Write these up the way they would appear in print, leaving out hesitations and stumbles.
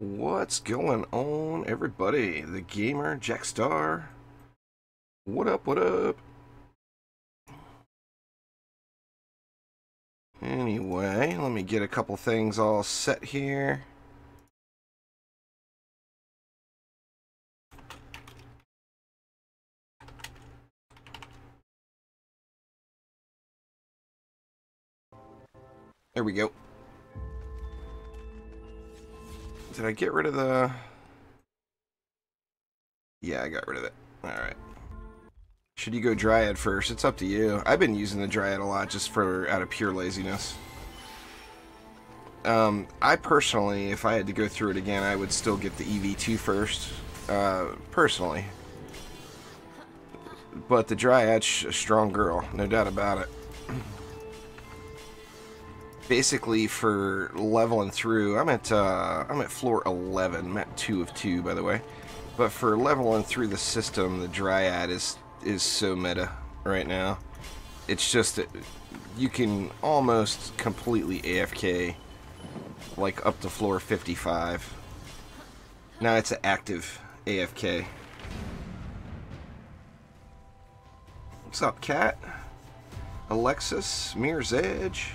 What's going on, everybody? The gamer, Jackstar. What up, what up? Anyway, let me get a couple things all set here. There we go. Did I get rid of the... Yeah, I got rid of it. Alright. Should you go Dryad first? It's up to you. I've been using the Dryad a lot just out of pure laziness. I personally, if I had to go through it again, I would still get the DD2 first. Personally. But the Dryad's a strong girl, no doubt about it. Basically, for leveling through, I'm at floor 11. I'm at 2 of 2, by the way. But for leveling through the system, the Dryad is so meta right now. It's just that you can almost completely AFK, like up to floor 55. Now it's an active AFK. What's up, Cat? Alexis, Mirror's Edge.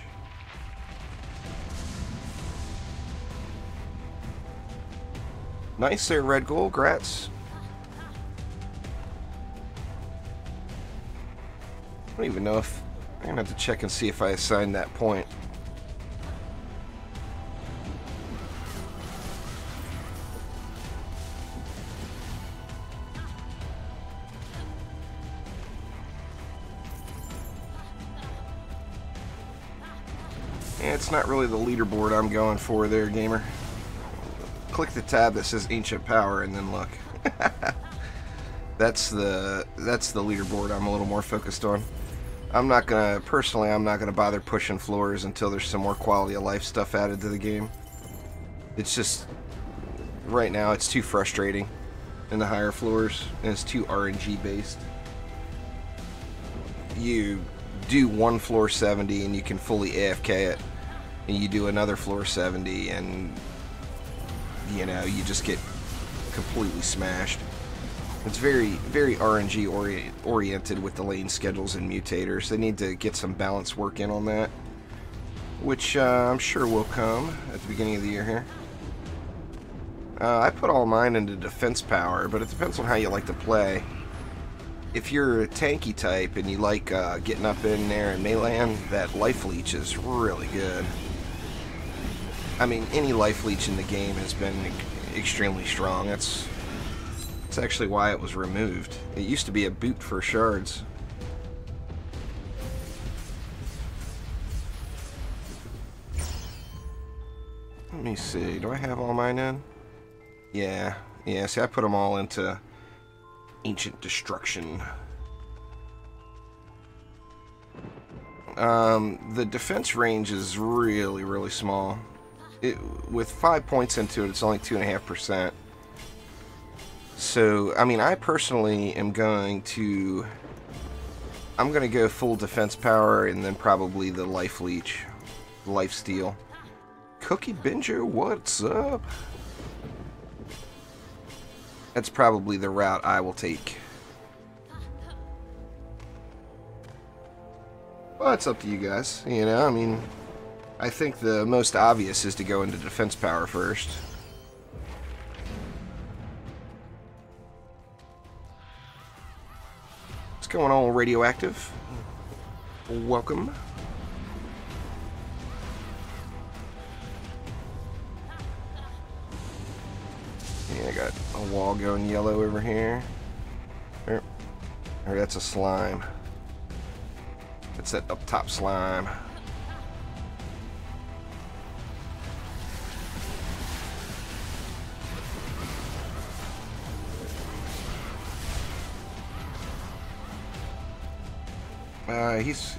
Nice there, Red Gold. Grats. I don't even know if... I'm going to have to check and see if I assigned that point. Yeah, it's not really the leaderboard I'm going for there, gamer. Click the tab that says Ancient Power and then look. That's the leaderboard I'm a little more focused on. I'm not gonna bother pushing floors until there's some more quality of life stuff added to the game. It's just right now it's too frustrating in the higher floors and it's too RNG based. You do one floor 70 and you can fully AFK it, and you do another floor 70 and you know, you just get completely smashed. It's very, very RNG oriented with the lane schedules and mutators. They need to get some balance work in on that, which I'm sure will come at the beginning of the year here. I put all mine into defense power, but it depends on how you like to play. If you're a tanky type and you like getting up in there and meleeing, that life leech is really good. I mean, any life leech in the game has been extremely strong. That's actually why it was removed. It used to be a boot for Shards. Let me see. Do I have all mine in? Yeah. Yeah, see, I put them all into Ancient Destruction. The defense range is really, really small. With 5 points into it, it's only 2.5%. So, I mean, I personally am going to go full defense power and then probably the life leech, life steal. Cookie Binger, what's up? That's probably the route I will take. Well, it's up to you guys, you know, I mean, I think the most obvious is to go into defense power first. What's going on, Radioactive? Welcome. Yeah, I got a wall going yellow over here. Or that's a slime. It's that up top slime.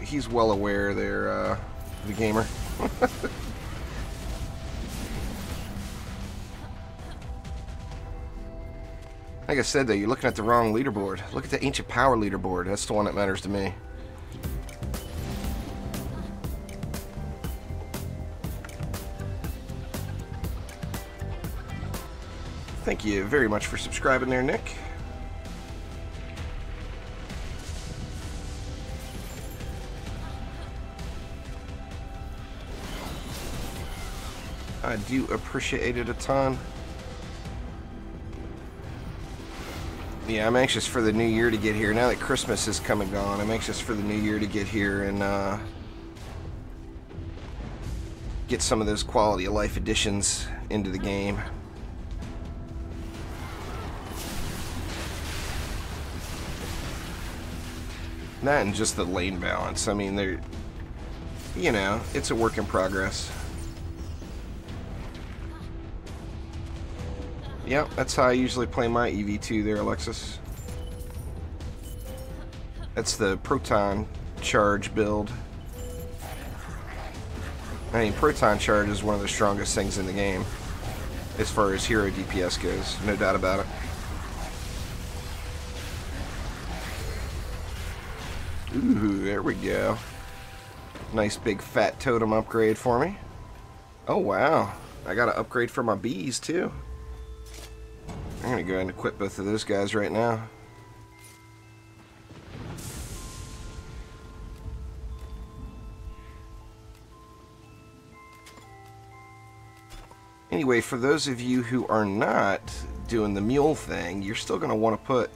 He's well aware there, the gamer. Like I said, though, you're looking at the wrong leaderboard. Look at the Ancient Power leaderboard. That's the one that matters to me. Thank you very much for subscribing there, Nick. I do appreciate it a ton. Yeah, I'm anxious for the new year to get here. Now that Christmas is come and gone, I'm anxious for the new year to get here and get some of those quality of life additions into the game. That and just the lane balance. I mean, they're, you know, it's a work in progress. Yep, that's how I usually play my EV2 there, Alexis. That's the Proton Charge build. I mean, Proton Charge is one of the strongest things in the game as far as hero DPS goes, no doubt about it. Ooh, there we go. Nice big fat totem upgrade for me. Oh wow, I got an upgrade for my bees too. I'm gonna go ahead and equip both of those guys right now. Anyway, for those of you who are not doing the mule thing, you're still gonna want to put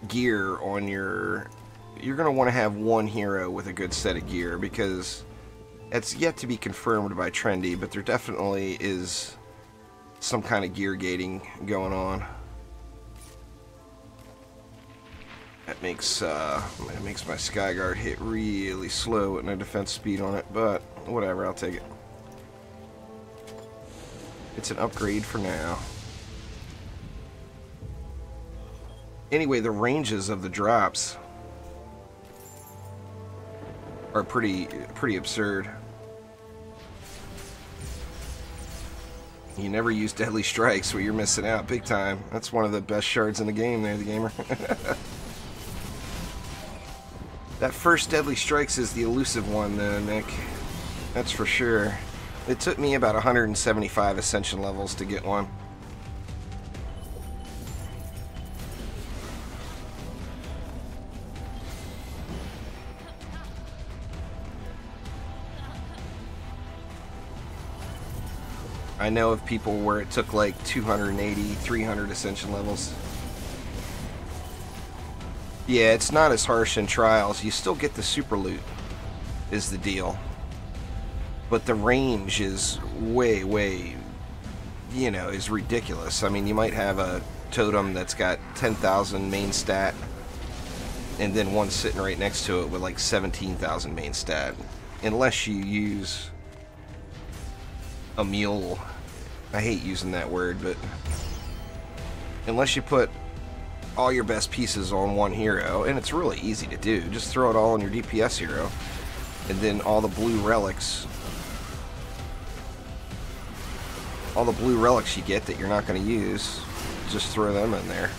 gear on your... You're going to want to have one hero with a good set of gear, because it's yet to be confirmed by Trendy, but there definitely is some kind of gear gating going on. That makes my Skyguard hit really slow with no defense speed on it, but whatever, I'll take it. It's an upgrade for now. Anyway, the ranges of the drops are pretty absurd. You never use Deadly Strikes, well, you're missing out big time. That's one of the best shards in the game there, the gamer. That first Deadly Strikes is the elusive one though, Nick. That's for sure. It took me about 175 Ascension levels to get one. I know of people where it took like 280, 300 Ascension levels. Yeah, it's not as harsh in Trials. You still get the super loot, is the deal. But the range is way, you know, is ridiculous. I mean, you might have a totem that's got 10,000 main stat, and then one sitting right next to it with like 17,000 main stat. Unless you use a mule. I hate using that word, but unless you put all your best pieces on one hero, and it's really easy to do, just throw it all on your DPS hero, and then all the blue relics you get that you're not going to use, just throw them in there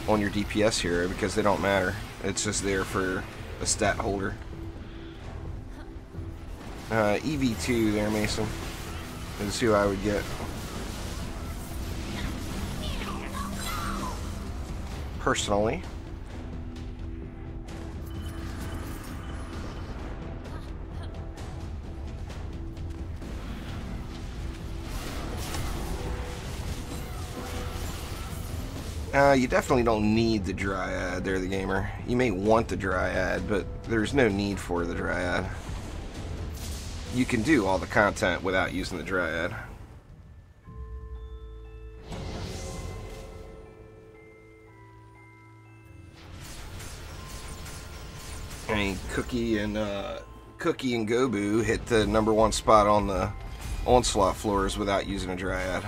on your DPS hero, because they don't matter. It's just there for a stat holder. EV2 there, Mason, is who I would get. Personally. You definitely don't need the Dryad there, the gamer. You may want the Dryad, but there's no need for the Dryad. You can do all the content without using the Dryad. I mean, Cookie and Gobu hit the #1 spot on the Onslaught floors without using a Dryad.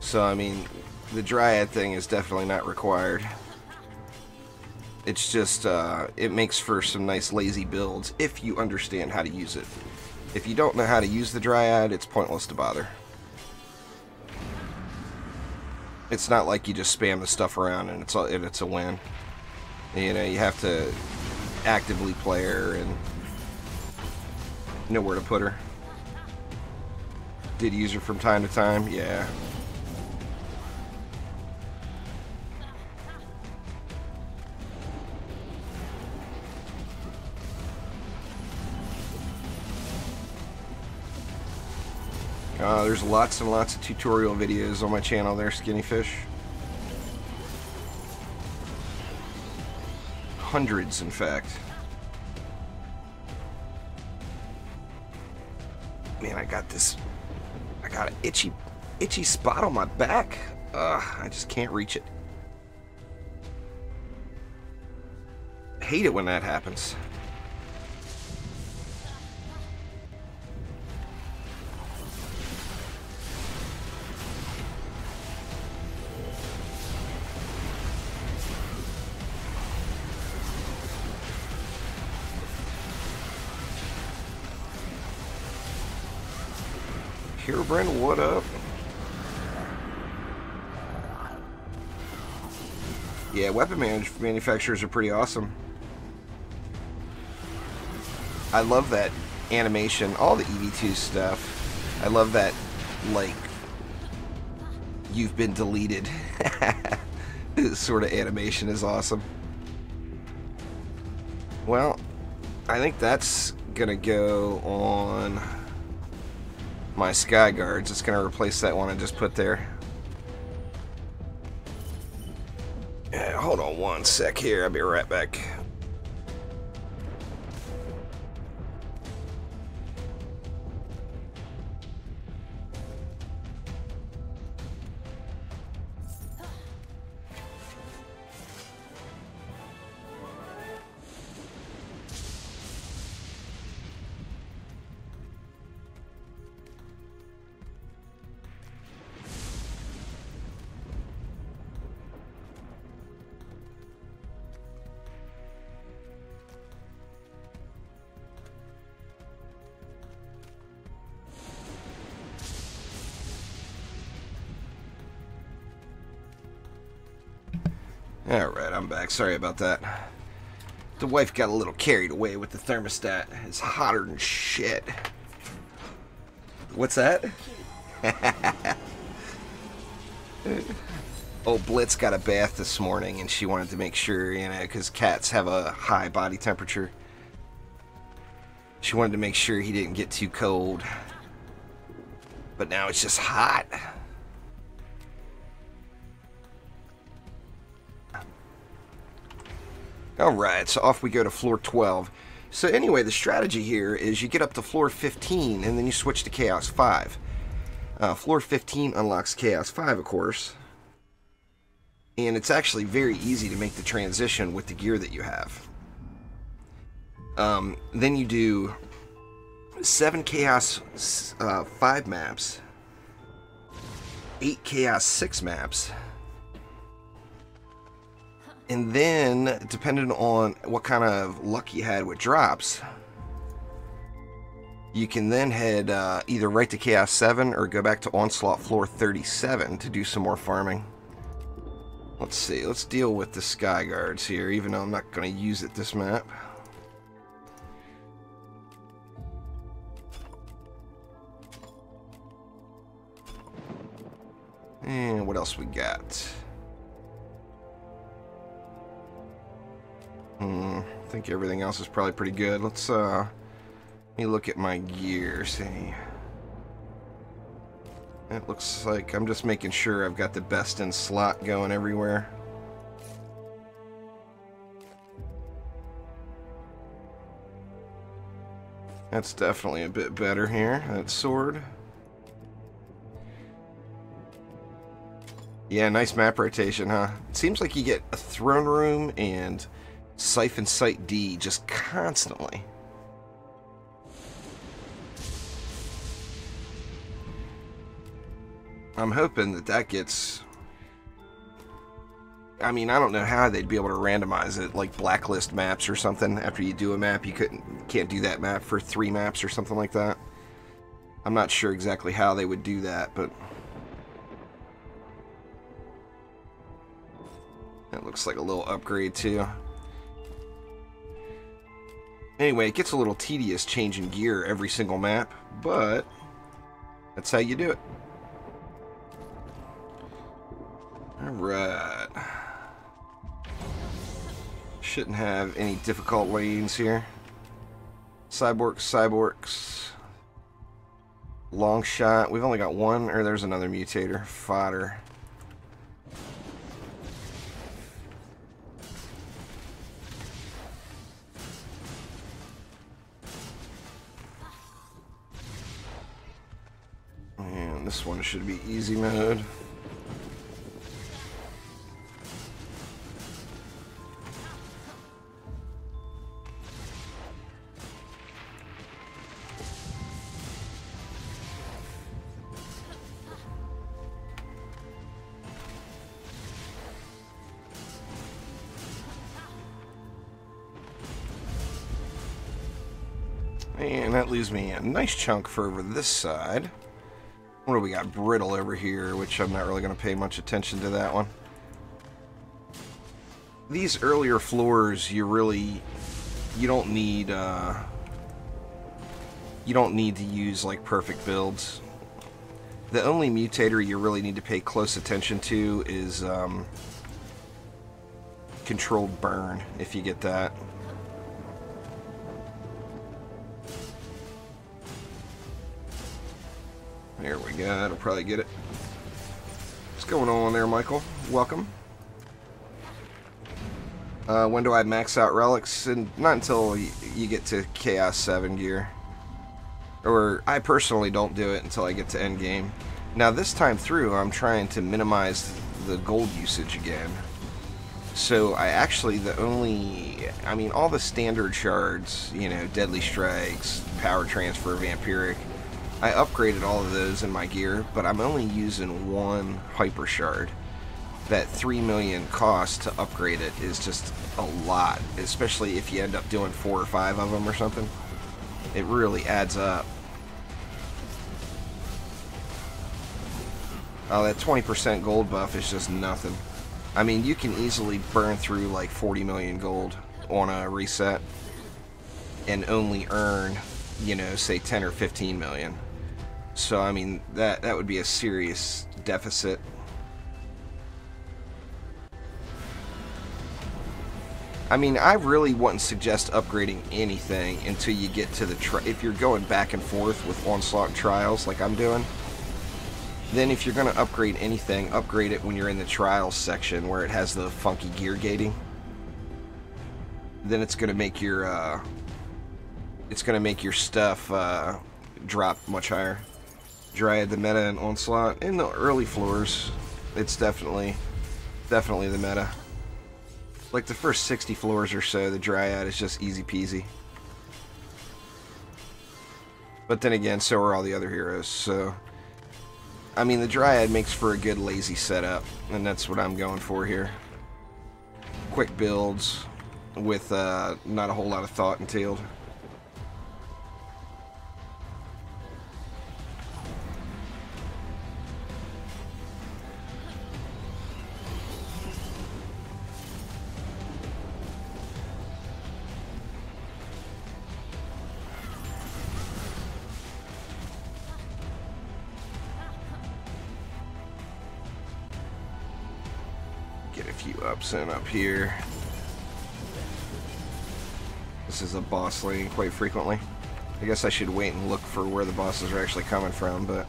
So, I mean, the Dryad thing is definitely not required. It's just, it makes for some nice lazy builds if you understand how to use it. If you don't know how to use the Dryad, it's pointless to bother. It's not like you just spam the stuff around and it's a win. You know, you have to actively play her and know where to put her. Did use her from time to time, yeah. There's lots and lots of tutorial videos on my channel there, Skinny Fish. Hundreds, in fact. Man, I got an itchy spot on my back. I just can't reach it. Hate it when that happens. Here, Brent, what up? Yeah, weapon manufacturers are pretty awesome. I love that animation, all the EV2 stuff. I love that, like, you've been deleted sort of animation is awesome. Well, I think that's gonna go on my Sky Guards. It's gonna replace that one I just put there. Yeah, hold on one sec here, I'll be right back. Alright, I'm back. Sorry about that. The wife got a little carried away with the thermostat. It's hotter than shit. What's that? Oh, Blitz got a bath this morning and she wanted to make sure, you know, because cats have a high body temperature. She wanted to make sure he didn't get too cold. But now it's just hot. Alright, so off we go to floor 12. So anyway, the strategy here is you get up to floor 15 and then you switch to Chaos 5. Floor 15 unlocks Chaos 5, of course. And it's actually very easy to make the transition with the gear that you have. Then you do 7 Chaos 5 maps, 8 Chaos 6 maps, and then, depending on what kind of luck you had with drops, you can then head either right to Chaos 7 or go back to Onslaught floor 37 to do some more farming. Let's see, let's deal with the Sky Guards here, even though I'm not going to use it this map. And what else we got? I think everything else is probably pretty good. Let's let me look at my gear, see. It looks like I'm just making sure I've got the best in slot going everywhere. That's definitely a bit better here, that sword. Yeah, nice map rotation, huh? It seems like you get a throne room and Siphon Sight D just constantly. I'm hoping that that gets... I mean, I don't know how they'd be able to randomize it, like blacklist maps or something. After you do a map, you can't do that map for 3 maps or something like that. I'm not sure exactly how they would do that, but... that looks like a little upgrade, too. Anyway, it gets a little tedious changing gear every single map, but That's how you do it. Alright. Shouldn't have any difficult lanes here. Cyborgs. Long shot. We've only got one, or there's another mutator. Fodder. And this one should be easy mode. And that leaves me a nice chunk for over this side. What do we got? Brittle over here, which I'm not really going to pay much attention to that one. These earlier floors, you don't need to use like perfect builds. The only mutator you really need to pay close attention to is controlled burn, if you get that. There we go, that'll probably get it. What's going on there, Michael? Welcome. When do I max out relics? And not until you get to Chaos 7 gear. Or, I personally don't do it until I get to endgame. Now this time through, I'm trying to minimize the gold usage again. So I actually, all the standard shards, you know, Deadly Strikes, Power Transfer, Vampiric, I upgraded all of those in my gear, but I'm only using one Hyper Shard. That 3 million cost to upgrade it is just a lot, especially if you end up doing 4 or 5 of them or something. It really adds up. Oh, that 20% gold buff is just nothing. I mean, you can easily burn through like 40 million gold on a reset and only earn, you know, say 10 or 15 million. So, I mean, that would be a serious deficit. I mean, I really wouldn't suggest upgrading anything until you get to the if you're going back and forth with Onslaught trials like I'm doing, then if you're going to upgrade anything, upgrade it when you're in the trials section where it has the funky gear gating. Then it's going to make your stuff drop much higher. Dryad the meta and Onslaught in the early floors, it's definitely the meta. Like the first 60 floors or so, the Dryad is just easy peasy. But then again, so are all the other heroes. So, I mean, the Dryad makes for a good lazy setup, and that's what I'm going for here. Quick builds with not a whole lot of thought entailed. Get a few ups and up here. This is a boss lane quite frequently. I guess I should wait and look for where the bosses are actually coming from, but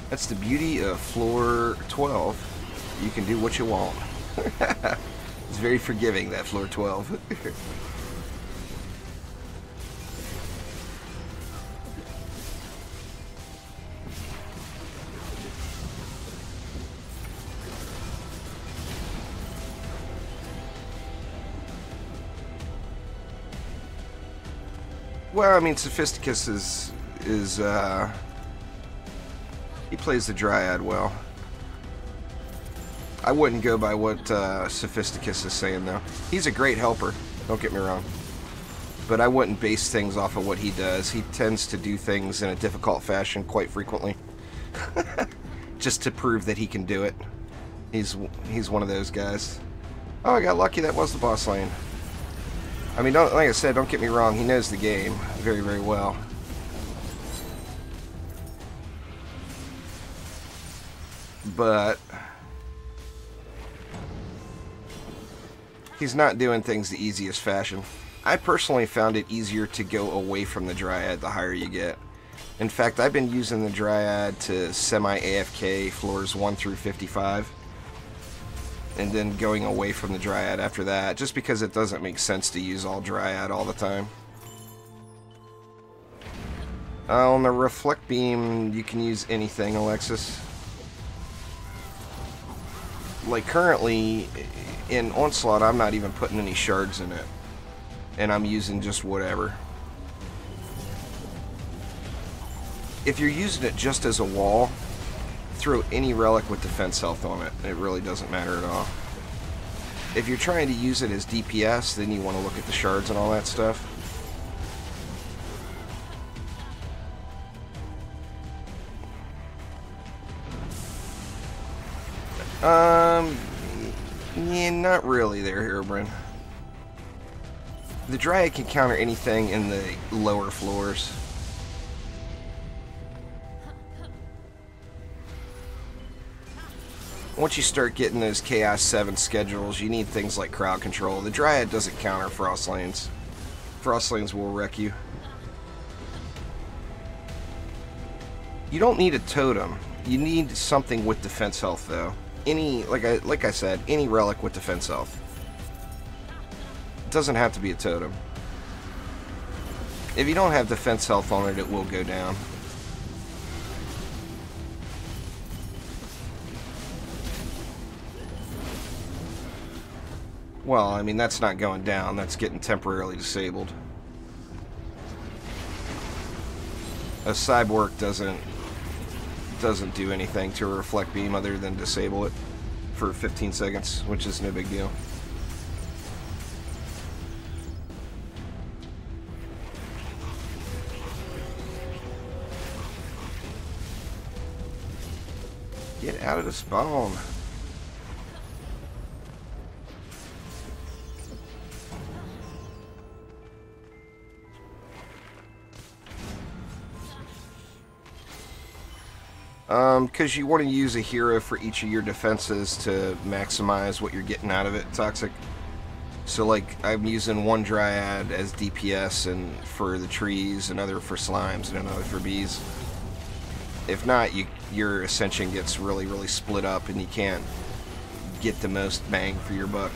that's the beauty of floor 12. You can do what you want. It's very forgiving, that floor 12. Well, I mean, Sophisticus is he plays the Dryad well. I wouldn't go by what Sophisticus is saying, though. He's a great helper, don't get me wrong. But I wouldn't base things off of what he does. He tends to do things in a difficult fashion quite frequently. Just to prove that he can do it. He's one of those guys. Oh, I got lucky, that was the boss lane. I mean, like I said, don't get me wrong, he knows the game very, very well. but he's not doing things the easiest fashion. I personally found it easier to go away from the Dryad the higher you get. In fact, I've been using the Dryad to semi-AFK floors 1 through 55. And then going away from the Dryad after that, just because it doesn't make sense to use all Dryad all the time. On the Reflect Beam, you can use anything, Alexis. Like currently, in Onslaught, I'm not even putting any shards in it. And I'm using just whatever. If you're using it just as a wall, throw any relic with defense health on it. It really doesn't matter at all. If you're trying to use it as DPS, then you want to look at the shards and all that stuff. Yeah, not really there, Herobrine. The Dryad can counter anything in the lower floors. Once you start getting those Chaos 7 schedules, you need things like crowd control. The Dryad doesn't counter Frost Lanes. Frost Lanes will wreck you. You don't need a totem. You need something with defense health, though. Like I said, any relic with defense health. It doesn't have to be a totem. If you don't have defense health on it, it will go down. Well, I mean, that's not going down. That's getting temporarily disabled. A Cyborg doesn't do anything to a Reflect Beam other than disable it for 15 seconds, which is no big deal. Get out of the spawn. Because you want to use a hero for each of your defenses to maximize what you're getting out of it, Toxic. So, like, I'm using one Dryad as DPS and for the trees, another for slimes, and another for bees. If not, your Ascension gets really, really split up, and you can't get the most bang for your buck.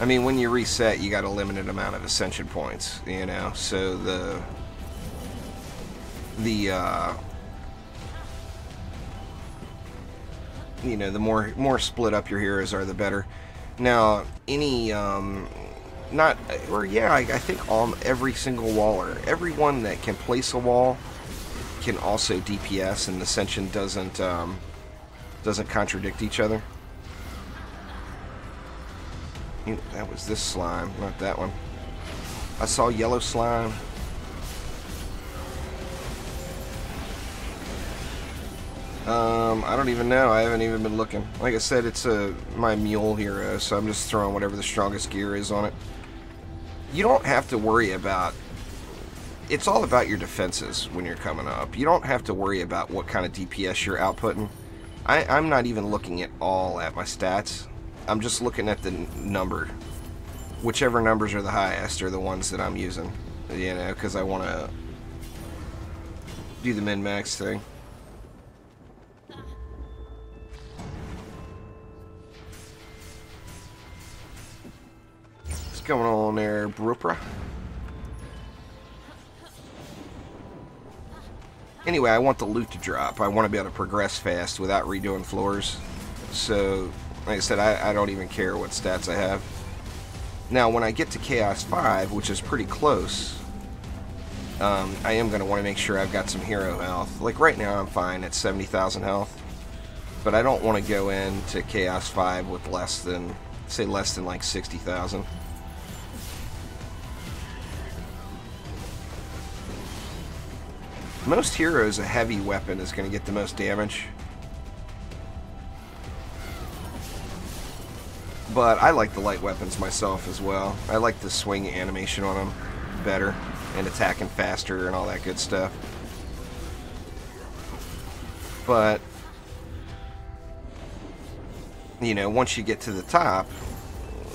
I mean, when you reset, you got a limited amount of Ascension points, you know, so the you know, the more split up your heroes are, the better. Now, any, I think every single waller, everyone that can place a wall can also DPS, and Ascension doesn't contradict each other. That was this slime, not that one. I saw yellow slime. I don't even know. I haven't even been looking. Like I said, it's my mule hero, so I'm just throwing whatever the strongest gear is on it. You don't have to worry about... It's all about your defenses when you're coming up. You don't have to worry about what kind of DPS you're outputting. I'm not even looking at my stats. I'm just looking at the number. Whichever numbers are the highest are the ones that I'm using. You know, because I want to do the min-max thing. What's going on there, Brupra? Anyway, I want the loot to drop. I want to be able to progress fast without redoing floors. So... Like I said, I don't even care what stats I have. Now, when I get to Chaos 5, which is pretty close, I am going to want to make sure I've got some hero health. Like right now, I'm fine at 70,000 health. But I don't want to go into Chaos 5 with less than like 60,000. Most heroes, a heavy weapon is going to get the most damage. But I like the light weapons myself as well. I like the swing animation on them better. and attacking faster and all that good stuff. But, you know, once you get to the top,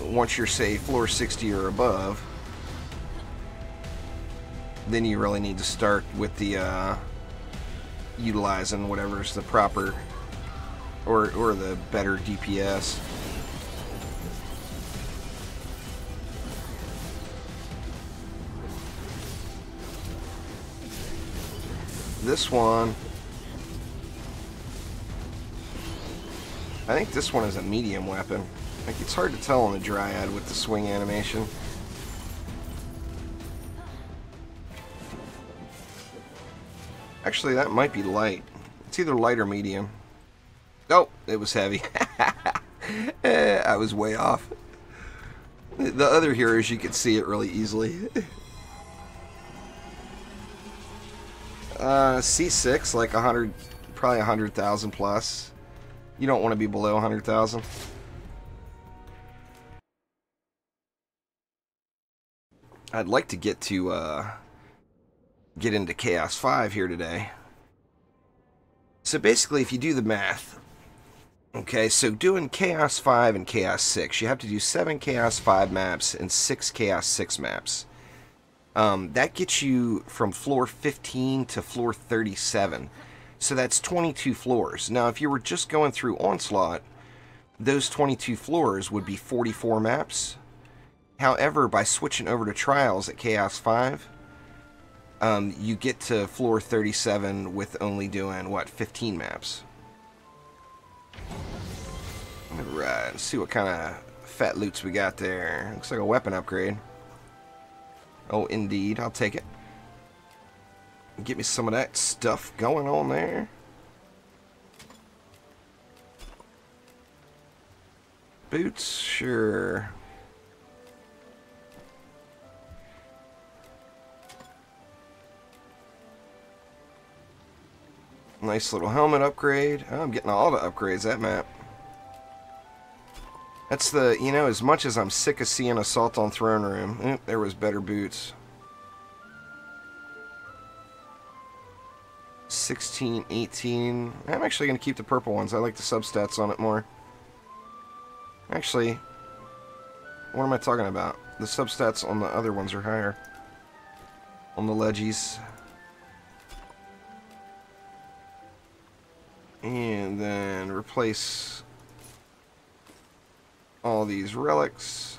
once you're, say, floor 60 or above, then you really need to start with the utilizing whatever's the proper or the better DPS. This one, I think this one is a medium weapon. Like, it's hard to tell on the Dryad with the swing animation. Actually, that might be light. It's either light or medium. Oh, it was heavy. I was way off. The other heroes, you could see it really easily. C6, like 100, probably 100,000 plus. You don't want to be below 100,000. I'd like to get into Chaos 5 here today. So basically, if you do the math, okay, so doing Chaos 5 and Chaos 6, you have to do 7 Chaos 5 maps and 6 Chaos 6 maps. That gets you from floor 15 to floor 37. So that's 22 floors. Now, if you were just going through Onslaught, those 22 floors would be 44 maps. However, by switching over to Trials at Chaos 5, you get to floor 37 with only doing, what, 15 maps. Alright, let's see what kind of fat loots we got there. Looks like a weapon upgrade. Oh, indeed. I'll take it. Get me some of that stuff going on there. Boots? Sure. Nice little helmet upgrade. Oh, I'm getting all the upgrades that map. That's the, you know, as much as I'm sick of seeing Assault on Throne Room, there was better boots. 16, 18. I'm actually going to keep the purple ones. I like the substats on it more. Actually, what am I talking about? The substats on the other ones are higher. On the Leggies. And then replace all these relics.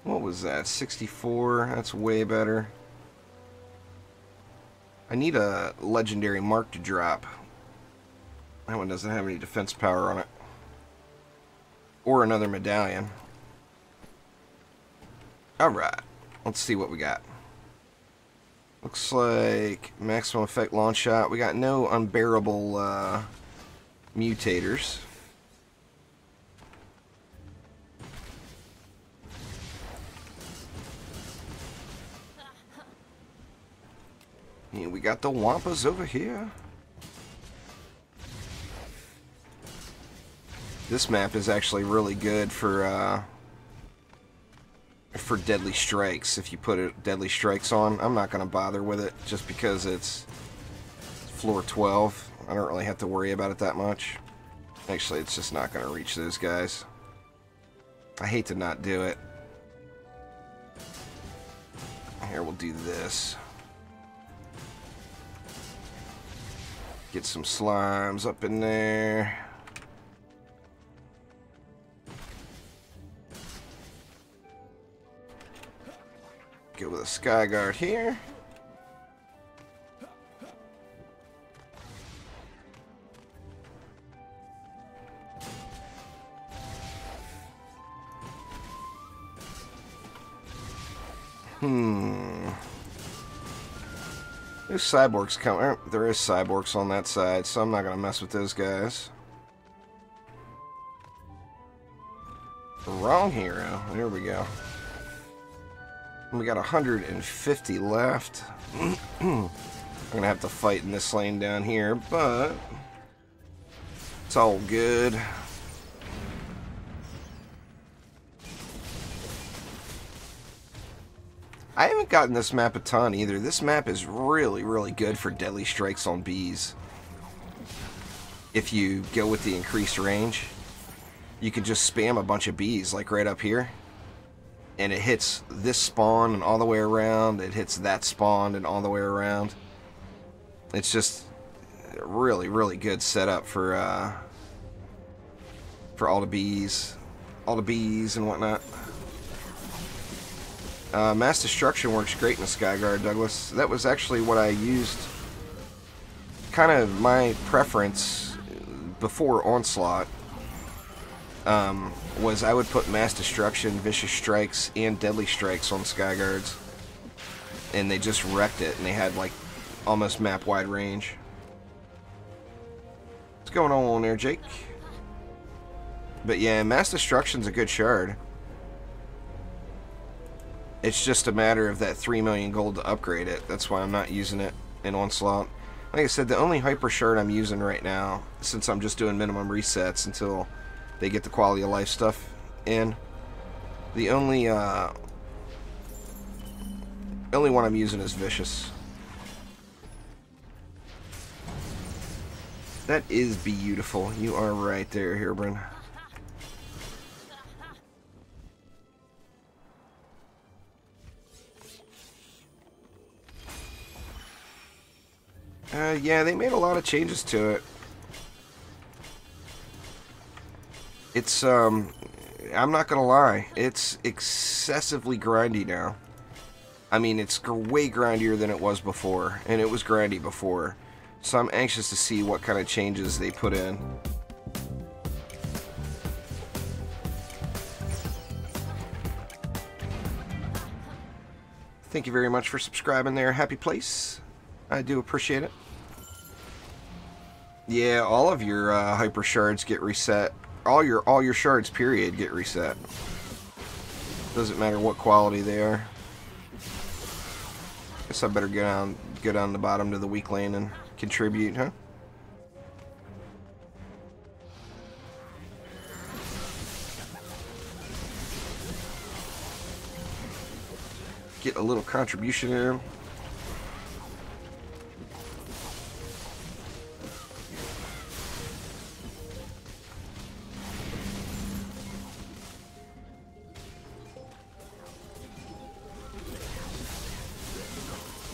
What was that? 64? That's way better. I need a legendary mark to drop. That one doesn't have any defense power on it. Or another medallion. Alright. Let's see what we got. Looks like maximum effect launch shot. We got no unbearable mutators. And we got the Wampas over here. This map is actually really good for deadly strikes. If you put deadly strikes on, I'm not going to bother with it just because it's floor 12. I don't really have to worry about it that much. Actually, it's just not going to reach those guys. I hate to not do it. Here, we'll do this. Get some slimes up in there. Go with a Sky Guard here. There's cyborgs coming. There is cyborgs on that side, so I'm not going to mess with those guys. Wrong hero. There we go. We got 150 left. I'm going to have to fight in this lane down here, but it's all good. I haven't gotten this map a ton either. This map is really, really good for deadly strikes on bees. If you go with the increased range, you can just spam a bunch of bees, like right up here. And it hits this spawn and all the way around. It hits that spawn and all the way around. It's just a really, really good setup for all the bees and whatnot. Mass Destruction works great in the Skyguard, Douglas. That was actually what I used. Kind of my preference before Onslaught was I would put Mass Destruction, Vicious Strikes, and Deadly Strikes on Skyguards. And they just wrecked it, and they had like almost map-wide range. What's going on there, Jake? But yeah, Mass Destruction's a good shard. It's just a matter of that 3 million gold to upgrade it. That's why I'm not using it in Onslaught. Like I said, the only hyper shard I'm using right now, since I'm just doing minimum resets until they get the quality of life stuff in, the only one I'm using is Vicious. That is beautiful. You are right there, Herebrand. Yeah, they made a lot of changes to it. It's, I'm not gonna lie, it's excessively grindy now. I mean, it's way grindier than it was before, and it was grindy before. So I'm anxious to see what kind of changes they put in. Thank you very much for subscribing there, Happy Place. I do appreciate it. Yeah, all of your hyper shards get reset. All your shards, period, get reset. Doesn't matter what quality they are. Guess I better go down the bottom to the weak lane and contribute, huh? Get a little contribution in.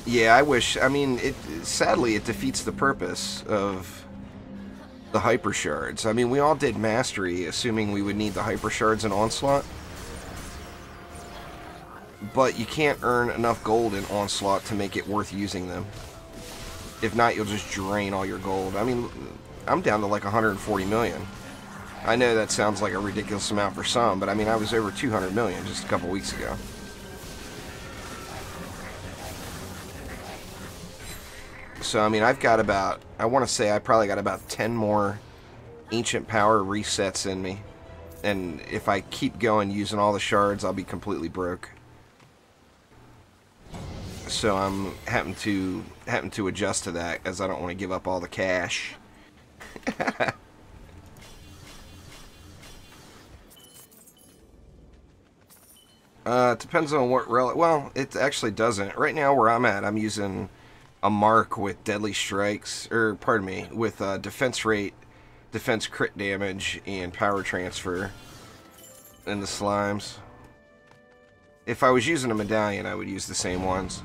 Yeah, I wish. I mean, sadly, it defeats the purpose of the hyper shards. I mean, we all did mastery, assuming we would need the hyper shards in Onslaught. But you can't earn enough gold in Onslaught to make it worth using them. If not, you'll just drain all your gold. I mean, I'm down to like 140 million. I know that sounds like a ridiculous amount for some, but I mean, I was over 200 million just a couple weeks ago. So, I mean, I've got about, I want to say I probably got about 10 more Ancient Power resets in me. And if I keep going using all the shards, I'll be completely broke. So I'm having to adjust to that, as I don't want to give up all the cash. It depends on what relic. Well, it actually doesn't. Right now, where I'm at, I'm using a mark with deadly strikes, or pardon me, with defense rate, defense crit damage, and power transfer in the slimes. If I was using a medallion, I would use the same ones.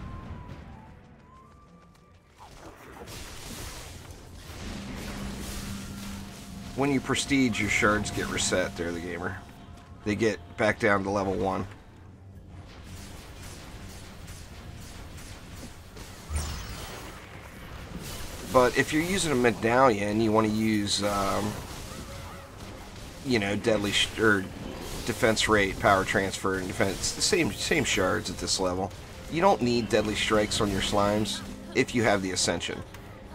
When you prestige, your shards get reset there, the gamer. They get back down to level 1. But if you're using a medallion, you want to use, you know, deadly or defense rate, power transfer, and defense. The same shards at this level. You don't need deadly strikes on your slimes if you have the ascension.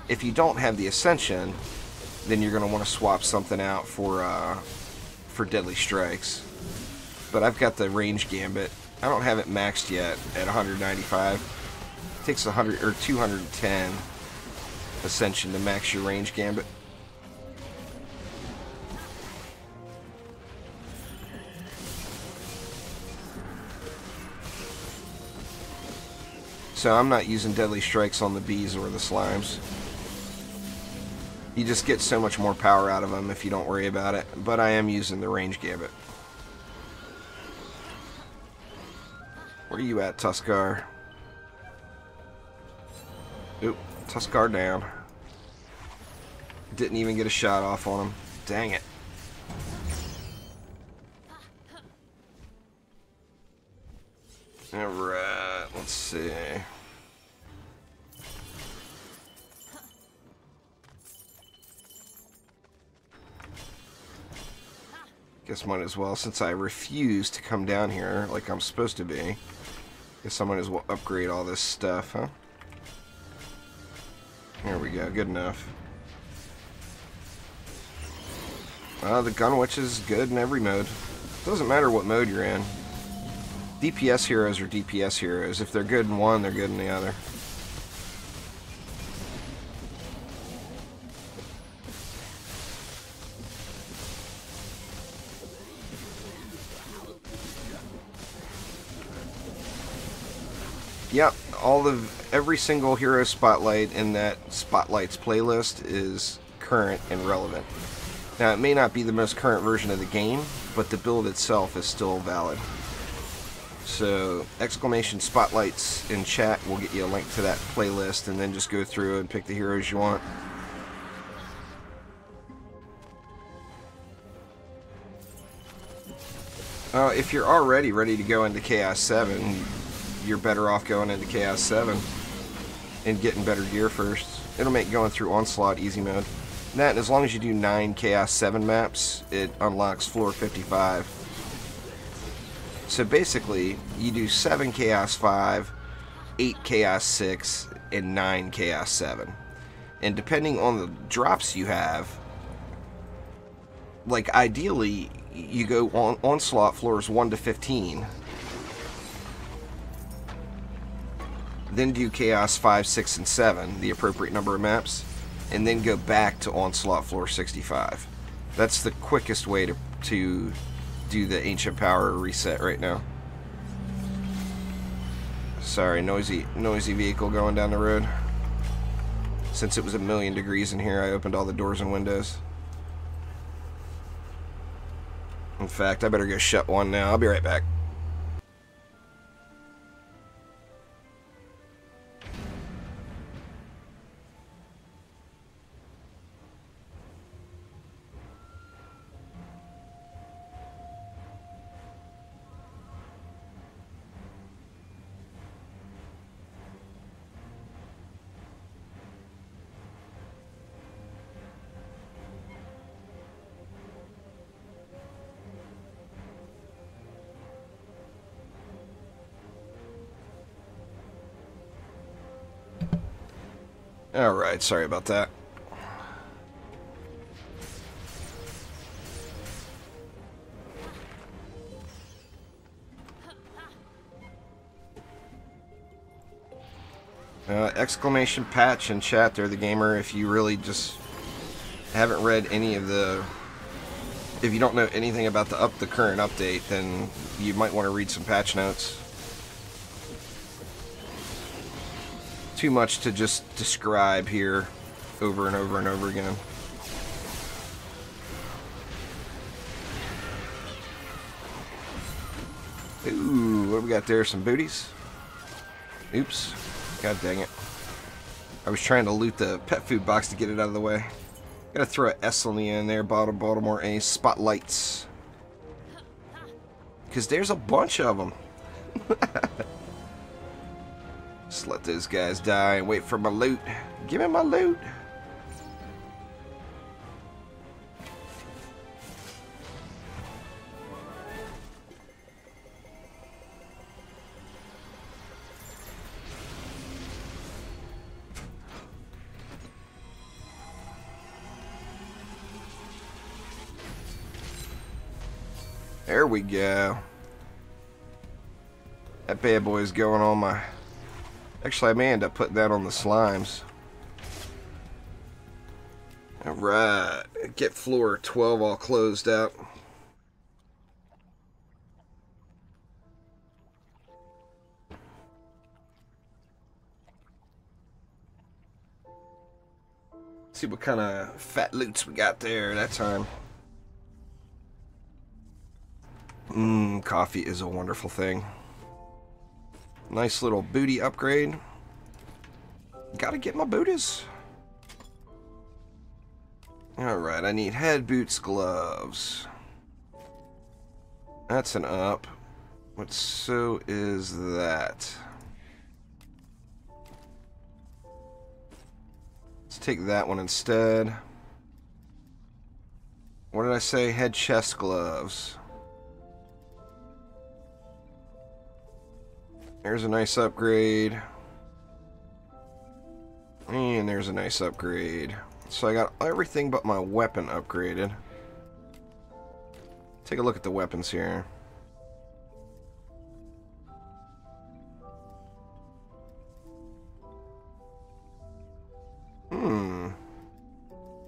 If you don't have the ascension, then you're going to want to swap something out for deadly strikes. But I've got the range gambit. I don't have it maxed yet at 195. It takes 100 or 210 ascension to max your range gambit. So I'm not using deadly strikes on the bees or the slimes. You just get so much more power out of them if you don't worry about it. But I am using the range gambit. Where are you at, Tuskar? Oop, Tuskar down. Didn't even get a shot off on him. Dang it. Alright, let's see. Guess might as well, since I refuse to come down here like I'm supposed to be. Guess I might as well upgrade all this stuff, huh? There we go, good enough. The gun witch is good in every mode. Doesn't matter what mode you're in. DPS heroes are DPS heroes. If they're good in one, they're good in the other. Yep, every single hero spotlight in that Spotlights playlist is current and relevant. Now, it may not be the most current version of the game, but the build itself is still valid. So, exclamation Spotlights in chat will get you a link to that playlist, and then just go through and pick the heroes you want. If you're already ready to go into Chaos 7, you're better off going into Chaos 7 and getting better gear first. It'll make going through Onslaught easy mode. And as long as you do 9 Chaos 7 maps, it unlocks floor 55. So basically, you do 7 Chaos 5, 8 Chaos 6, and 9 Chaos 7. And depending on the drops you have, like ideally, you go on Onslaught floors 1 to 15. Then do Chaos 5, 6, and 7, the appropriate number of maps, and then go back to Onslaught floor 65. That's the quickest way to do the Ancient Power reset right now. Sorry, noisy vehicle going down the road. Since it was 1,000,000 degrees in here, I opened all the doors and windows. In fact, I better go shut one now. I'll be right back. Alright, sorry about that. Exclamation patch in chat there, the gamer, if you really just haven't read any of the... If you don't know anything about the current update, then you might want to read some patch notes. Too much to just describe here over and over and over again. Ooh, what do we got there? Some booties? Oops. God dang it. I was trying to loot the pet food box to get it out of the way. Gotta throw an S on the end there. Baltimore A. Spotlights. Because there's a bunch of them. Just let those guys die and wait for my loot. Give me my loot. There we go. That bad boy's going on my... Actually, I may end up putting that on the slimes. Alright. Get floor 12 all closed out. See what kind of fat loots we got there that time. Coffee is a wonderful thing. Nice little booty upgrade. Gotta get my booties. Alright, I need head, boots, gloves. That's an up. But so is that. Let's take that one instead. What did I say? Head, chest, gloves. There's a nice upgrade. And there's a nice upgrade. So I got everything but my weapon upgraded. Take a look at the weapons here.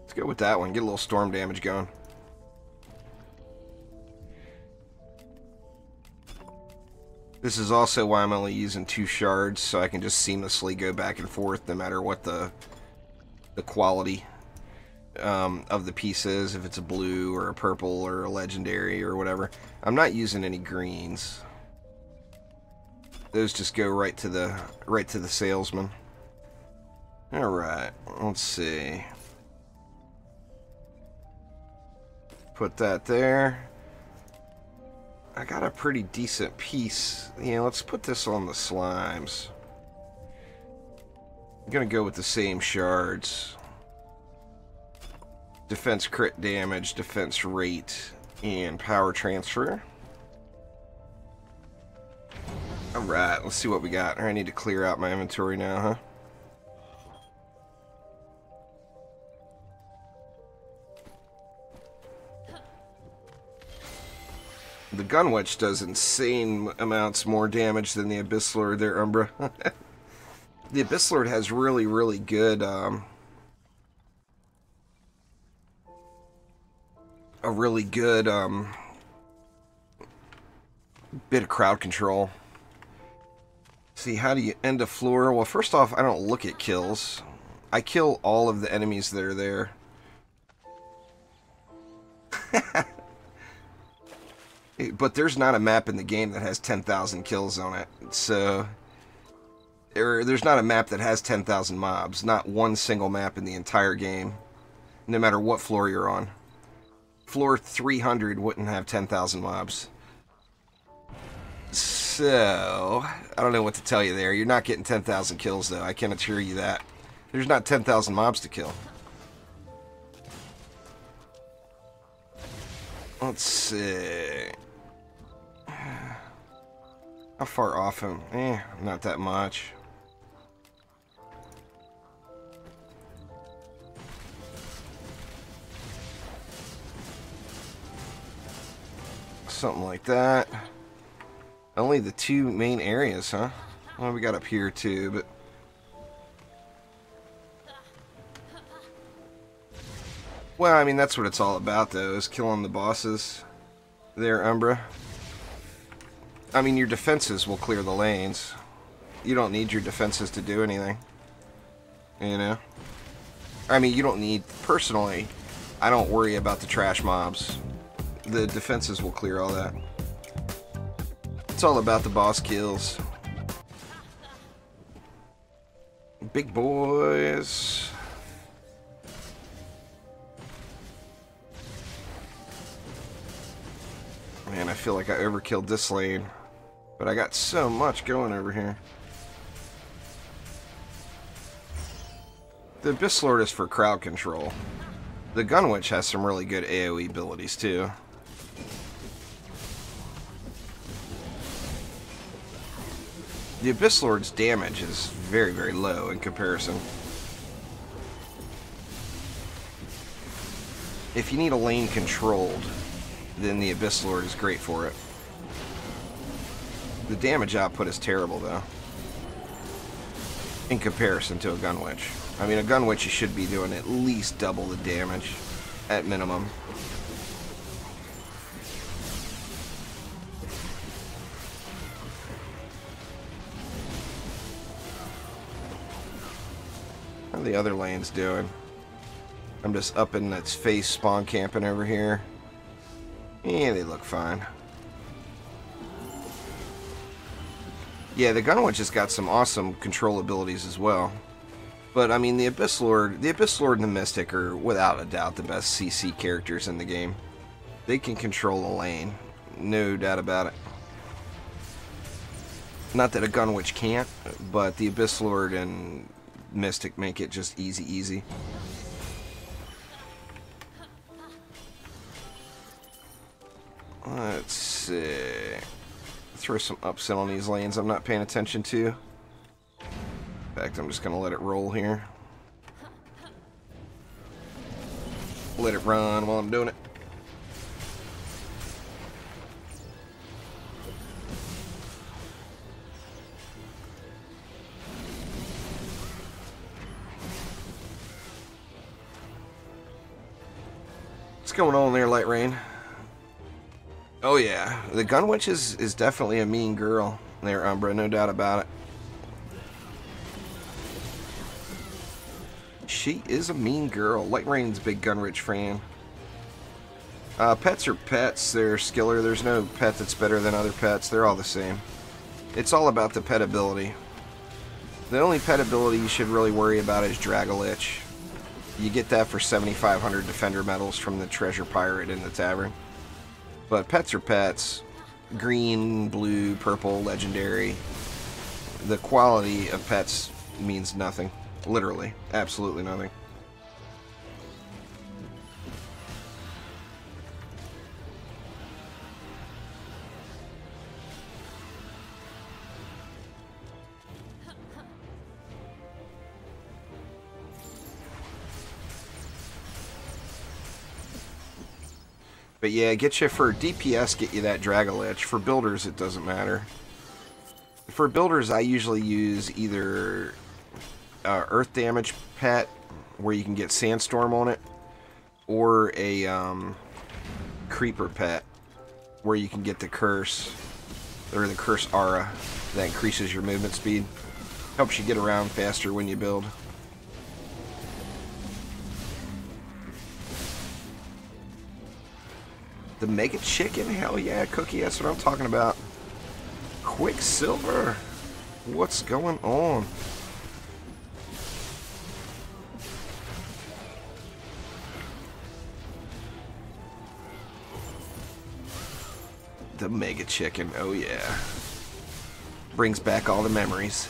Let's go with that one. Get a little storm damage going. This is also why I'm only using 2 shards, so I can just seamlessly go back and forth no matter what the quality of the piece is, if it's a blue or a purple or a legendary or whatever. I'm not using any greens. Those just go right to the salesman. Alright, let's see. Put that there. I got a pretty decent piece. Yeah, let's put this on the slimes. I'm gonna go with the same shards. Defense crit damage, defense rate, and power transfer. Alright, let's see what we got. I need to clear out my inventory now, huh? The Gunwitch does insane amounts more damage than the Abyss Lord there, Umbra. The Abyss Lord has really, really good, a really good, bit of crowd control. See, how do you end a floor? Well, first off, I don't look at kills. I kill all of the enemies that are there. But there's not a map in the game that has 10,000 kills on it. So, there's not a map that has 10,000 mobs. Not one single map in the entire game. No matter what floor you're on. Floor 300 wouldn't have 10,000 mobs. So, I don't know what to tell you there. You're not getting 10,000 kills, though. I can assure you that. There's not 10,000 mobs to kill. Let's see. How far off him? Not that much. Something like that. Only the 2 main areas, huh? Well, we got up here too, but... Well, I mean, that's what it's all about, though, is killing the bosses. There, Umbra. I mean, your defenses will clear the lanes. You don't need your defenses to do anything. You know? I mean, you don't need... Personally, I don't worry about the trash mobs. The defenses will clear all that. It's all about the boss kills. Big boys. Man, I feel like I overkilled this lane. But I got so much going over here. The Abyss Lord is for crowd control. The Gunwitch has some really good AoE abilities too. The Abyss Lord's damage is very, very low in comparison. If you need a lane controlled, then the Abyss Lord is great for it. The damage output is terrible, though, in comparison to a Gunwitch. I mean, a Gunwitch you should be doing at least double the damage, at minimum. How are the other lanes doing? I'm just up in its face spawn camping over here. Yeah, they look fine. Yeah, the Gunwitch has got some awesome control abilities as well. But, I mean, the Abyss Lord and the Mystic are, without a doubt, the best CC characters in the game. They can control a lane. No doubt about it. Not that a Gunwitch can't, but the Abyss Lord and Mystic make it just easy. Let's see. Throw some upset on these lanes I'm not paying attention to. In fact, I'm just going to let it roll here. Let it run while I'm doing it. What's going on there, Light Rain? Oh yeah, the Gunwitch is definitely a mean girl there, Umbra, no doubt about it. She is a mean girl. Light Rain's a big Gunwitch fan. Pets are pets. They're skiller. There's no pet that's better than other pets. They're all the same. It's all about the pet ability. The only pet ability you should really worry about is Dragolich. You get that for 7,500 Defender medals from the Treasure Pirate in the tavern. But pets are pets. Green, blue, purple, legendary. The quality of pets means nothing. Literally. Absolutely nothing. But yeah, get you for DPS, get you that Dragolich. For builders, it doesn't matter. For builders, I usually use either Earth Damage pet, where you can get Sandstorm on it, or a Creeper pet, where you can get the Curse, or the Curse Aura, that increases your movement speed. Helps you get around faster when you build. The Mega Chicken? Hell yeah, Cookie, that's what I'm talking about. Quicksilver! What's going on? The Mega Chicken, oh yeah. Brings back all the memories.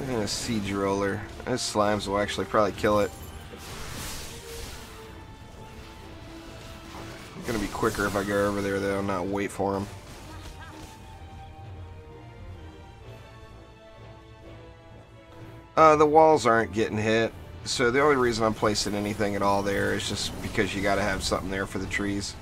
A Siege Roller. Those slimes will actually probably kill it. It's gonna be quicker if I go over there though, not wait for them. The walls aren't getting hit, so the only reason I'm placing anything at all there is just because you gotta have something there for the trees.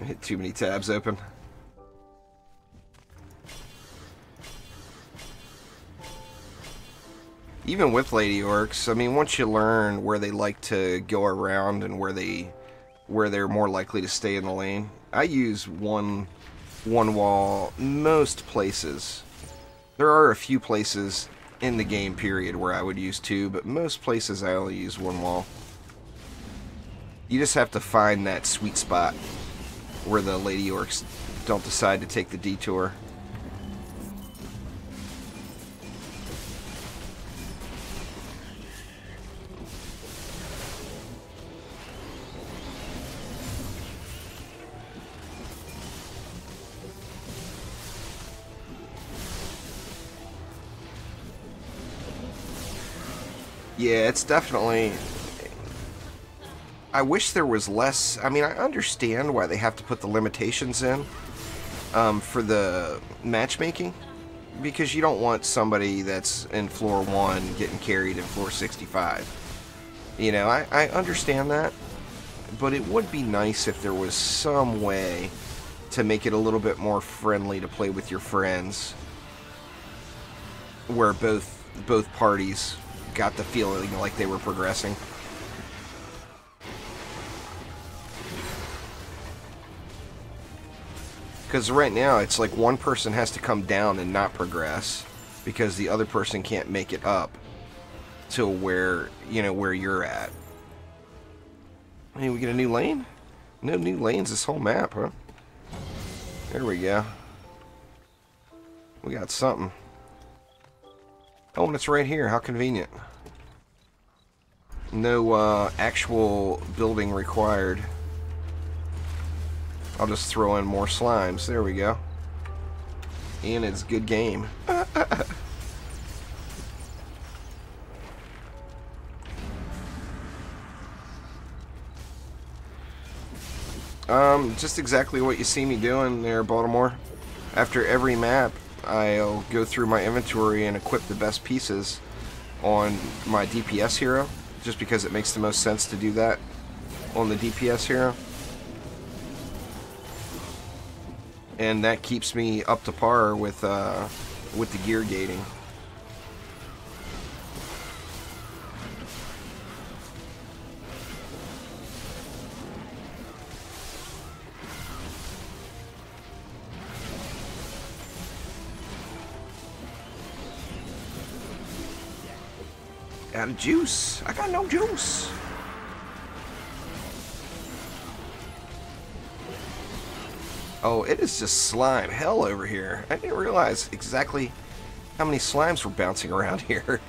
Hit too many tabs open. Even with Lady Orcs, I mean, once you learn where they like to go around and where they're more likely to stay in the lane, I use one wall most places. There are a few places in the game period where I would use two, but most places I only use one wall. You just have to find that sweet spot where the Lady Orcs don't decide to take the detour. Yeah, it's definitely... I wish there was less... I mean, I understand why they have to put the limitations in for the matchmaking, because you don't want somebody that's in floor 1 getting carried in floor 65. You know, I understand that, but it would be nice if there was some way to make it a little bit more friendly to play with your friends, where both parties got the feeling like they were progressing. Because right now, it's like one person has to come down and not progress because the other person can't make it up to where, you know, where you're at. Hey, we get a new lane? No new lanes this whole map, huh? There we go. We got something. Oh, and it's right here. How convenient. No actual building required. I'll just throw in more slimes. There we go. And it's good game. Just exactly what you see me doing there, Baltimore. After every map, I'll go through my inventory and equip the best pieces on my DPS hero, just because it makes the most sense to do that on the DPS hero. And that keeps me up to par with the gear gating. Out of juice. I got no juice. Oh, it is just slime hell over here. I didn't realize exactly how many slimes were bouncing around here.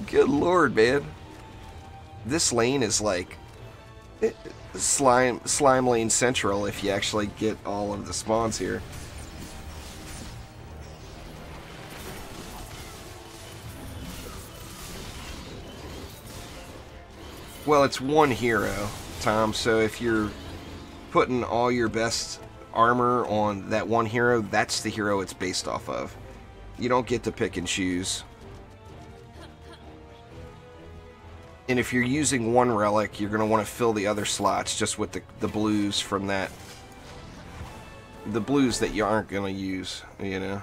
Good lord, man. This lane is like slime lane central if you actually get all of the spawns here. Well, it's one hero, Tom, so if you're putting all your best armor on that one hero, that's the hero it's based off of. You don't get to pick and choose. And if you're using one relic, you're going to want to fill the other slots just with the blues from that. The blues that you aren't going to use, you know.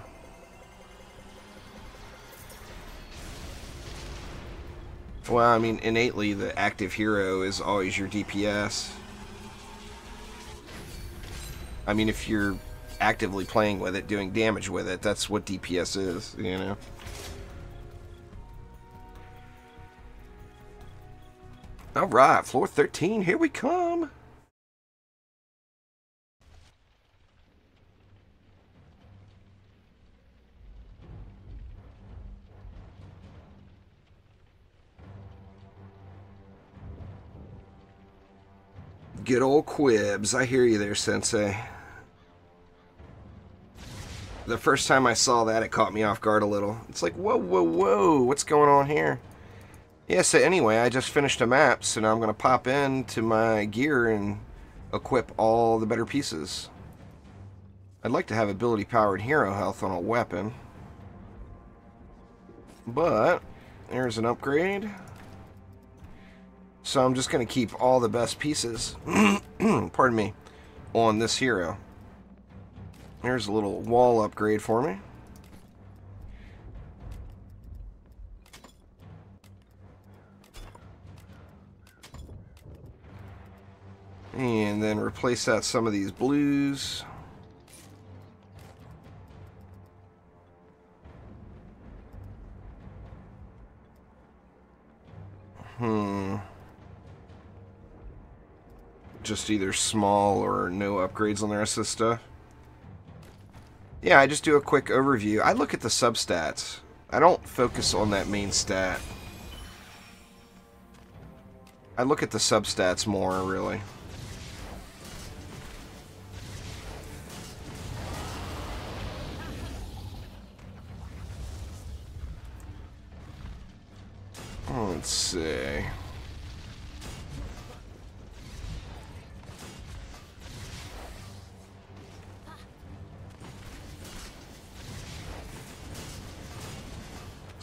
Well, I mean, innately, the active hero is always your DPS. I mean, if you're actively playing with it, doing damage with it, that's what DPS is, you know. Alright, floor 13, here we come! Good old Quibs. I hear you there, Sensei. The first time I saw that, it caught me off guard a little. It's like, whoa, whoa, whoa, what's going on here? Yeah, so anyway, I just finished a map, so now I'm going to pop into my gear and equip all the better pieces. I'd like to have ability-powered hero health on a weapon. But, there's an upgrade. So I'm just going to keep all the best pieces, pardon me, on this hero. Here's a little wall upgrade for me. And then replace out some of these blues. Just either small or no upgrades on the rest of the stuff. Yeah, I just do a quick overview. I look at the substats. I don't focus on that main stat. I look at the substats more, really. Let's see.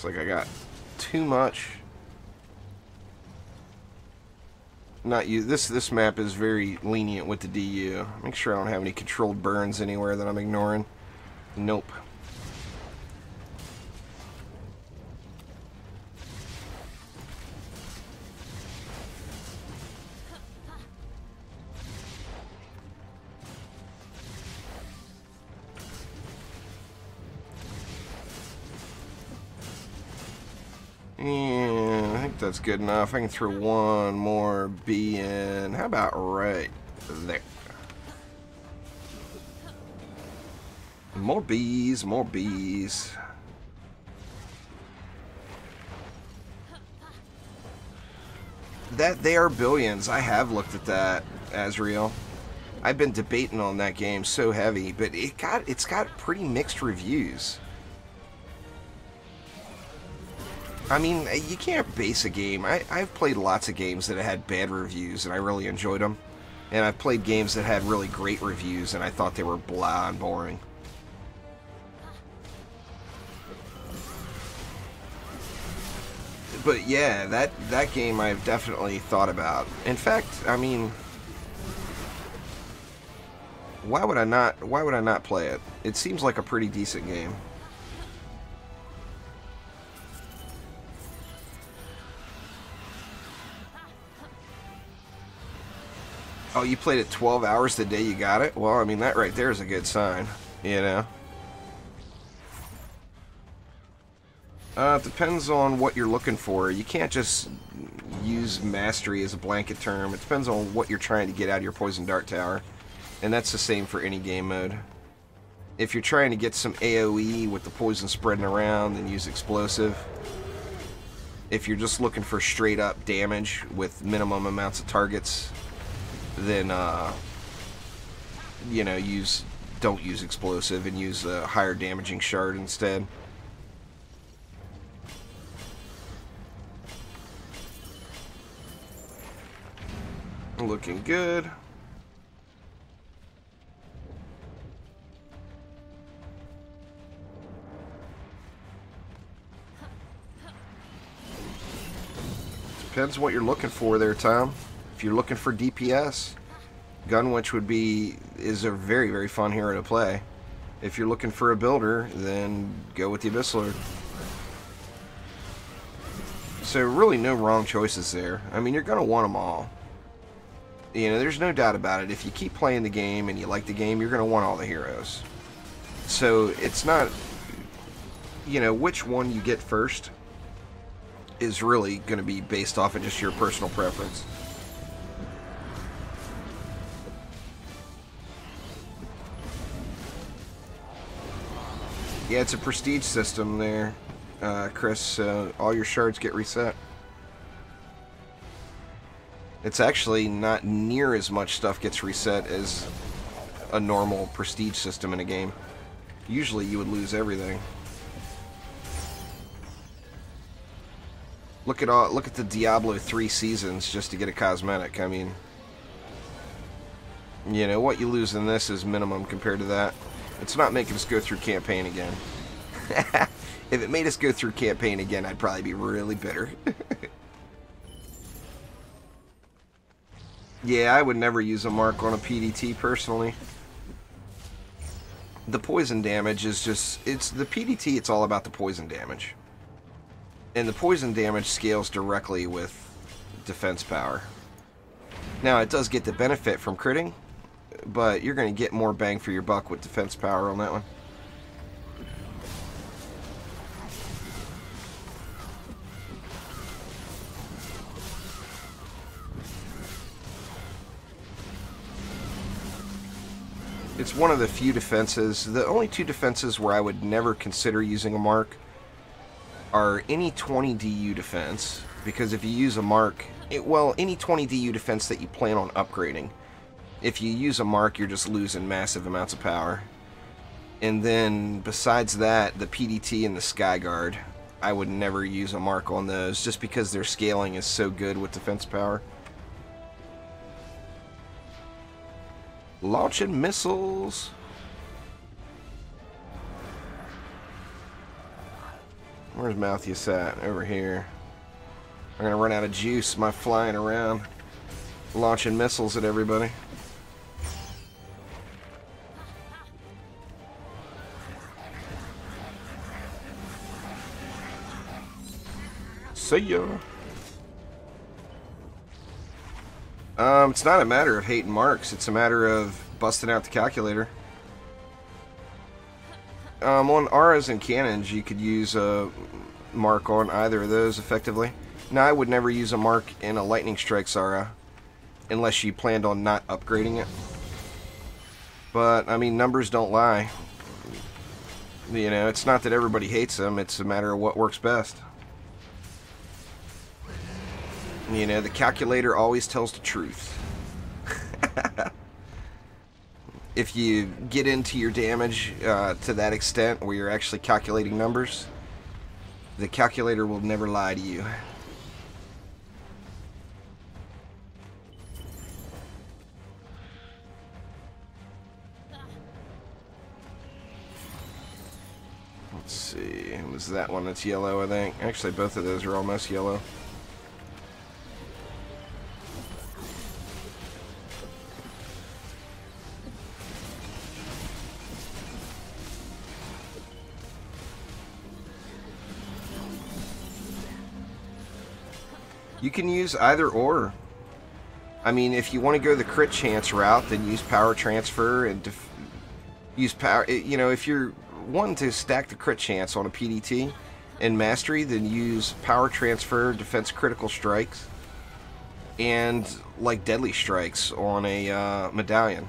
Looks like I got too much. Not you. This map is very lenient with the DU. Make sure I don't have any controlled burns anywhere that I'm ignoring. Nope. Yeah, I think that's good enough. I can throw one more bee in. How about right there? More bees, more bees. They are billions. I have looked at that, Azrael. I've been debating on that game so heavy, but it's got pretty mixed reviews. I mean, you can't base a game. I've played lots of games that had bad reviews, and I really enjoyed them. And I've played games that had really great reviews, and I thought they were blah and boring. But yeah, that game I've definitely thought about. In fact, I mean, why would I not play it? It seems like a pretty decent game. Oh, you played it 12 hours the day you got it? Well, I mean, that right there is a good sign, you know? It depends on what you're looking for. You can't just use mastery as a blanket term. It depends on what you're trying to get out of your poison dart tower. And that's the same for any game mode. If you're trying to get some AoE with the poison spreading around, then use explosive. If you're just looking for straight up damage with minimum amounts of targets, then you know, don't use explosive and use a higher damaging shard instead. Looking good. Depends what you're looking for there, Tom. If you're looking for DPS, Gunwitch is a very, very fun hero to play. If you're looking for a builder, then go with the Abyss Lord. So really no wrong choices there. I mean, you're going to want them all. You know, there's no doubt about it. If you keep playing the game and you like the game, you're going to want all the heroes. So it's not, you know, which one you get first is really going to be based off of just your personal preference. Yeah, it's a prestige system there, Chris, so all your shards get reset. It's actually not near as much stuff gets reset as a normal prestige system in a game. Usually you would lose everything. Look at the Diablo 3 seasons just to get a cosmetic. I mean, you know, what you lose in this is minimum compared to that. It's not making us go through campaign again. If it made us go through campaign again, I'd probably be really bitter. Yeah, I would never use a mark on a PDT personally. The poison damage is just, the PDT, it's all about the poison damage. And the poison damage scales directly with defense power. Now, it does get the benefit from critting, but you're going to get more bang for your buck with defense power on that one. It's one of the few defenses. The only two defenses where I would never consider using a mark are any 20 DU defense, because if you use a mark, well, any 20 DU defense that you plan on upgrading, if you use a mark, you're just losing massive amounts of power. And then besides that, the PDT and the Skyguard, I would never use a mark on those just because their scaling is so good with defense power. Launching missiles. Where's Malthus at? Over here. I'm gonna run out of juice. My flying around, launching missiles at everybody. See ya. It's not a matter of hating marks. It's a matter of busting out the calculator. On auras and cannons, you could use a mark on either of those effectively. Now, I would never use a mark in a lightning strikes aura unless you planned on not upgrading it. But, I mean, numbers don't lie. You know, it's not that everybody hates them. It's a matter of what works best. You know, the calculator always tells the truth. If you get into your damage to that extent where you're actually calculating numbers, the calculator will never lie to you. Let's see, it was that one that's yellow, I think. Actually, both of those are almost yellow. You can use either or. I mean, if you want to go the crit chance route, then use power transfer and use power. You know, if you're wanting to stack the crit chance on a PDT and mastery, then use power transfer, defense critical strikes, and like deadly strikes on a medallion.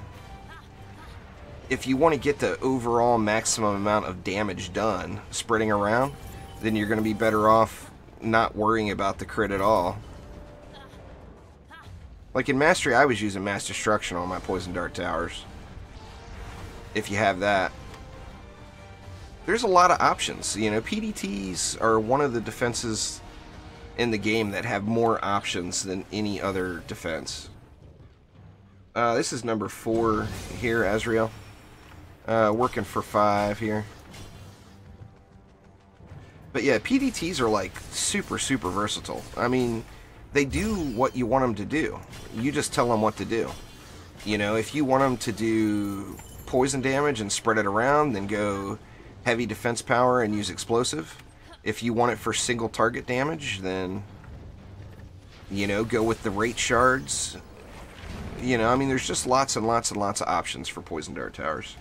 If you want to get the overall maximum amount of damage done spreading around, then you're going to be better off not worrying about the crit at all. Like in Mastery, I was using Mass Destruction on my Poison Dart Towers. If you have that. There's a lot of options. You know, PDTs are one of the defenses in the game that have more options than any other defense. This is number 4 here, Azrael. Working for 5 here. But yeah, PDTs are like super versatile. I mean, they do what you want them to do. You just tell them what to do. You know, if you want them to do poison damage and spread it around, then go heavy defense power and use explosive. If you want it for single target damage, then, you know, go with the rate shards. You know, I mean, there's just lots and lots of options for Poison Dart Towers.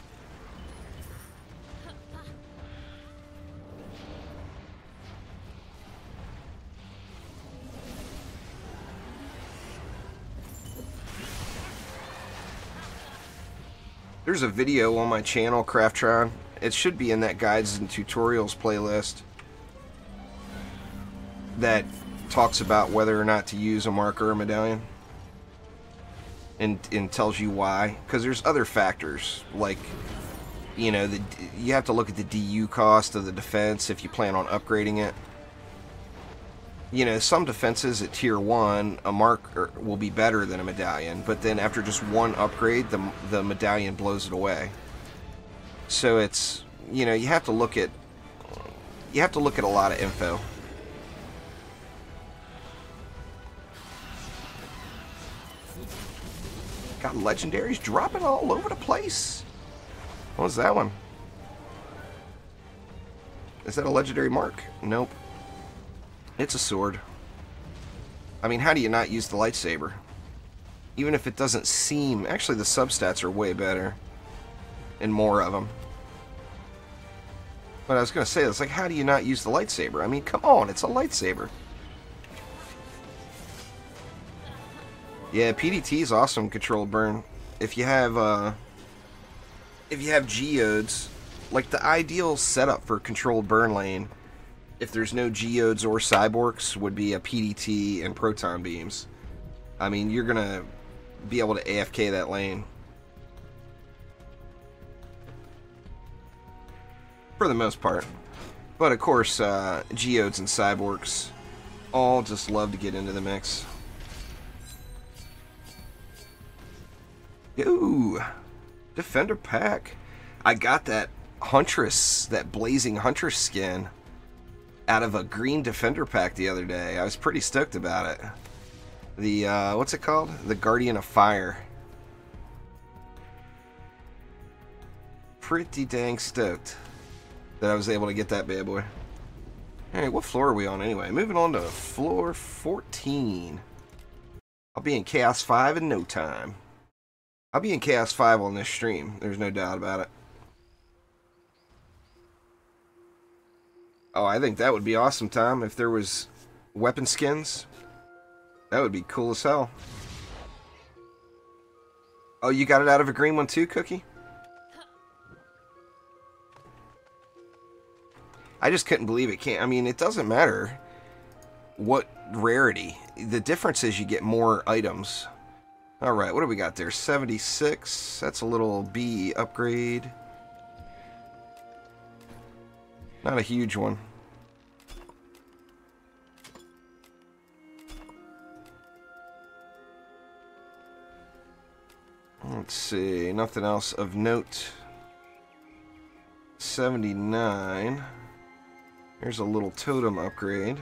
There's a video on my channel, Craftron. It should be in that guides and tutorials playlist that talks about whether or not to use a marker or medallion, and tells you why. Because there's other factors, like, you know, you have to look at the DU cost of the defense if you plan on upgrading it. You know, some defenses at tier 1, a mark will be better than a medallion, but then after just one upgrade, the medallion blows it away. So it's, you know, you have to look at a lot of info. Got legendaries dropping all over the place. What was that one? Is that a legendary mark? Nope. It's a sword. I mean, how do you not use the lightsaber? Even if it doesn't seem... Actually, the substats are way better. And more of them. But I was going to say, it's like, how do you not use the lightsaber? I mean, come on, it's a lightsaber. Yeah, PDT is awesome, controlled burn. If you have geodes, like the ideal setup for controlled burn lane, if there's no geodes or cyborgs, would be a PDT and proton beams. I mean, you're gonna be able to AFK that lane. For the most part. But of course, geodes and cyborgs all just love to get into the mix. Ooh, Defender pack. I got that Huntress, that Blazing Huntress skin out of a green defender pack the other day. I was pretty stoked about it. The, what's it called? The Guardian of Fire. Pretty dang stoked that I was able to get that bad boy. Alright, what floor are we on anyway? Moving on to floor 14. I'll be in Chaos 5 in no time. I'll be in Chaos 5 on this stream. There's no doubt about it. Oh, I think that would be awesome, Tom, if there was weapon skins. That would be cool as hell. Oh, you got it out of a green one too, Cookie? I just couldn't believe it. I mean, it doesn't matter what rarity. The difference is you get more items. Alright, what do we got there? 76. That's a little B upgrade. Not a huge one. Let's see. Nothing else of note. 79. Here's a little totem upgrade.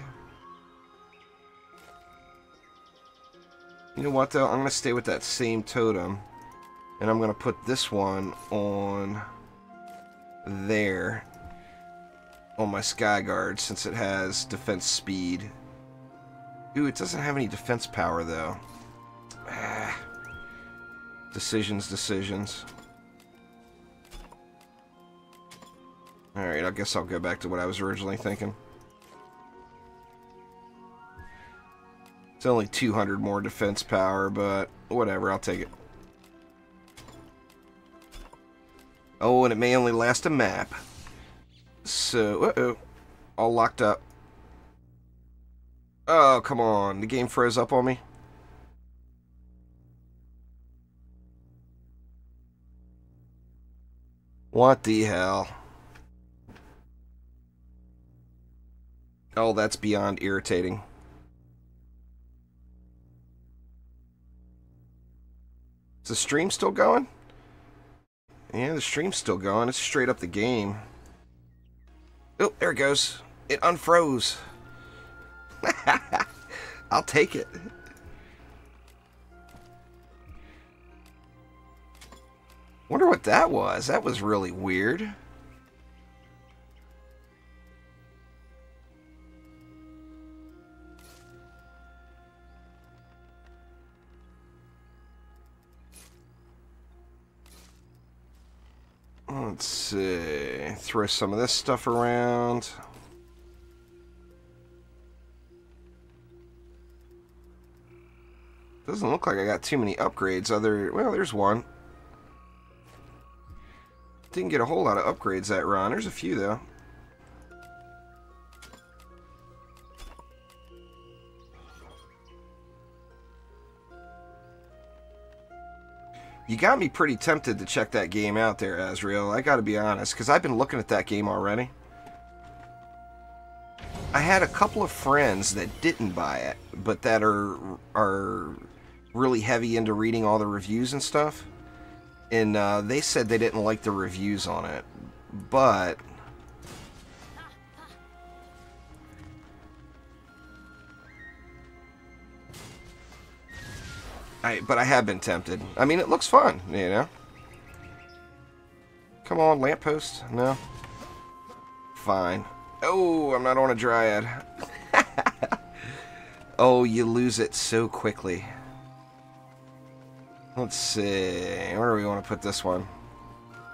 You know what, though? I'm going to stay with that same totem. And I'm going to put this one on there. On my Sky Guard, since it has defense speed. Ooh, it doesn't have any defense power, though. Decisions. Alright, I guess I'll go back to what I was originally thinking. It's only 200 more defense power, but whatever, I'll take it. Oh, and it may only last a map. So, uh-oh. All locked up. Oh, come on. The game froze up on me. What the hell? Oh, that's beyond irritating. Is the stream still going? Yeah, the stream's still going. It's straight up the game. Oh, there it goes. It unfroze. I'll take it. Wonder what that was. That was really weird. Let's see. Throw some of this stuff around. Doesn't look like I got too many upgrades. Well, there's one. Didn't get a whole lot of upgrades that run. There's a few, though. You got me pretty tempted to check that game out there, Azrael. I gotta be honest, because I've been looking at that game already. I had a couple of friends that didn't buy it, but that are really heavy into reading all the reviews and stuff. And they said they didn't like the reviews on it. But I have been tempted. I mean, it looks fun, you know. Come on, lamppost. No. Fine. Oh, I'm not on a Dryad. Oh, you lose it so quickly. Let's see. Where do we want to put this one?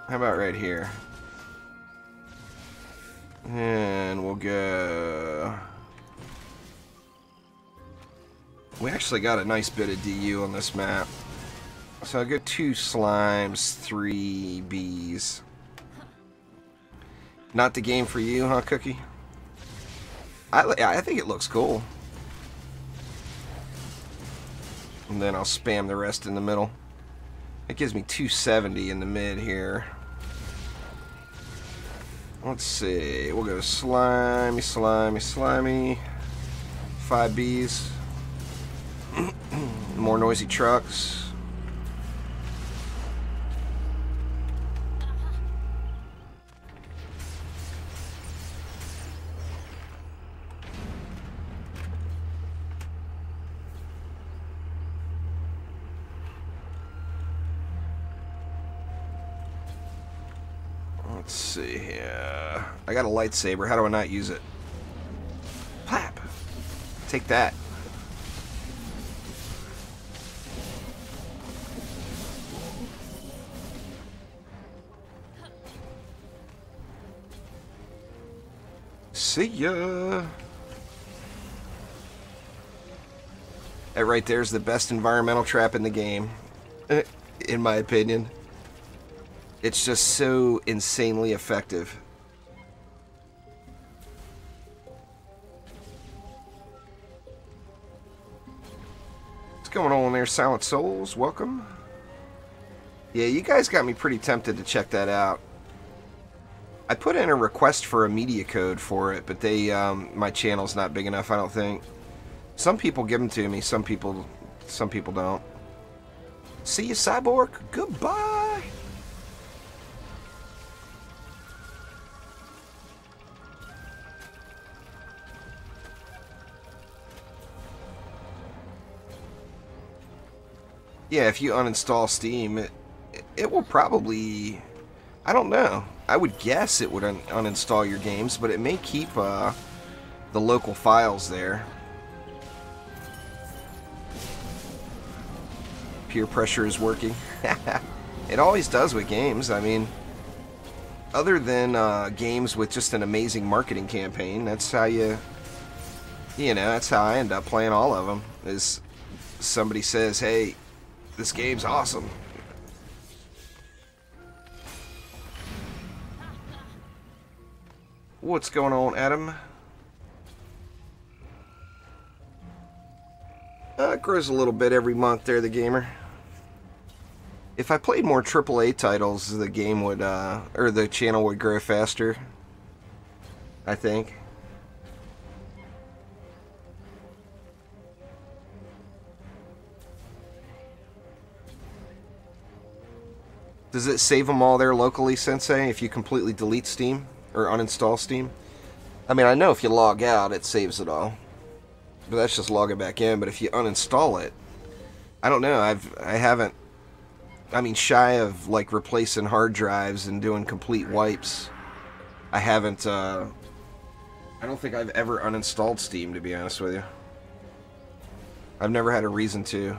How about right here? And we'll go... We actually got a nice bit of DU on this map. So I'll go 2 slimes, 3 bees. Not the game for you, huh, Cookie? I think it looks cool. And then I'll spam the rest in the middle. It gives me 270 in the mid here. Let's see. We'll go slimy, slimy, slimy. 5 bees. More noisy trucks. Let's see here. I got a lightsaber. How do I not use it? Plap. Take that. See ya. That right there is the best environmental trap in the game, in my opinion. It's just so insanely effective. What's going on there, Silent Souls? Welcome. Yeah, you guys got me pretty tempted to check that out. I put in a request for a media code for it, but they, my channel's not big enough, I don't think. Some people give them to me, some people don't. See you, Cyborg. Goodbye. Yeah, if you uninstall Steam, it will probably... I don't know. I would guess it would uninstall your games, but it may keep the local files there. Peer pressure is working. It always does with games. I mean, other than games with just an amazing marketing campaign, that's how that's how I end up playing all of them. Is somebody says, hey, this game's awesome. What's going on, Adam? It grows a little bit every month there, the gamer. If I played more AAA titles, the game would, or the channel would grow faster, I think. Does it save them all there locally, Sensei, if you completely delete Steam? Or uninstall Steam? I mean, I know if you log out, it saves it all. But that's just logging back in. But if you uninstall it, I don't know. I haven't. I mean, shy of like replacing hard drives and doing complete wipes, I haven't. I don't think I've ever uninstalled Steam, to be honest with you. I've never had a reason to.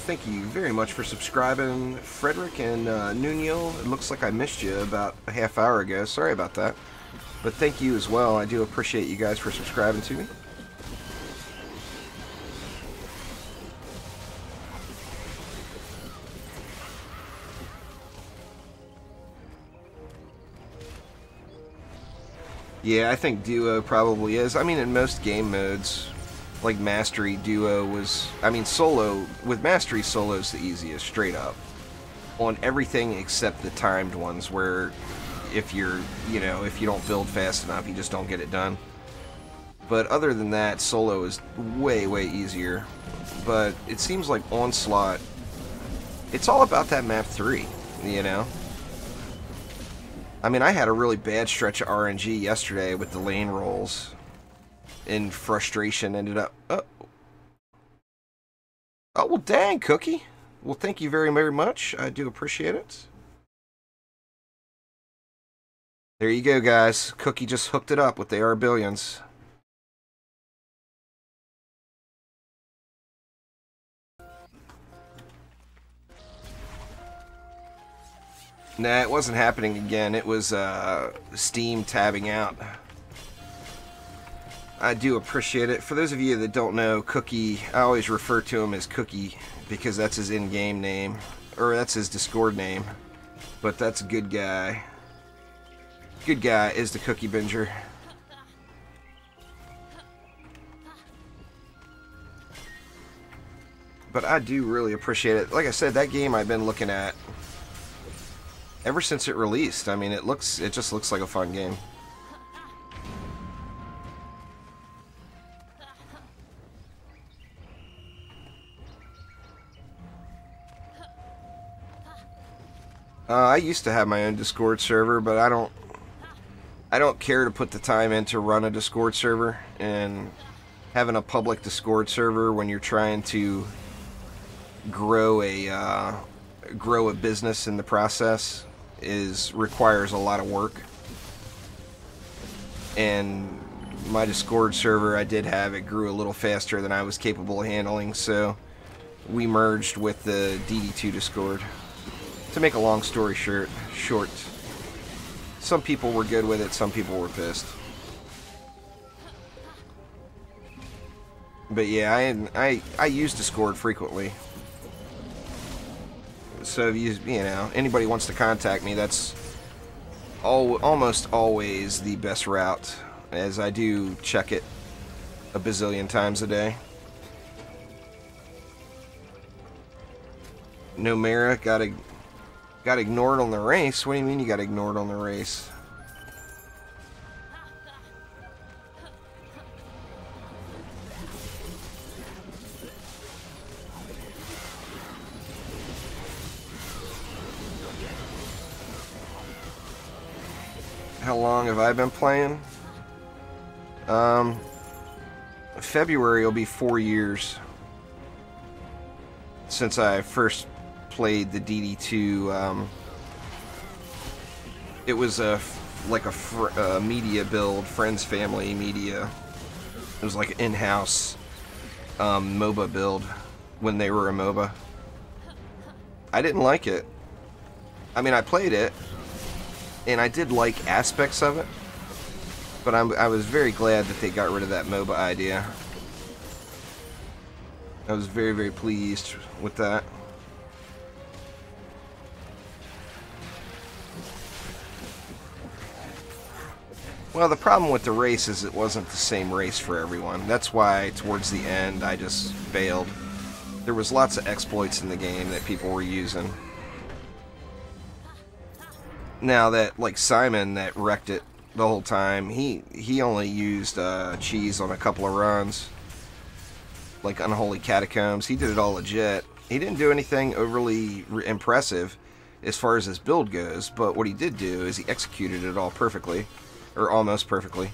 Thank you very much for subscribing, Frederick and Nuno. It looks like I missed you about a half hour ago. Sorry about that. But thank you as well. I do appreciate you guys for subscribing to me. Yeah, I think Duo probably is. I mean, in most game modes, like Mastery, Duo was... I mean, Solo... With Mastery, Solo's the easiest, straight up. On everything except the timed ones, where if you're, if you don't build fast enough, you just don't get it done. But other than that, Solo is way, way easier. But it seems like Onslaught... It's all about that map 3, I mean, I had a really bad stretch of RNG yesterday with the lane rolls. In frustration, ended up... Oh, well, dang, Cookie. Well, thank you very, very much. I do appreciate it. There you go, guys. Cookie just hooked it up with the AR Billions. Nah, it wasn't happening again. It was Steam tabbing out. I do appreciate it. For those of you that don't know, Cookie, I always refer to him as Cookie because that's his in-game name, or that's his Discord name. But that's a good guy. Good guy is the Cookie Binger. But I do really appreciate it. Like I said, that game I've been looking at ever since it released. I mean, it just looks like a fun game. I used to have my own Discord server, but I don't care to put the time in to run a Discord server, and having a public Discord server when you're trying to grow a business in the process requires a lot of work. And my Discord server I did have, it grew a little faster than I was capable of handling, so we merged with the DD2 Discord. To make a long story short, some people were good with it, some people were pissed. But yeah, I use Discord frequently. So if you know, anybody wants to contact me, that's almost always the best route, as I do check it a bazillion times a day. No Mara got ignored on the race. What do you mean you got ignored on the race? How long have I been playing? February will be 4 years since I first played the DD2. It was like a media build, friends, family media. It was like an in-house MOBA build when they were a MOBA. I didn't like it. I mean, I played it, and I did like aspects of it, but I was very glad that they got rid of that MOBA idea. I was very, very pleased with that. Well, the problem with the race is it wasn't the same race for everyone. That's why towards the end I just bailed. There was lots of exploits in the game that people were using. Now that, like Simon, that wrecked it the whole time, he only used cheese on a couple of runs. Like Unholy Catacombs, he did it all legit. He didn't do anything overly impressive as far as his build goes, but what he did do is he executed it all perfectly, or almost perfectly.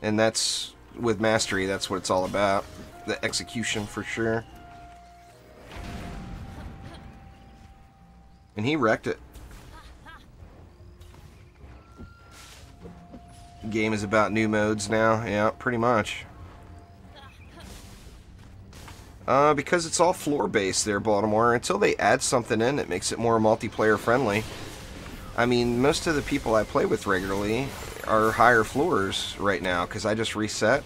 And that's, with Mastery, that's what it's all about. The execution, for sure. And he wrecked it. Game is about new modes now. Yeah, pretty much. Because it's all floor-based there, Baltimore. Until they add something in that makes it more multiplayer-friendly. I mean, most of the people I play with regularly are higher floors right now, because I just reset.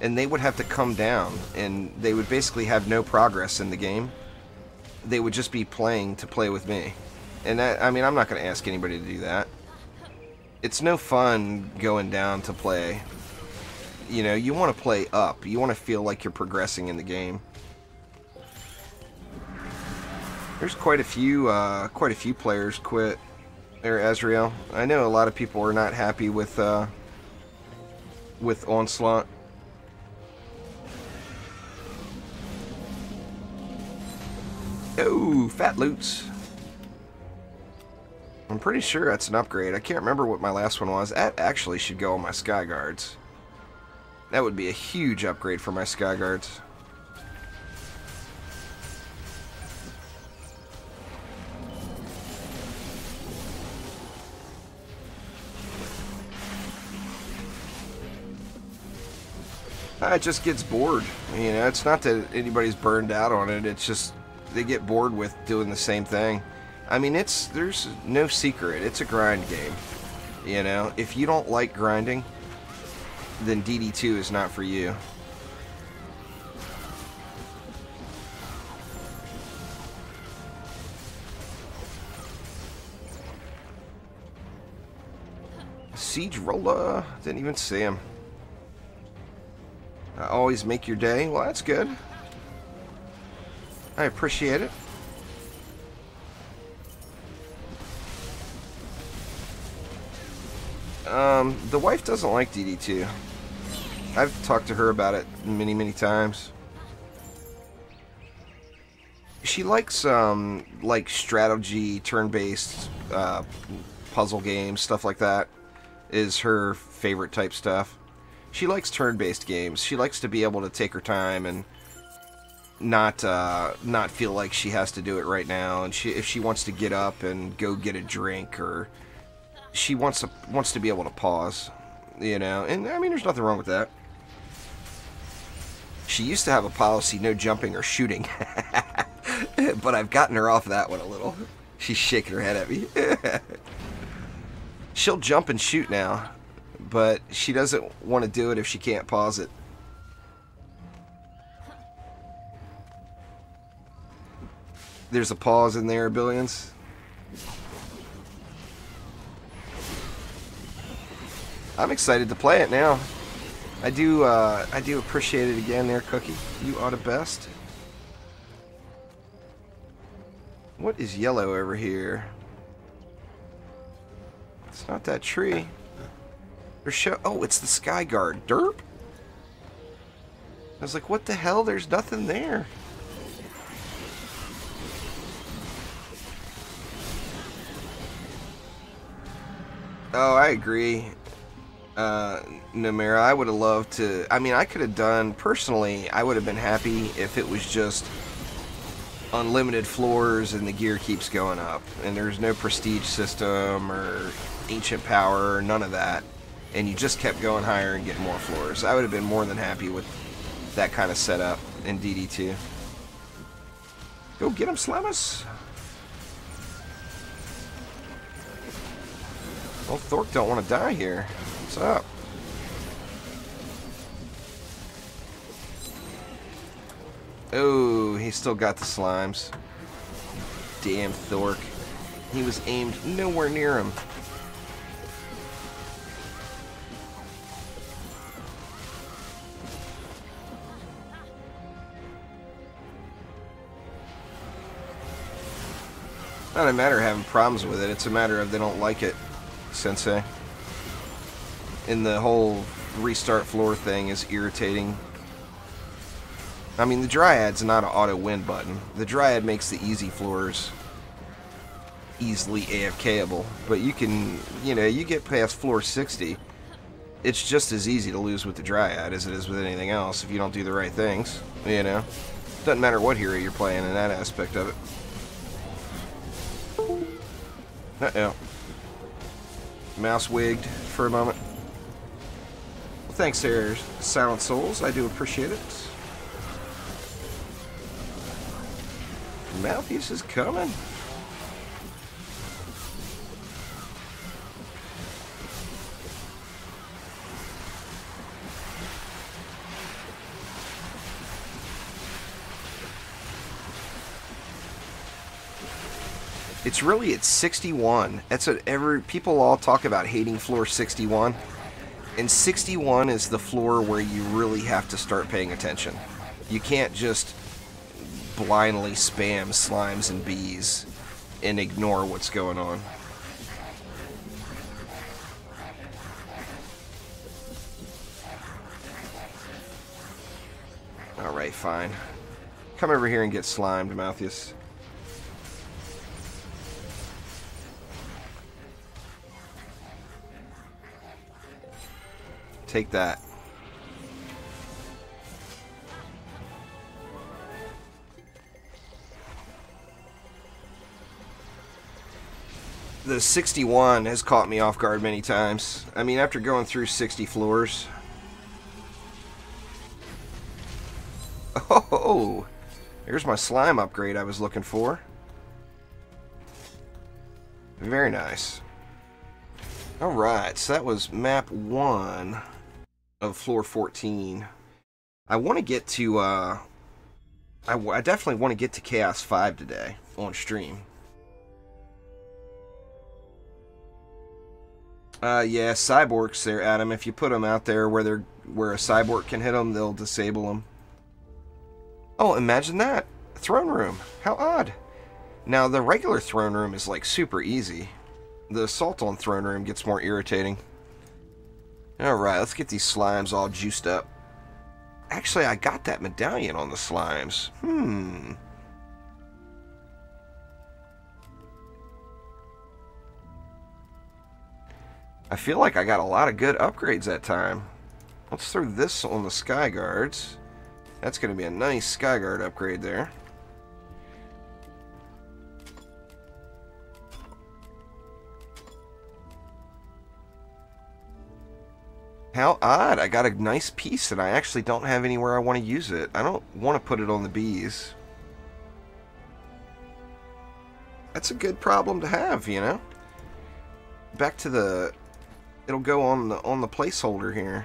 And they would have to come down, and they would basically have no progress in the game. They would just be playing to play with me. And that, I mean, I'm not going to ask anybody to do that. It's no fun going down to play. You know, you want to play up. You want to feel like you're progressing in the game. There's quite a few players quit there, Azrael. I know a lot of people are not happy with Onslaught. Oh, fat loots. I'm pretty sure that's an upgrade. I can't remember what my last one was. That actually should go on my Sky Guards. That would be a huge upgrade for my Sky Guards. It just gets bored. You know, it's not that anybody's burned out on it. It's just they get bored with doing the same thing. I mean, there's no secret. It's a grind game. You know, if you don't like grinding, then DD2 is not for you. Siege Rolla. Didn't even see him. Always make your day. Well, that's good. I appreciate it. The wife doesn't like DD2. I've talked to her about it many, many times. She likes, like strategy, turn-based, puzzle games, stuff like that is her favorite type stuff. She likes turn-based games. She likes to be able to take her time and not feel like she has to do it right now. And if she wants to get up and go get a drink, or she wants to be able to pause, you know. And I mean, there's nothing wrong with that. She used to have a policy, no jumping or shooting. But I've gotten her off that one a little. She's shaking her head at me. She'll jump and shoot now, but she doesn't want to do it if she can't pause it. There's a pause in there, Billions. I'm excited to play it now. I do appreciate it again there, Cookie. You are the best. What is yellow over here? It's not that tree. Oh, it's the Sky Guard. Derp? I was like, what the hell? There's nothing there. Oh, I agree. Namera, I would have loved to... I mean, I could have done... Personally, I would have been happy if it was just unlimited floors and the gear keeps going up. And there's no prestige system or ancient power or none of that. And you just kept going higher and getting more floors. I would have been more than happy with that kind of setup in DD2. Go get him, Slamus! Well, Thork don't want to die here. What's up? Oh, he still got the slimes. Damn Thork. He was aimed nowhere near him. Not a matter of having problems with it, it's a matter of they don't like it, Sensei. And the whole restart floor thing is irritating. I mean, the Dryad's not an auto win button. The Dryad makes the easy floors easily AFKable. But you can, you know, you get past floor 60, it's just as easy to lose with the Dryad as it is with anything else if you don't do the right things, you know. Doesn't matter what hero you're playing in that aspect of it. Uh-oh. Mouse wigged for a moment. Well, thanks there, Silent Souls. I do appreciate it. Malthus is coming. It's really at 61. That's what people all talk about, hating floor 61. And 61 is the floor where you really have to start paying attention. You can't just blindly spam slimes and bees and ignore what's going on. Alright, fine. Come over here and get slimed, Malthus. Take that. The 61 has caught me off guard many times. I mean, after going through 60 floors. Oh, there's my slime upgrade I was looking for. Very nice. Alright, so that was map 1 of floor 14. I want to get to, I definitely want to get to Chaos 5 today on stream. Yeah, cyborgs there, Adam. If you put them out there where a cyborg can hit them, they'll disable them. Oh, imagine that. Throne room. How odd. Now, the regular throne room is like super easy. The assault on throne room gets more irritating. Alright, let's get these slimes all juiced up. Actually, I got that medallion on the slimes. I feel like I got a lot of good upgrades that time. Let's throw this on the Sky Guards. That's going to be a nice Sky Guard upgrade there. How odd. I got a nice piece and I actually don't have anywhere I want to use it. I don't want to put it on the bees. That's a good problem to have, you know? Back to the... It'll go on the placeholder here.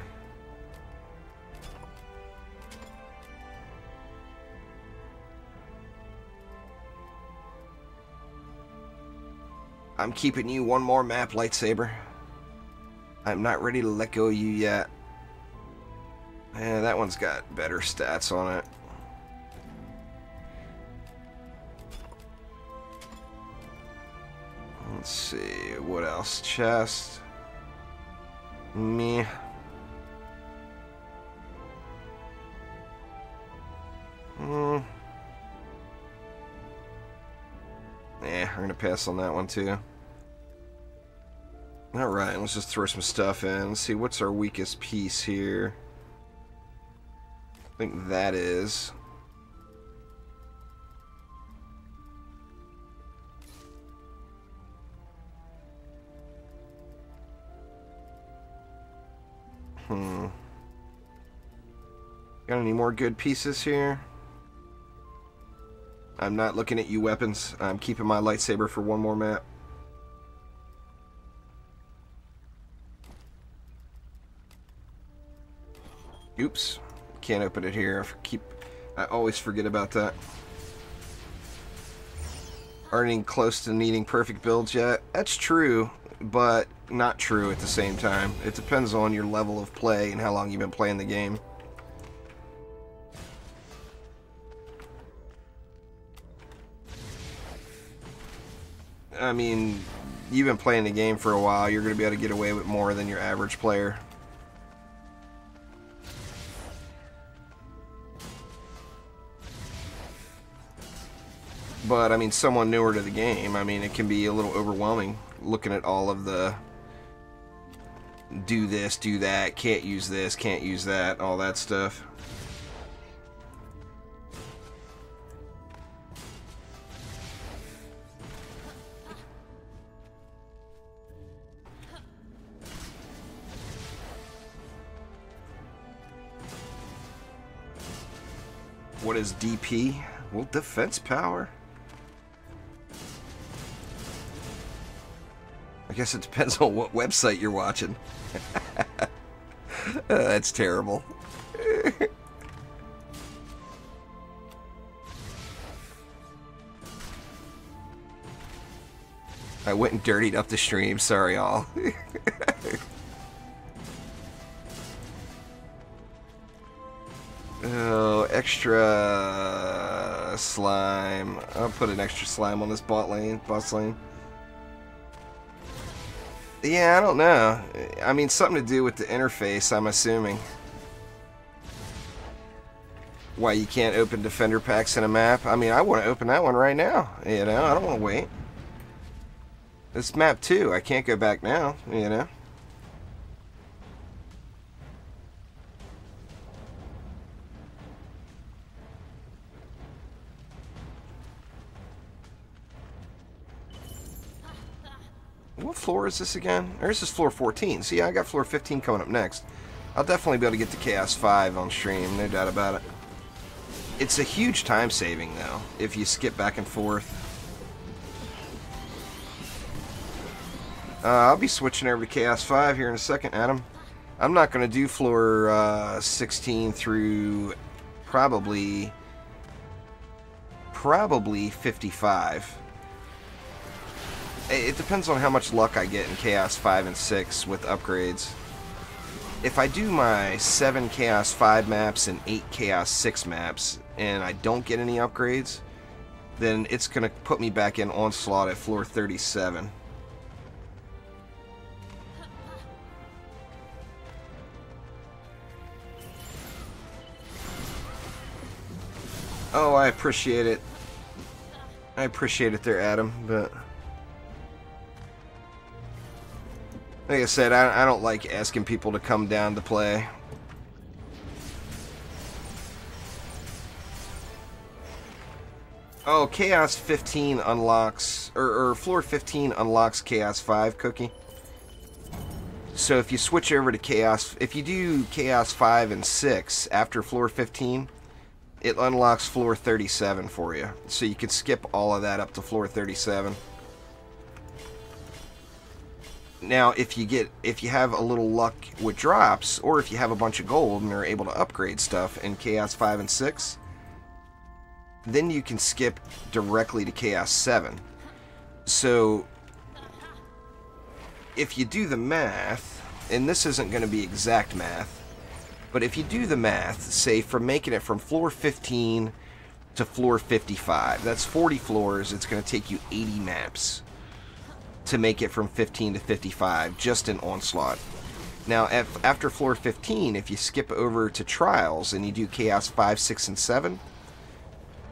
I'm keeping you one more map, Lightsaber. I'm not ready to let go of you yet. Yeah, that one's got better stats on it. Let's see, what else? Chest. Meh. Yeah, I'm gonna pass on that one too. Alright, let's just throw some stuff in. Let's see, what's our weakest piece here? I think that is... Got any more good pieces here? I'm not looking at you weapons. I'm keeping my lightsaber for one more map. Oops. Can't open it here. I always forget about that. Aren't even close to needing perfect builds yet. That's true, but not true at the same time. It depends on your level of play and how long you've been playing the game. I mean, you've been playing the game for a while, you're going to be able to get away with more than your average player. But, I mean, someone newer to the game, I mean, it can be a little overwhelming looking at all of the do this, do that, can't use this, can't use that, all that stuff. What is DP? Well, defense power. I guess it depends on what website you're watching. That's terrible. I went and dirtied up the stream. Sorry, all. Oh, extra slime. I'll put an extra slime on this boss lane. Yeah, I don't know. I mean, something to do with the interface, I'm assuming. Why you can't open defender packs in a map? I mean, I want to open that one right now. You know, I don't want to wait. This map 2, I can't go back now, you know. What floor is this again? Or is this floor 14? See, I got floor 15 coming up next. I'll definitely be able to get to Chaos 5 on stream, no doubt about it. It's a huge time saving, though, if you skip back and forth. I'll be switching over to Chaos 5 here in a second, Adam. I'm not going to do floor 16 through probably 55. It depends on how much luck I get in Chaos 5 and 6 with upgrades. If I do my 7 Chaos 5 maps and 8 Chaos 6 maps, and I don't get any upgrades, then it's going to put me back in Onslaught at floor 37. Oh, I appreciate it. I appreciate it there, Adam, but... Like I said, I don't like asking people to come down to play. Oh, Chaos 15 unlocks, or Floor 15 unlocks Chaos 5 cookie. So if you switch over to Chaos, if you do Chaos 5 and 6 after Floor 15, it unlocks Floor 37 for you. So you could skip all of that up to Floor 37. Now, if you have a little luck with drops, or if you have a bunch of gold and are able to upgrade stuff in Chaos 5 and 6, then you can skip directly to Chaos 7. So, if you do the math, and this isn't going to be exact math, but if you do the math, say from making it from floor 15 to floor 55, that's 40 floors, it's going to take you 80 maps to make it from 15 to 55, just in Onslaught. Now, after floor 15, if you skip over to Trials and you do Chaos 5, 6, and 7,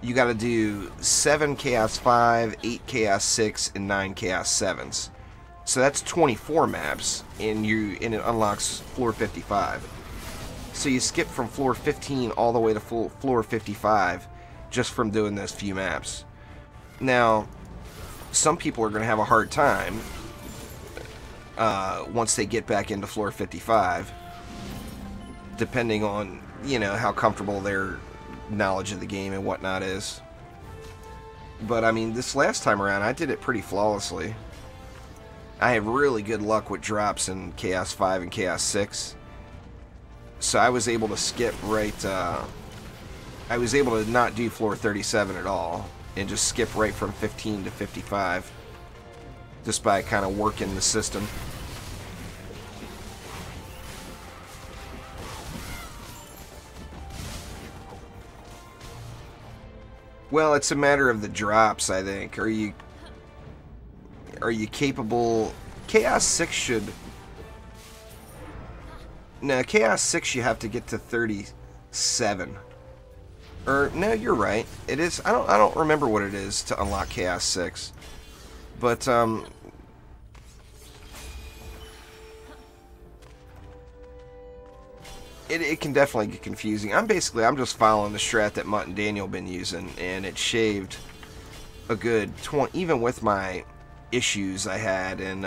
you got to do 7 Chaos 5, 8 Chaos 6, and 9 Chaos 7s. So that's 24 maps, and it unlocks floor 55. So you skip from floor 15 all the way to floor 55 just from doing those few maps. Now, some people are going to have a hard time once they get back into floor 55, depending on, how comfortable their knowledge of the game and whatnot is. But I mean, this last time around I did it pretty flawlessly. I had really good luck with drops in Chaos 5 and Chaos 6, so I was able to skip right, I was able to not do floor 37 at all and just skip right from 15 to 55 just by kind of working the system. Well, it's a matter of the drops, I think. Are you capable? Chaos 6 should... No, Chaos 6 you have to get to 37. Or no, you're right. It is. I don't remember what it is to unlock Chaos 6. But it can definitely get confusing. I'm just following the strat that Mutt and Daniel been using, and it shaved a good 20, even with my issues I had in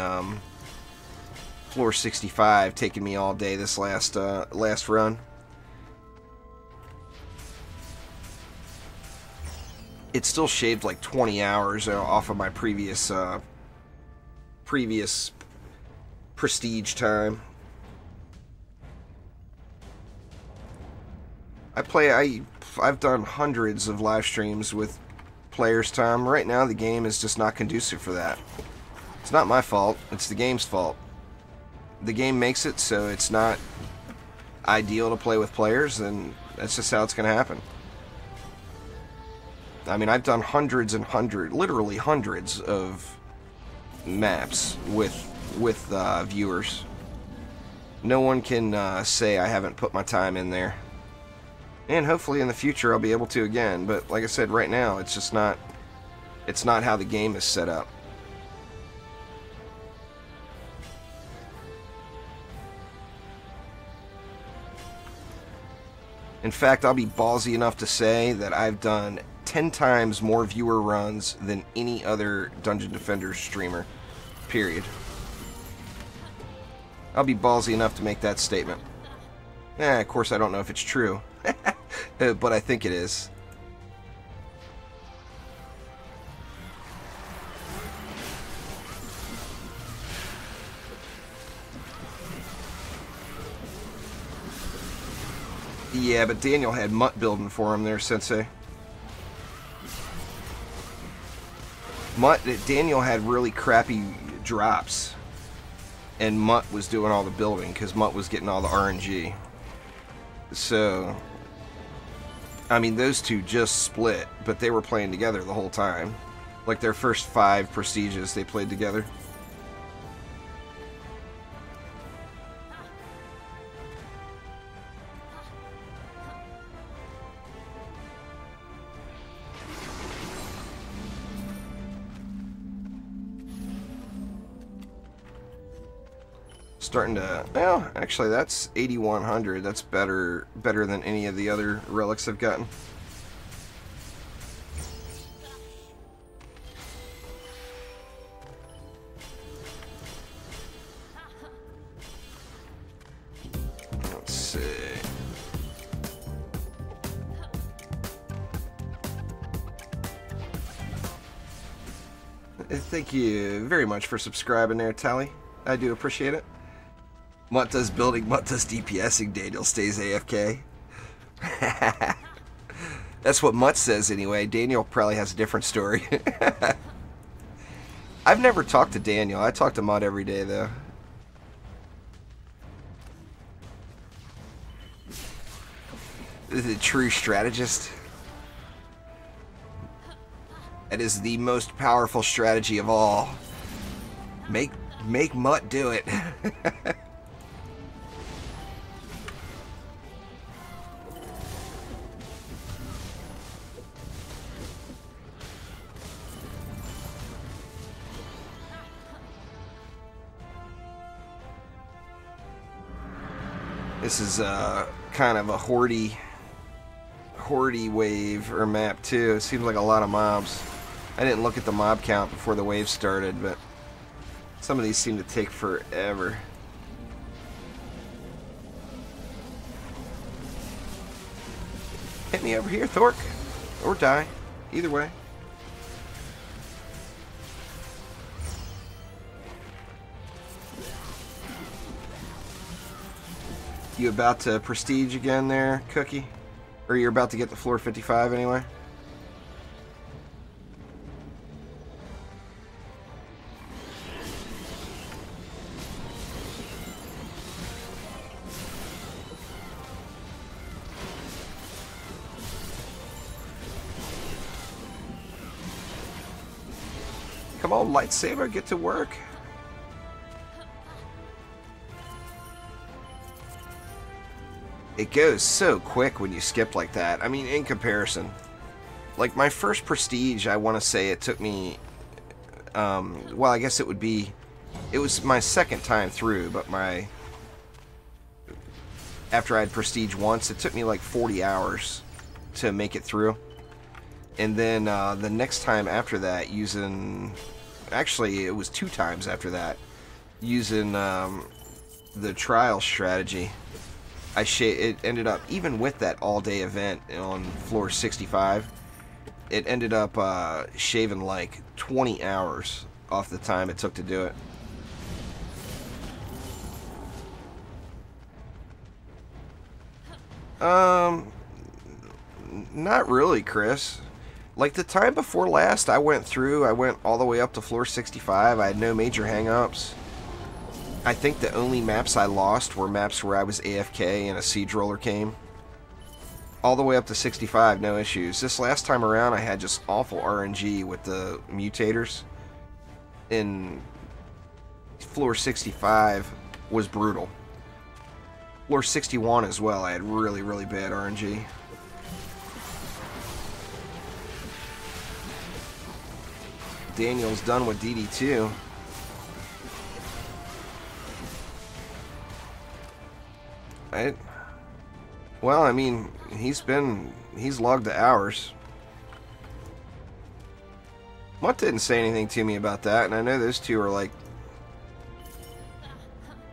floor 65 taking me all day this last run. It still shaved like 20 hours off of my previous prestige time. I've done hundreds of live streams with players' time. Right now the game is just not conducive for that. It's not my fault, it's the game's fault. The game makes it so it's not ideal to play with players, and that's just how it's going to happen. I mean, I've done literally hundreds of maps with viewers. No one can say I haven't put my time in there. And hopefully in the future I'll be able to again, but like I said, right now it's just not, it's not how the game is set up. In fact, I'll be ballsy enough to say that I've done 10 times more viewer runs than any other Dungeon Defender streamer. Period. I'll be ballsy enough to make that statement. Of course I don't know if it's true. But I think it is. Yeah, but Daniel had Mutt building for him there, Sensei. Daniel had really crappy drops, and Mutt was doing all the building because Mutt was getting all the RNG. So, I mean, those two just split, but they were playing together the whole time. Like their first 5 prestiges, they played together. Starting to, well, actually that's 8100. That's better than any of the other relics I've gotten. see. Thank you very much for subscribing there, Tally. I do appreciate it. Mutt does building, Mutt does DPSing, Daniel stays AFK. That's what Mutt says anyway. Daniel probably has a different story. I've never talked to Daniel. I talk to Mutt every day, though. The true strategist. That is the most powerful strategy of all. Make Mutt do it. This is kind of a hordy wave or map too. It seems like a lot of mobs. I didn't look at the mob count before the wave started, but some of these seem to take forever. Hit me over here, Thork. Or die. Either way. You about to prestige again there, Cookie? Or you're about to get to floor 55 anyway? Come on, lightsaber, get to work. It goes so quick when you skip like that. I mean, in comparison. Like, my first prestige, I want to say it took me... well, I guess it would be... It was my second time through, but my... After I'd prestige once, it took me like 40 hours to make it through. And then the next time after that, using... Actually, it was 2 times after that. Using the trial strategy. It ended up, even with that all-day event on floor 65, it ended up shaving like 20 hours off the time it took to do it. Not really, Chris. Like the time before last I went all the way up to floor 65. I had no major hang-ups. I think the only maps I lost were maps where I was AFK and a siege roller came. All the way up to 65, no issues. This last time around, I had just awful RNG with the mutators. And floor 65 was brutal. Floor 61 as well, I had really, really bad RNG. Daniel's done with DD2. Well, I mean, he's logged the hours. Mutt didn't say anything to me about that, and I know those two are like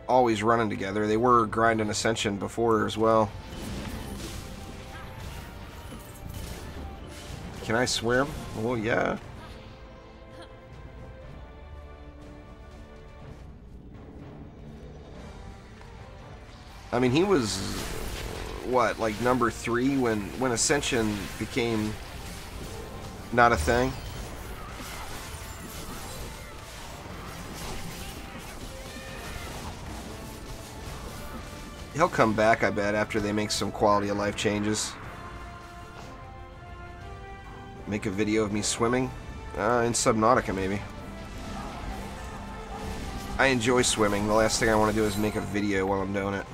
always running together. They were grinding Ascension before as well. Can I swear him? Well, yeah. I mean, he was, what, like number 3 when Ascension became not a thing? He'll come back, I bet, after they make some quality of life changes. Make a video of me swimming? In Subnautica, maybe. I enjoy swimming. The last thing I want to do is make a video while I'm doing it.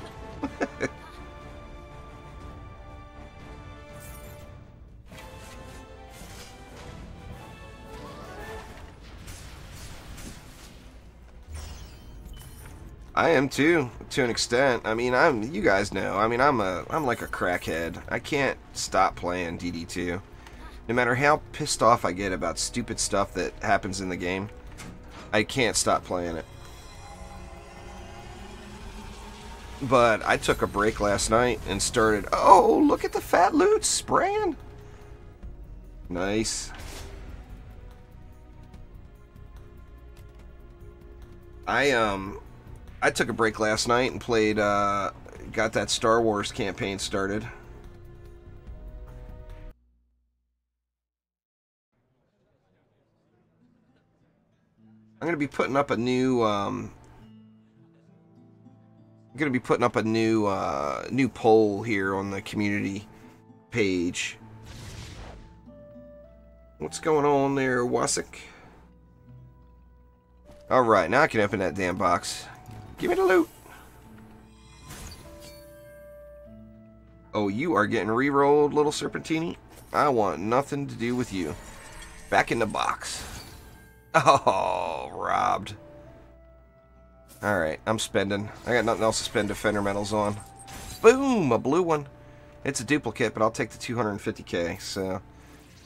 I am too, to an extent. I mean, you guys know. I mean, I'm like a crackhead. I can't stop playing DD2. No matter how pissed off I get about stupid stuff that happens in the game, I can't stop playing it. But I took a break last night and started... Oh, look at the fat loot spraying. Nice. I took a break last night and played, got that Star Wars campaign started. I'm gonna be putting up a new, new poll here on the community page. What's going on there, Wasik? Alright, now I can open that damn box. Give me the loot. Oh, you are getting re-rolled, little Serpentini? I want nothing to do with you. Back in the box. Oh, robbed. Alright, I'm spending. I got nothing else to spend Defender medals on. Boom! A blue one. It's a duplicate, but I'll take the 250k, so...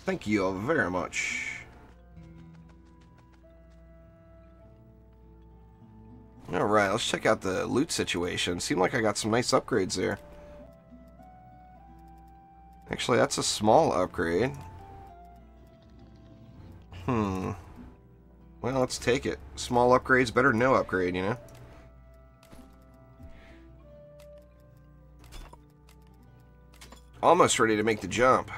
Thank you very much. Alright, let's check out the loot situation. Seemed like I got some nice upgrades there. Actually, that's a small upgrade. Well, let's take it. Small upgrade's better than no upgrade, you know? Almost ready to make the jump.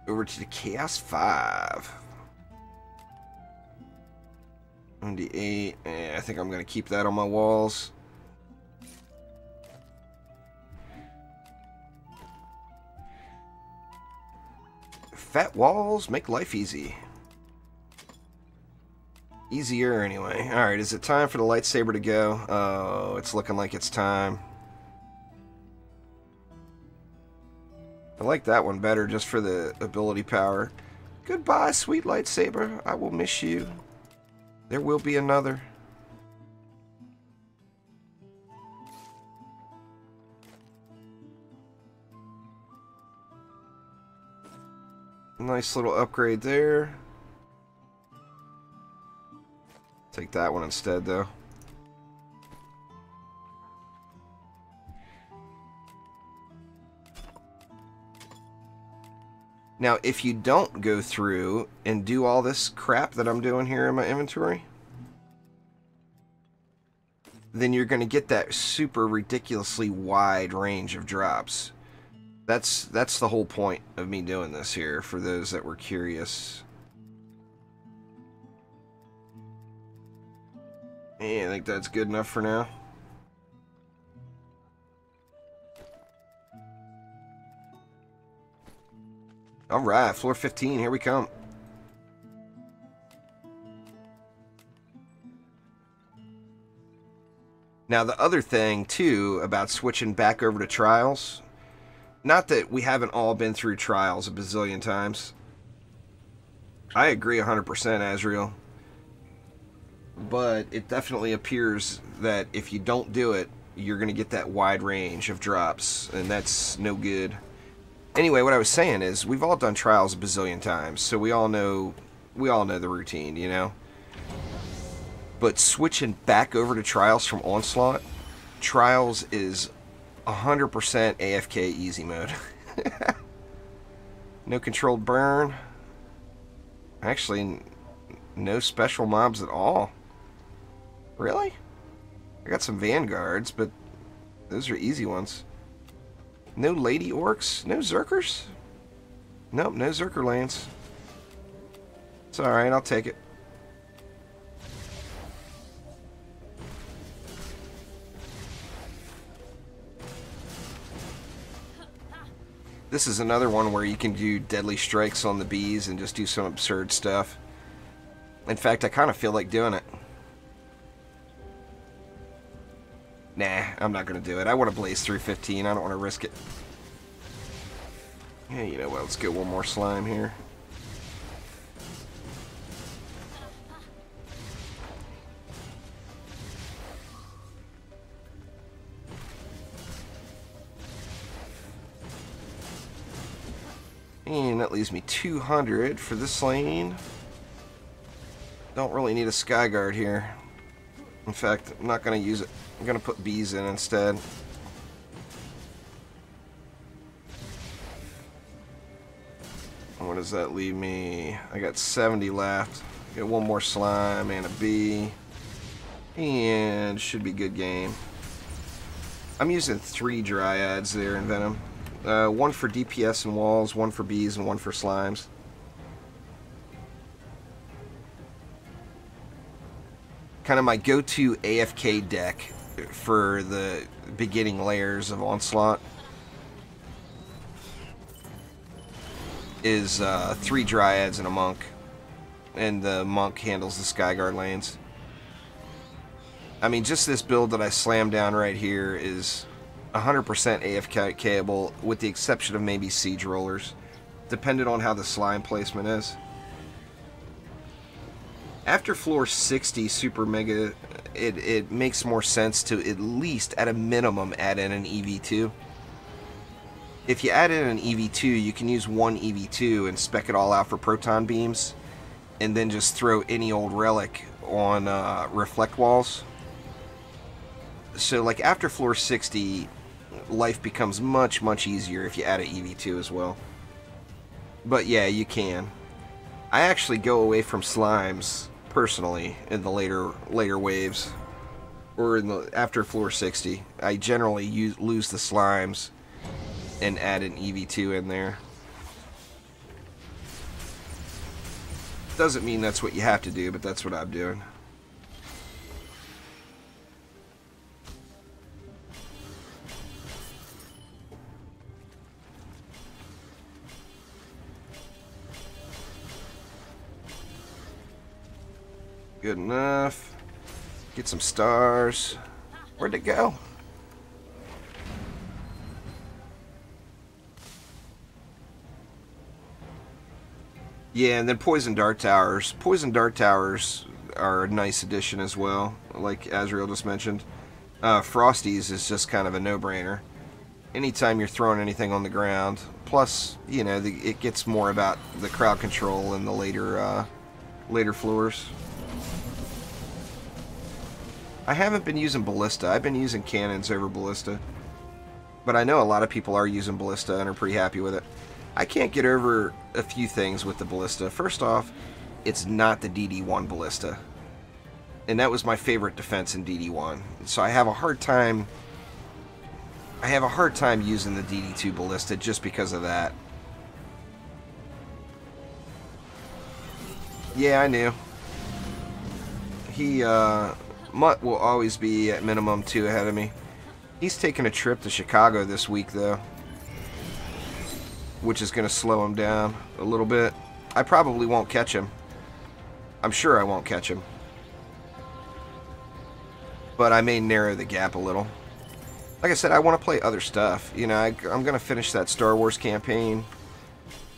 Over to the Chaos 5. 98. I think I'm going to keep that on my walls. Fat walls make life easy. Easier anyway. Alright, is it time for the lightsaber to go? Oh, it's looking like it's time. I like that one better just for the ability power. Goodbye, sweet lightsaber. I will miss you. There will be another. Nice little upgrade there. Take that one instead, though. Now, if you don't go through and do all this crap that I'm doing here in my inventory, then you're going to get that super ridiculously wide range of drops. That's the whole point of me doing this here, for those that were curious. Yeah, I think that's good enough for now. Alright, floor 15, here we come. Now, the other thing, too, about switching back over to Trials, not that we haven't all been through Trials a bazillion times. I agree 100%, Azriel. But it definitely appears that if you don't do it, you're going to get that wide range of drops, and that's no good. Anyway, what I was saying is, we've all done Trials a bazillion times, so we all know the routine, you know? But switching back over to Trials from Onslaught, Trials is 100% AFK easy mode. No controlled burn. Actually, no special mobs at all. Really? I got some Vanguards, but those are easy ones. No Lady Orcs? No Zerkers? Nope, no Zerker lanes. It's alright, I'll take it. This is another one where you can do deadly strikes on the bees and just do some absurd stuff. In fact, I kind of feel like doing it. Nah, I'm not going to do it. I want to blaze through 15. I don't want to risk it. Yeah, you know what? Let's get one more slime here. And that leaves me 200 for this lane. Don't really need a Skyguard here. In fact, I'm not going to use it. I'm going to put bees in instead. What does that leave me? I got 70 left. Get one more slime and a bee. And should be good game. I'm using 3 Dryads there in Venom. One for DPS and walls, one for bees, and one for slimes. Kind of my go-to AFK deck for the beginning layers of Onslaught is 3 Dryads and a monk. And the monk handles the Skyguard lanes. I mean, just this build that I slammed down right here is 100% AFK-able, with the exception of maybe siege rollers, depending on how the slime placement is. After floor 60 Super Mega, it makes more sense to at least, at a minimum, add in an EV2. If you add in an EV2, you can use one EV2 and spec it all out for proton beams, and then just throw any old relic on reflect walls. So, like, after floor 60, life becomes much, much easier if you add an EV2 as well. But yeah, you can. I actually go away from slimes, personally, in the later waves. Or in the after floor 60. I generally lose the slimes and add an EV2 in there. Doesn't mean that's what you have to do, but that's what I'm doing. Good enough. Get some stars. Where'd it go? Yeah, and then Poison Dart Towers. Poison Dart Towers are a nice addition as well, like Azrael just mentioned. Frosties is just kind of a no-brainer. Anytime you're throwing anything on the ground. Plus, you know, it gets more about the crowd control in the later floors. I haven't been using Ballista. I've been using cannons over Ballista. But I know a lot of people are using Ballista and are pretty happy with it. I can't get over a few things with the Ballista. First off, it's not the DD1 Ballista. And that was my favorite defense in DD1. So I have a hard time using the DD2 Ballista just because of that. Yeah, I knew. Mutt will always be at minimum 2 ahead of me. He's taking a trip to Chicago this week, though, which is going to slow him down a little bit. I probably won't catch him. I'm sure I won't catch him. But I may narrow the gap a little. Like I said, I want to play other stuff. You know, I'm going to finish that Star Wars campaign.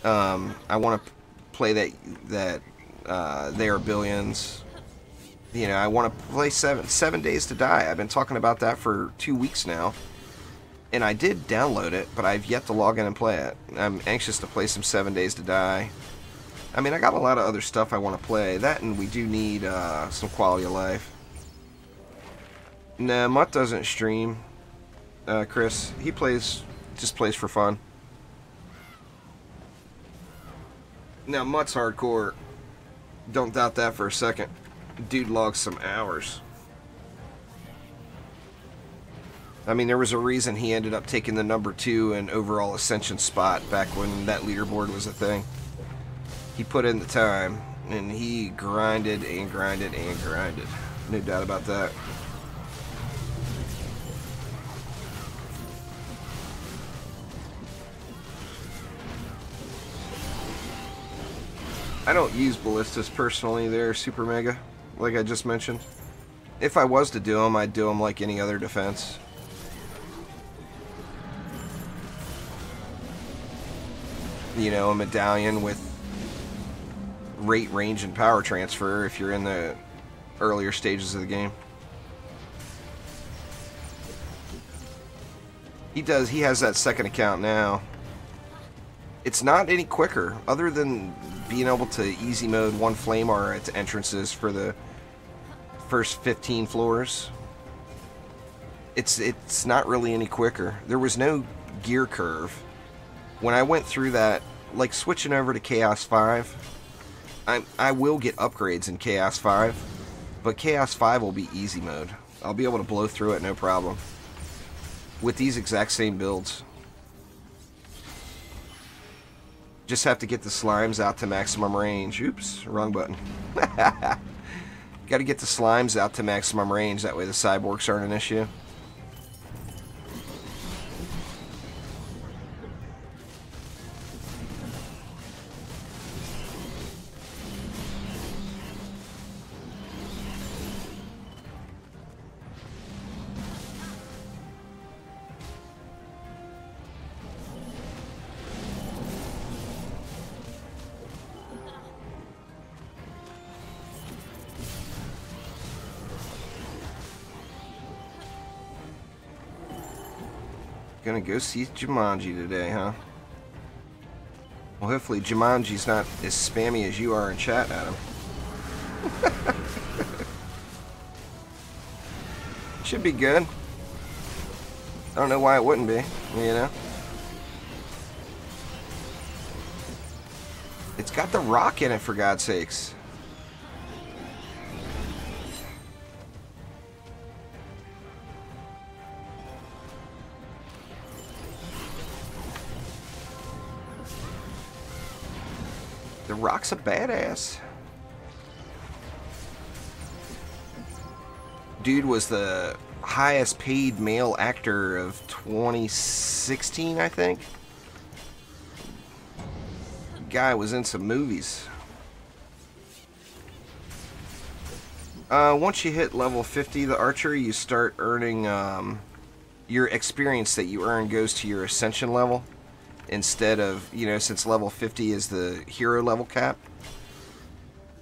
I want to play that They Are Billions. You know, I want to play 7 Days to Die. I've been talking about that for 2 weeks now. And I did download it, but I've yet to log in and play it. I'm anxious to play some 7 Days to Die. I mean, I got a lot of other stuff I want to play. That, and we do need some quality of life. Nah, Mutt doesn't stream, Chris. He just plays for fun. Now, Mutt's hardcore. Don't doubt that for a second. Dude logs some hours. I mean, there was a reason he ended up taking the number 2 and overall ascension spot back when that leaderboard was a thing. He put in the time, and he grinded and grinded and grinded. No doubt about that. I don't use ballistas personally. They're super mega, like I just mentioned. If I was to do them, I'd do them like any other defense. You know, a medallion with rate, range, and power transfer if you're in the earlier stages of the game. He has that second account now. It's not any quicker, other than being able to easy mode one flame aura at entrances for first 15 floors. It's not really any quicker. There was no gear curve. When I went through that, like switching over to Chaos 5, I will get upgrades in Chaos 5, but Chaos 5 will be easy mode. I'll be able to blow through it no problem. With these exact same builds. Just have to get the slimes out to maximum range. Oops, wrong button. Got to get the slimes out to maximum range, that way the cyborgs aren't an issue. Gonna go see Jumanji today, huh? Well, hopefully Jumanji's not as spammy as you are in chat, Adam. Should be good. I don't know why it wouldn't be, you know? It's got The Rock in it, for God's sakes. The Rock's a badass. Dude was the highest paid male actor of 2016, I think. Guy was in some movies. Once you hit level 50, the archer, you start earning your experience that you earn goes to your ascension level. Instead of, you know, since level 50 is the hero level cap.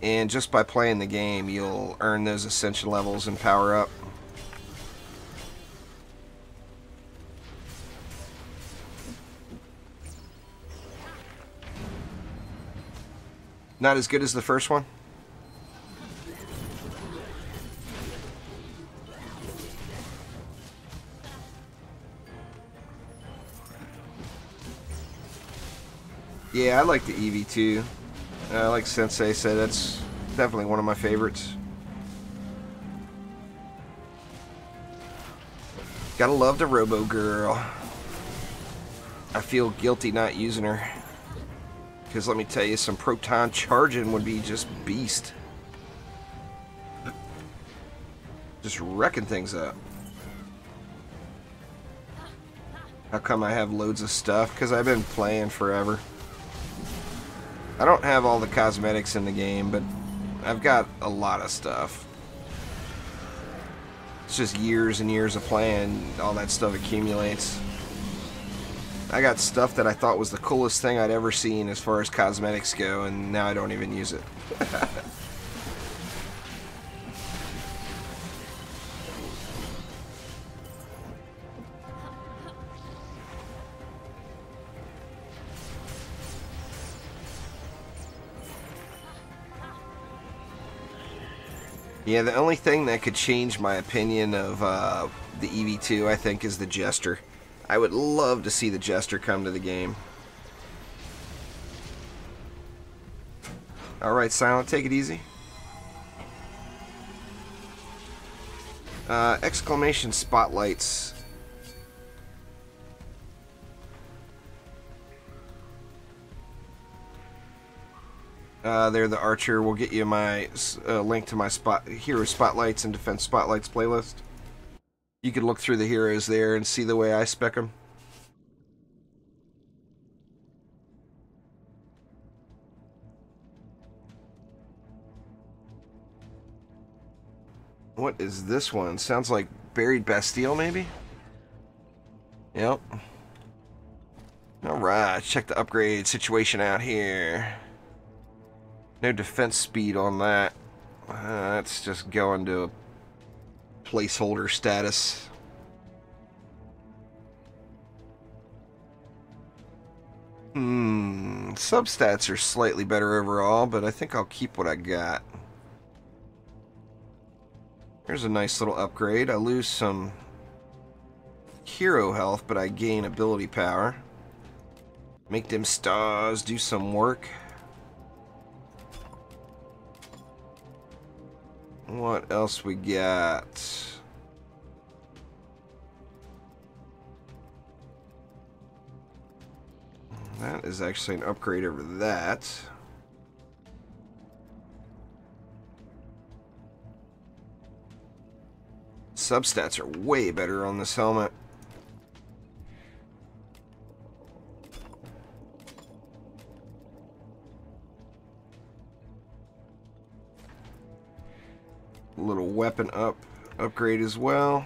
And just by playing the game, you'll earn those ascension levels and power up. Not as good as the first one? Yeah, I like the EV2. Like Sensei said, that's definitely one of my favorites. Gotta love the Robo Girl. I feel guilty not using her. Because let me tell you, some proton charging would be just beast. Just wrecking things up. How come I have loads of stuff? Because I've been playing forever. I don't have all the cosmetics in the game, but I've got a lot of stuff. It's just years and years of playing, all that stuff accumulates. I got stuff that I thought was the coolest thing I'd ever seen as far as cosmetics go, and now I don't even use it. Yeah, the only thing that could change my opinion of the EV2, I think, is the Jester. I would love to see the Jester come to the game. Alright, Silent, take it easy. Exclamation spotlights. There, the Archer will get you my link to my hero spotlights and defense spotlights playlist. You can look through the heroes there and see the way I spec them. What is this one? Sounds like Buried Bastille, maybe? Yep. Alright, check the upgrade situation out here. No defense speed on that. That's just going to placeholder status. Substats are slightly better overall, but I think I'll keep what I got. There's a nice little upgrade. I lose some hero health, but I gain ability power. Make them stars do some work. What else we got? That is actually an upgrade over that. Substats are way better on this helmet. A little weapon upgrade as well.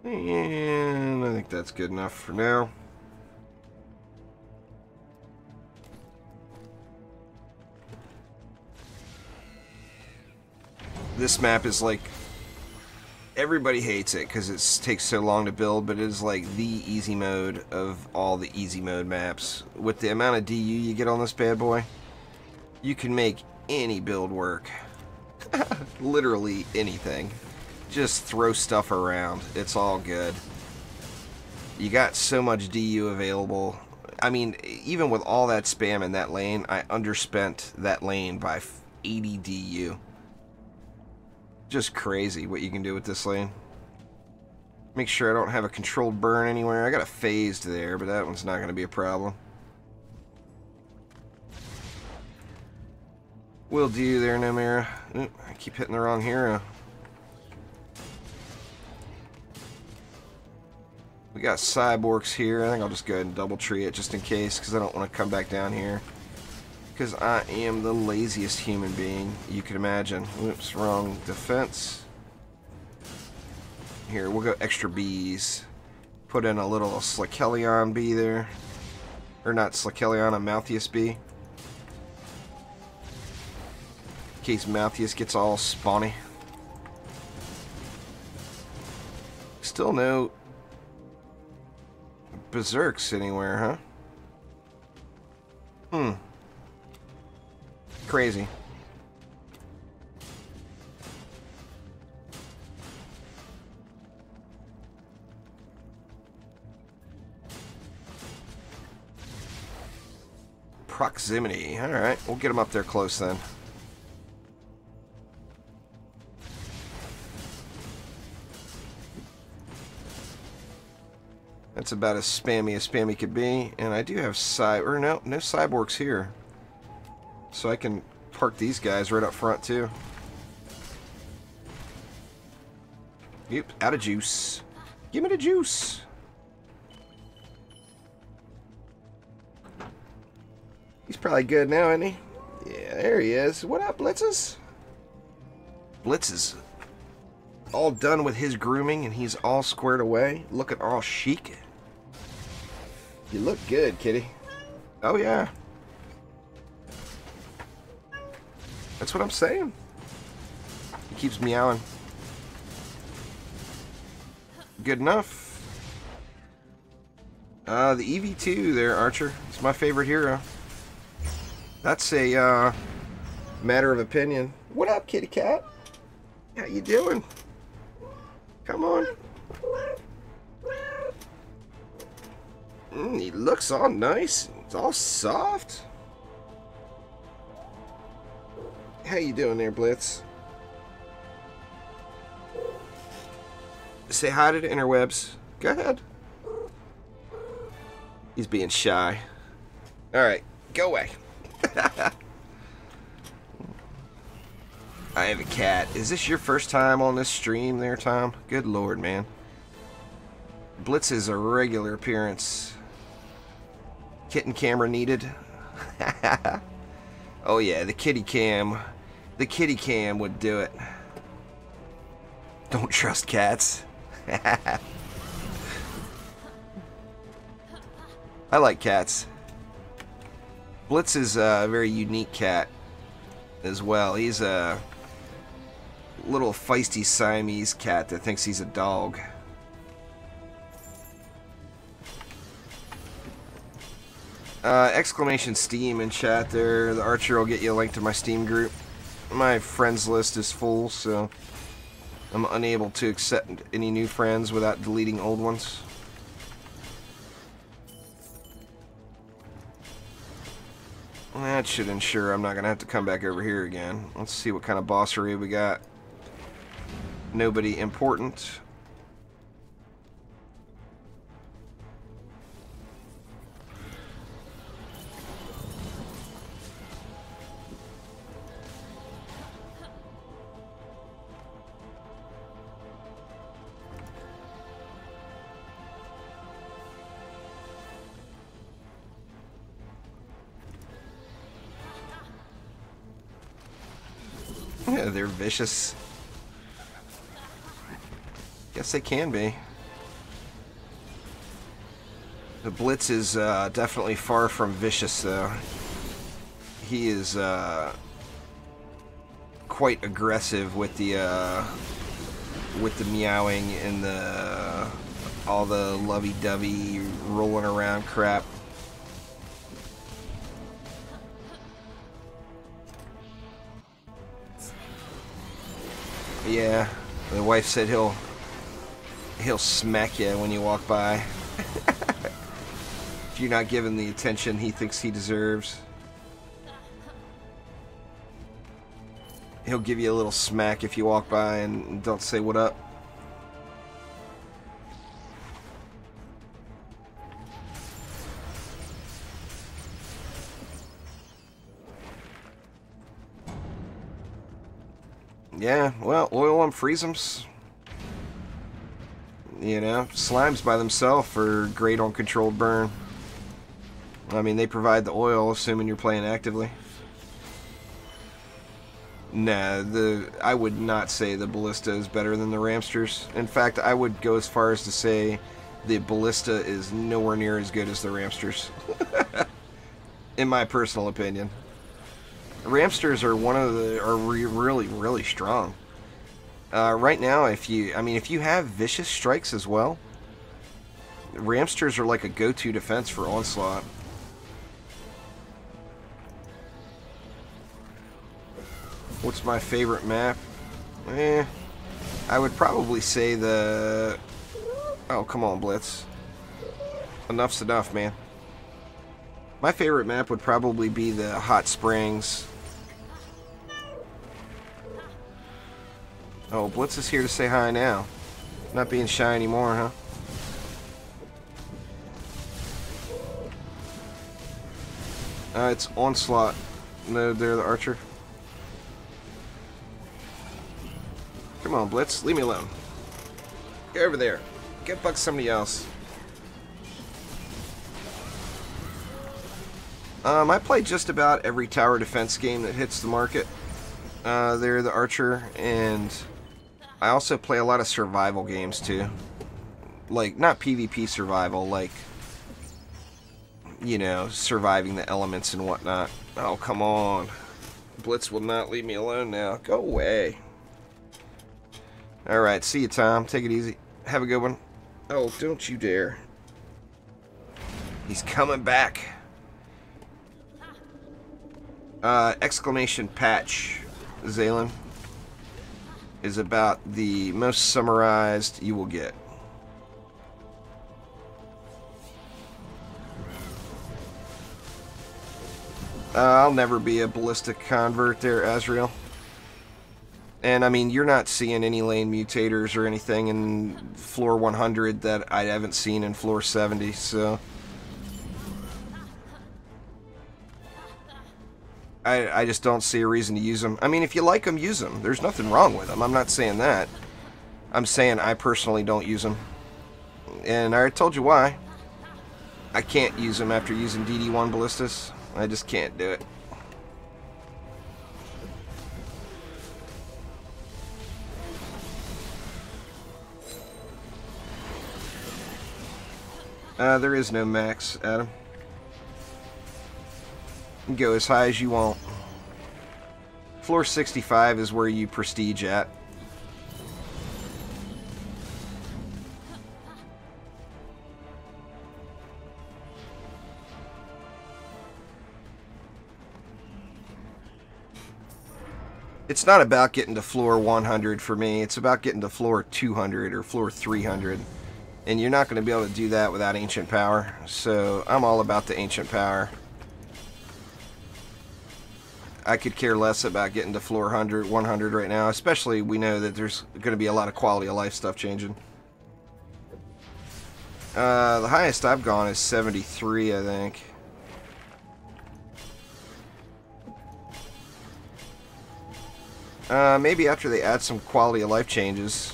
And I think that's good enough for now. This map is like, everybody hates it because it takes so long to build, but it is like the easy mode of all the easy mode maps. With the amount of DU you get on this bad boy, you can make any build work. Literally anything. Just throw stuff around. It's all good. You got so much DU available. I mean, even with all that spam in that lane, I underspent that lane by 80 DU. Just crazy what you can do with this lane. Make sure I don't have a controlled burn anywhere. I got a phased there, but that one's not going to be a problem. Will do there, Nomura. Oop, I keep hitting the wrong hero. We got cyborgs here. I think I'll just go ahead and double tree it just in case, because I don't want to come back down here. Because I am the laziest human being you could imagine. Oops, wrong defense. Here, we'll go extra bees. Put in a little Slickelion bee there. Or not Slickelion, a Malthius bee. In case Malthius gets all spawny. Still no berserks anywhere, huh? Crazy. Proximity. Alright, we'll get them up there close then. That's about as spammy could be. And I do have no cyborgs here. So I can park these guys right up front too. Yep, out of juice. Give me the juice. He's probably good now, isn't he? Yeah, there he is. What up, Blitzes? Blitz is all done with his grooming and he's all squared away. Looking all chic. You look good, kitty. Oh, yeah. That's what I'm saying. He keeps meowing. Good enough. The EV2 there, Archer. It's my favorite hero. That's a matter of opinion. What up, kitty cat? How you doing? Come on. He looks all nice. It's all soft. How you doing there, Blitz? Say hi to the interwebs. Go ahead. He's being shy. Alright, go away. I have a cat. Is this your first time on this stream there, Tom? Good lord, man. Blitz is a regular appearance. Kitten camera needed. Oh yeah, the kitty cam. The kitty cam would do it. Don't trust cats. I like cats. Blitz is a very unique cat as well. He's a little feisty Siamese cat that thinks he's a dog. Exclamation Steam in chat there. The Archer will get you a link to my Steam group. My friends list is full, so I'm unable to accept any new friends without deleting old ones. That should ensure I'm not going to have to come back over here again. Let's see what kind of bossery we got. Nobody important. Yeah, they're vicious. Guess they can be. The Blitz is definitely far from vicious, though. He is quite aggressive with the meowing and all the lovey-dovey rolling around crap. Yeah, the wife said he'll smack you when you walk by. If you're not giving the attention he thinks he deserves. He'll give you a little smack if you walk by and don't say what up. Yeah, well, oil them, freeze them. You know, slimes by themselves are great on controlled burn. I mean, they provide the oil, assuming you're playing actively. Nah, I would not say the Ballista is better than the Ramsters. In fact, I would go as far as to say the Ballista is nowhere near as good as the Ramsters. In my personal opinion. Ramsters are really strong. Right now, if you have vicious strikes as well, Ramsters are like a go-to defense for Onslaught. What's my favorite map? I would probably say the... Oh, come on, Blitz. Enough's enough, man. My favorite map would probably be the Hot Springs. Oh, Blitz is here to say hi now. Not being shy anymore, huh? It's Onslaught. No, they're the archer. Come on, Blitz. Leave me alone. Get over there. Get buck somebody else. I play just about every tower defense game that hits the market. They're the archer, and I also play a lot of survival games too. Like, not PvP survival, like, you know, surviving the elements and whatnot. Oh, come on. Blitz will not leave me alone now. Go away. Alright, see you, Tom. Take it easy. Have a good one. Oh, don't you dare. He's coming back. Exclamation patch, Zaylen, is about the most summarized you will get. I'll never be a ballistic convert there, Azrael. And I mean, you're not seeing any lane mutators or anything in floor 100 that I haven't seen in floor 70, so I just don't see a reason to use them. I mean, if you like them, use them. There's nothing wrong with them. I'm not saying that. I'm saying I personally don't use them. And I already told you why. I can't use them after using DD1 ballistas. I just can't do it. There is no max, Adam. You can go as high as you want. Floor 65 is where you prestige at. It's not about getting to floor 100 for me. It's about getting to floor 200 or floor 300. And you're not going to be able to do that without Ancient Power. So I'm all about the Ancient Power. I could care less about getting to floor 100 right now. Especially we know that there's going to be a lot of quality of life stuff changing. The highest I've gone is 73, I think. Maybe after they add some quality of life changes.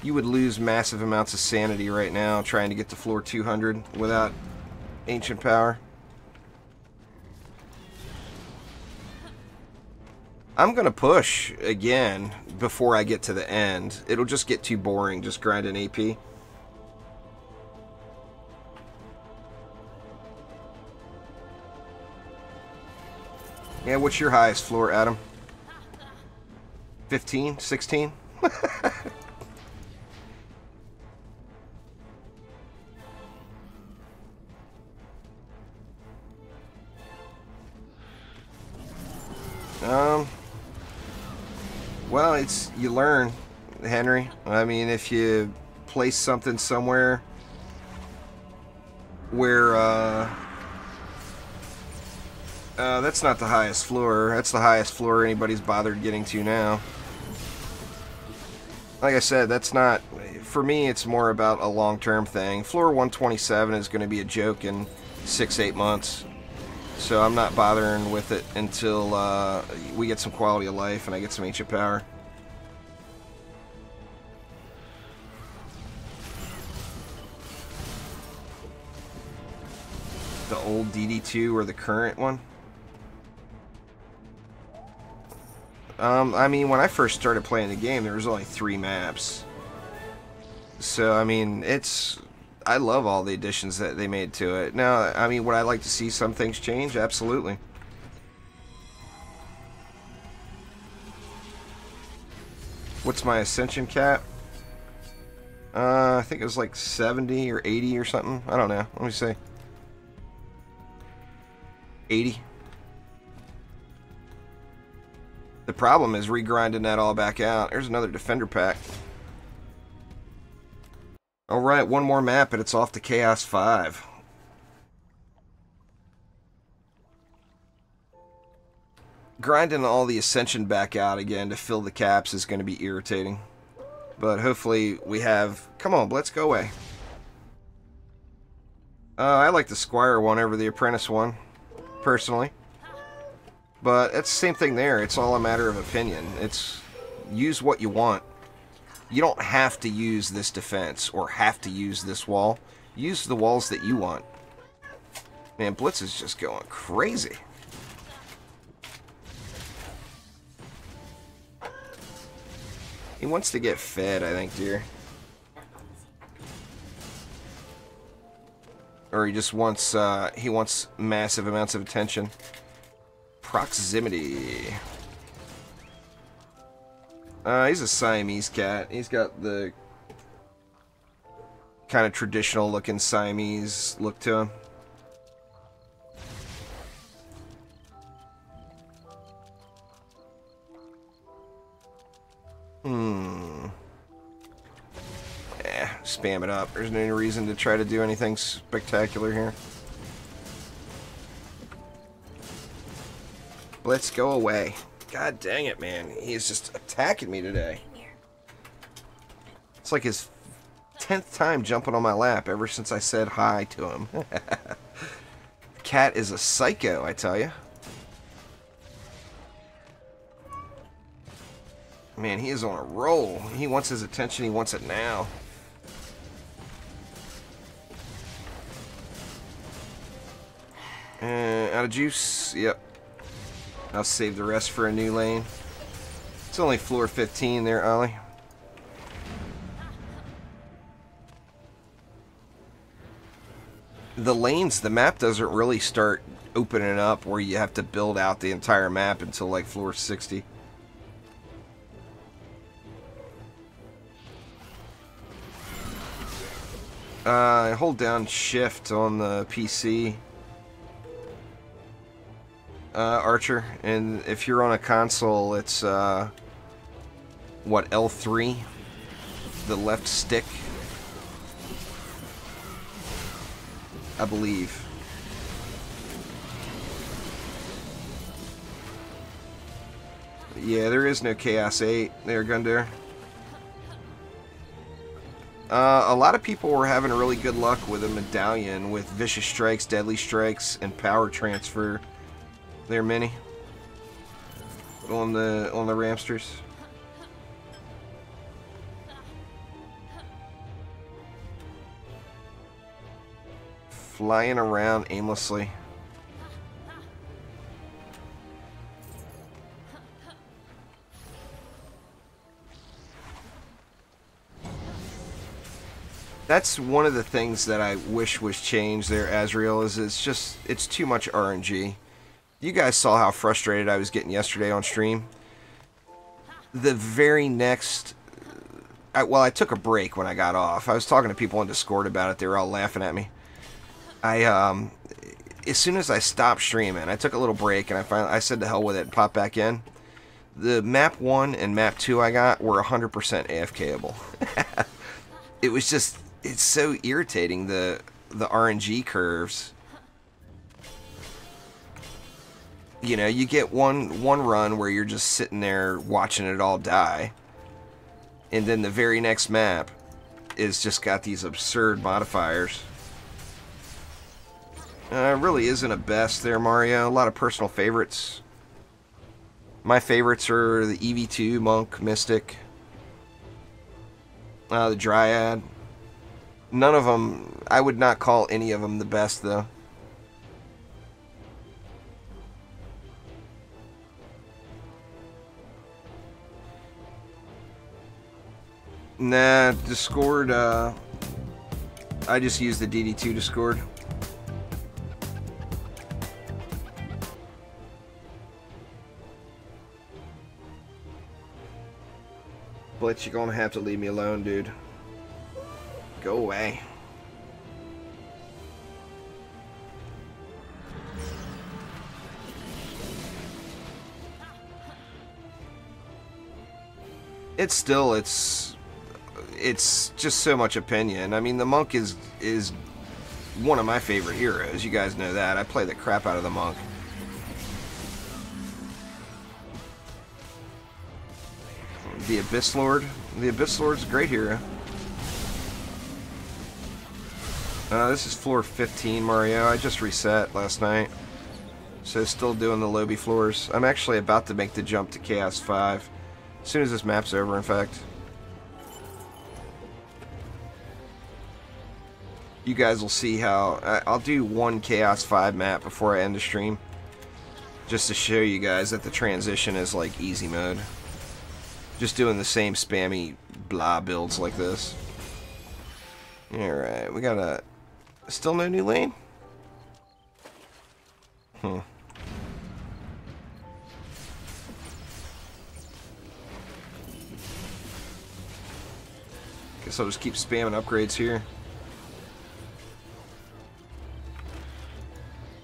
You would lose massive amounts of sanity right now trying to get to floor 200 without Ancient Power. I'm going to push again before I get to the end. It'll just get too boring just grinding AP. Yeah, what's your highest floor, Adam? 15? 16? Well, you learn, Henry. I mean, if you place something somewhere where, that's not the highest floor. That's the highest floor anybody's bothered getting to now. Like I said, that's not... For me, it's more about a long-term thing. Floor 127 is going to be a joke in 6-8 months. So I'm not bothering with it until we get some quality of life and I get some Ancient Power. The old DD2 or the current one? I mean, when I first started playing the game, there was only 3 maps. So, I mean, I love all the additions that they made to it. Now, I mean, would I like to see some things change? Absolutely. What's my Ascension cap? I think it was like 70 or 80 or something. I don't know. Let me see. 80. The problem is regrinding that all back out. There's another Defender pack. Alright, one more map and it's off to Chaos 5. Grinding all the Ascension back out again to fill the caps is going to be irritating. But hopefully we have... Come on, let's go away. I like the Squire one over the Apprentice one, personally. But it's the same thing there. It's all a matter of opinion. It's use what you want. You don't have to use this defense or have to use this wall. Use the walls that you want. Man, Blitz is just going crazy. He wants to get fed, I think, dear. Or he just wants, he wants massive amounts of attention. Proximity. He's a Siamese cat. He's got the kind of traditional looking Siamese look to him. Spam it up. There's no reason to try to do anything spectacular here. Let's go away. God dang it, man. He is just attacking me today. It's like his 10th time jumping on my lap ever since I said hi to him. The cat is a psycho, I tell you. Man, he is on a roll. He wants his attention. He wants it now. Out of juice. Yep. I'll save the rest for a new lane. It's only floor 15 there, Ollie. The lanes, the map doesn't really start opening up where you have to build out the entire map until like floor 60. Hold down shift on the PC. Archer, and if you're on a console, it's what, L3, the left stick, I believe. Yeah, there is no Chaos 8 there, Gundar. A lot of people were having really good luck with a medallion with Vicious Strikes, Deadly Strikes, and Power Transfer. There, Mini. On the Ramsters. Flying around aimlessly. That's one of the things that I wish was changed there, Azrael, is it's too much RNG. You guys saw how frustrated I was getting yesterday on stream. The very next... I took a break when I got off. I was talking to people on Discord about it. They were all laughing at me. As soon as I stopped streaming, I took a little break, and I said to hell with it and popped back in. The map 1 and map 2 I got were 100% AFKable. It was just... It's so irritating, the RNG curves. You know, you get one run where you're just sitting there watching it all die. And then the very next map is just got these absurd modifiers. Really isn't a best there, Mario. A lot of personal favorites. My favorites are the EV2, Monk, Mystic. The Dryad. None of them, I would not call any of them the best, though. Nah, Discord, I just use the DD2 Discord. But you're gonna have to leave me alone, dude. Go away. It's just so much opinion. I mean, the Monk is one of my favorite heroes. You guys know that. I play the crap out of the Monk. The Abyss Lord. The Abyss Lord's a great hero. This is floor 15, Mario. I just reset last night. So still doing the lobby floors. I'm actually about to make the jump to Chaos 5. As soon as this map's over, in fact. You guys will see how... I'll do one Chaos 5 map before I end the stream. Just to show you guys that the transition is like easy mode. Just doing the same spammy blah builds like this. Alright, we got a... Still no new lane? Guess I'll just keep spamming upgrades here.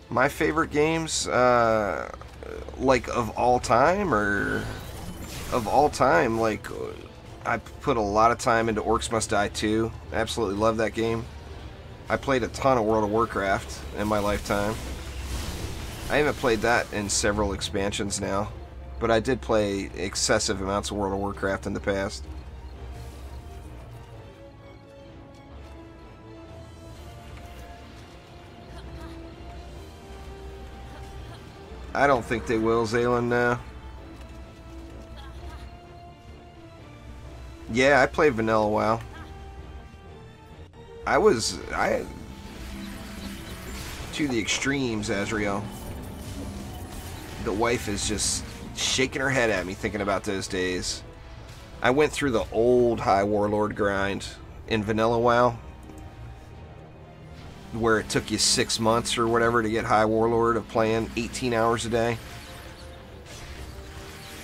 My favorite games, like of all time, or of all time, like I put a lot of time into Orcs Must Die 2. Absolutely love that game. I played a ton of World of Warcraft in my lifetime. I haven't played that in several expansions now, but I did play excessive amounts of World of Warcraft in the past. I don't think they will, Zaylan, no. Yeah, I played Vanilla WoW. To the extremes, Azrael. The wife is just shaking her head at me thinking about those days. I went through the old High Warlord grind in Vanilla WoW, where it took you 6 months or whatever to get High Warlord, of playing 18 hours a day.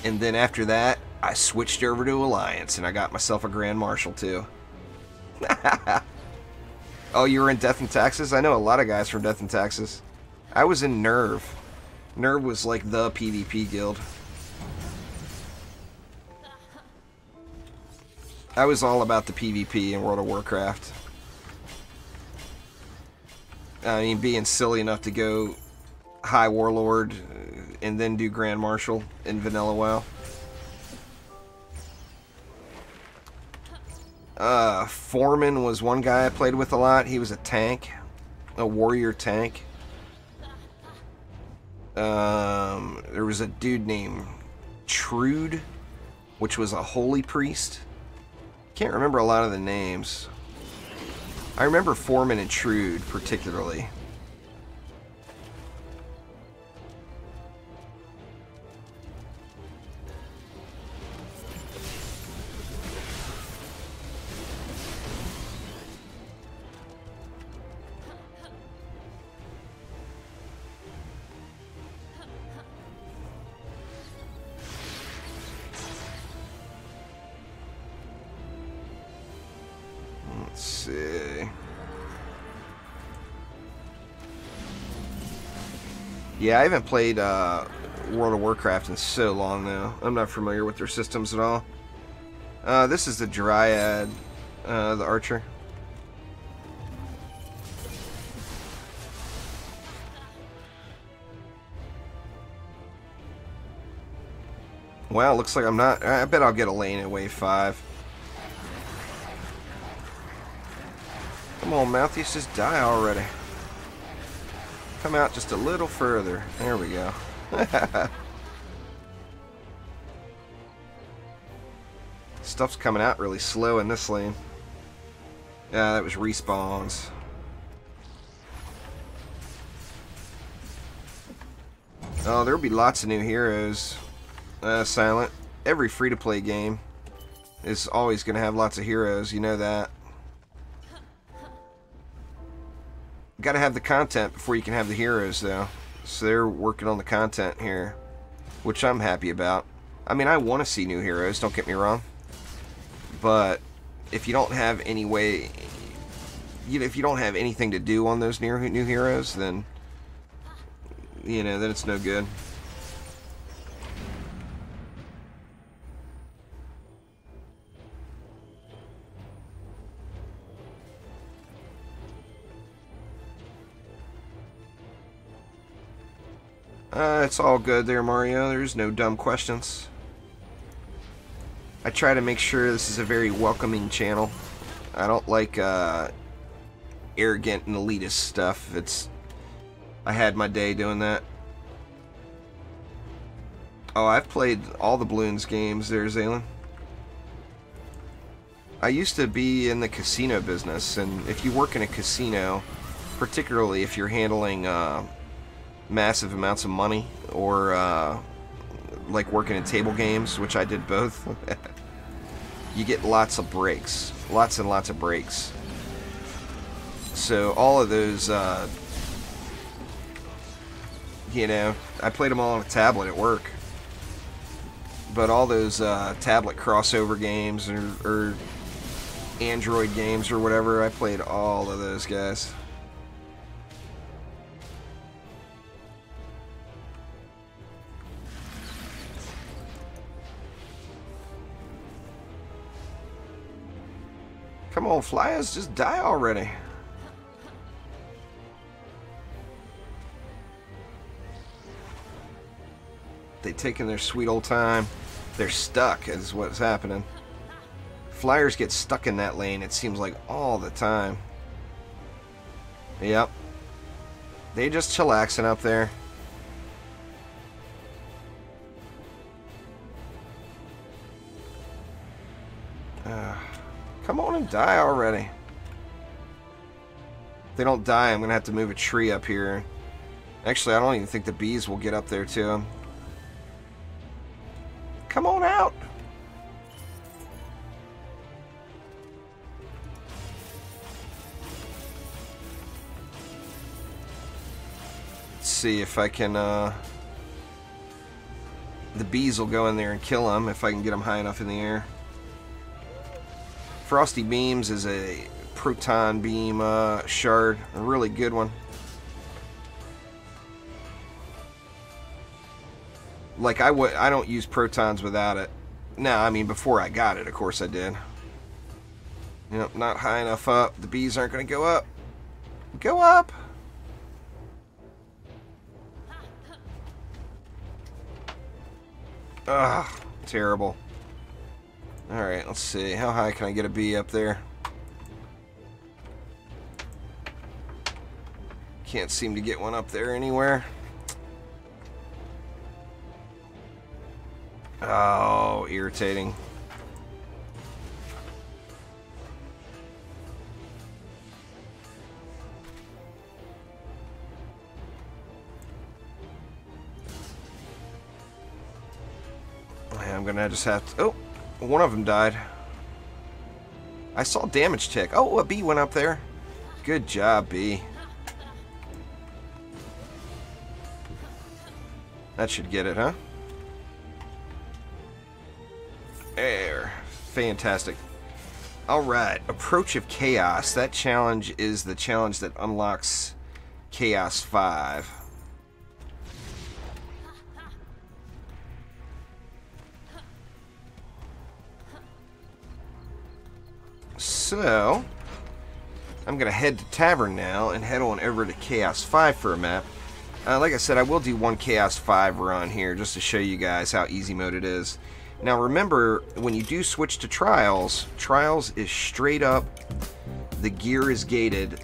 And then after that, I switched over to Alliance, and I got myself a Grand Marshal, too. Oh, you were in Death and Taxes? I know a lot of guys from Death and Taxes. I was in Nerve. Nerve was like the PvP guild. I was all about the PvP in World of Warcraft. I mean, being silly enough to go High Warlord and then do Grand Marshal in Vanilla WoW. Foreman was one guy I played with a lot. He was a tank. A warrior tank. There was a dude named Trude, which was a holy priest. Can't remember a lot of the names. I remember Foreman and Trude particularly. Let's see. Yeah, I haven't played World of Warcraft in so long now. I'm not familiar with their systems at all. This is the Dryad, the archer. Well, looks like I'm not. I bet I'll get a lane at wave 5. Come on, Malthus, just die already. Come out just a little further. There we go. Stuff's coming out really slow in this lane. Yeah, that was respawns. Oh, there'll be lots of new heroes. Silent. Every free-to-play game is always going to have lots of heroes. You know that. Got to have the content before you can have the heroes, though. So they're working on the content here, which I'm happy about. I mean, I want to see new heroes, don't get me wrong. But if you don't have any way, if you don't have anything to do on those new heroes, then, then it's no good. It's all good there, Mario. There's no dumb questions. I try to make sure this is a very welcoming channel. I don't like arrogant and elitist stuff. I had my day doing that. Oh, I've played all the Bloons games there, Zaylen. I used to be in the casino business, and if you work in a casino, particularly if you're handling massive amounts of money, or like working in table games, which I did both, you get lots of breaks. Lots and lots of breaks. So all of those, I played them all on a tablet at work. But all those tablet crossover games or Android games or whatever, I played all of those guys. Come on, flyers, just die already. They taking their sweet old time. They're stuck, is what's happening. Flyers get stuck in that lane, it seems like all the time. Yep. They just chillaxing up there. Come on and die already. If they don't die, I'm going to have to move a tree up here. Actually, I don't even think the bees will get up there to them. Come on out. Let's see if I can, the bees will go in there and kill them if I can get them high enough in the air. Frosty Beams is a proton beam shard, a really good one. Like, I don't use protons without it. No, I mean, before I got it, of course I did. Yep, not high enough up. The bees aren't going to go up. Go up! Ugh, terrible. Alright, let's see. How high can I get a bee up there? Can't seem to get one up there anywhere. Oh, irritating. I'm gonna just have to... Oh, one of them died. I saw damage tick. Oh, a bee went up there. Good job, bee. That should get it, huh? There. Fantastic. Alright, Approach of Chaos. That challenge is the challenge that unlocks Chaos 5. So, I'm going to head to Tavern now and head on over to Chaos 5 for a map. Like I said, I will do one Chaos 5 run here just to show you guys how easy mode it is. Now remember, when you do switch to Trials, Trials is straight up, the gear is gated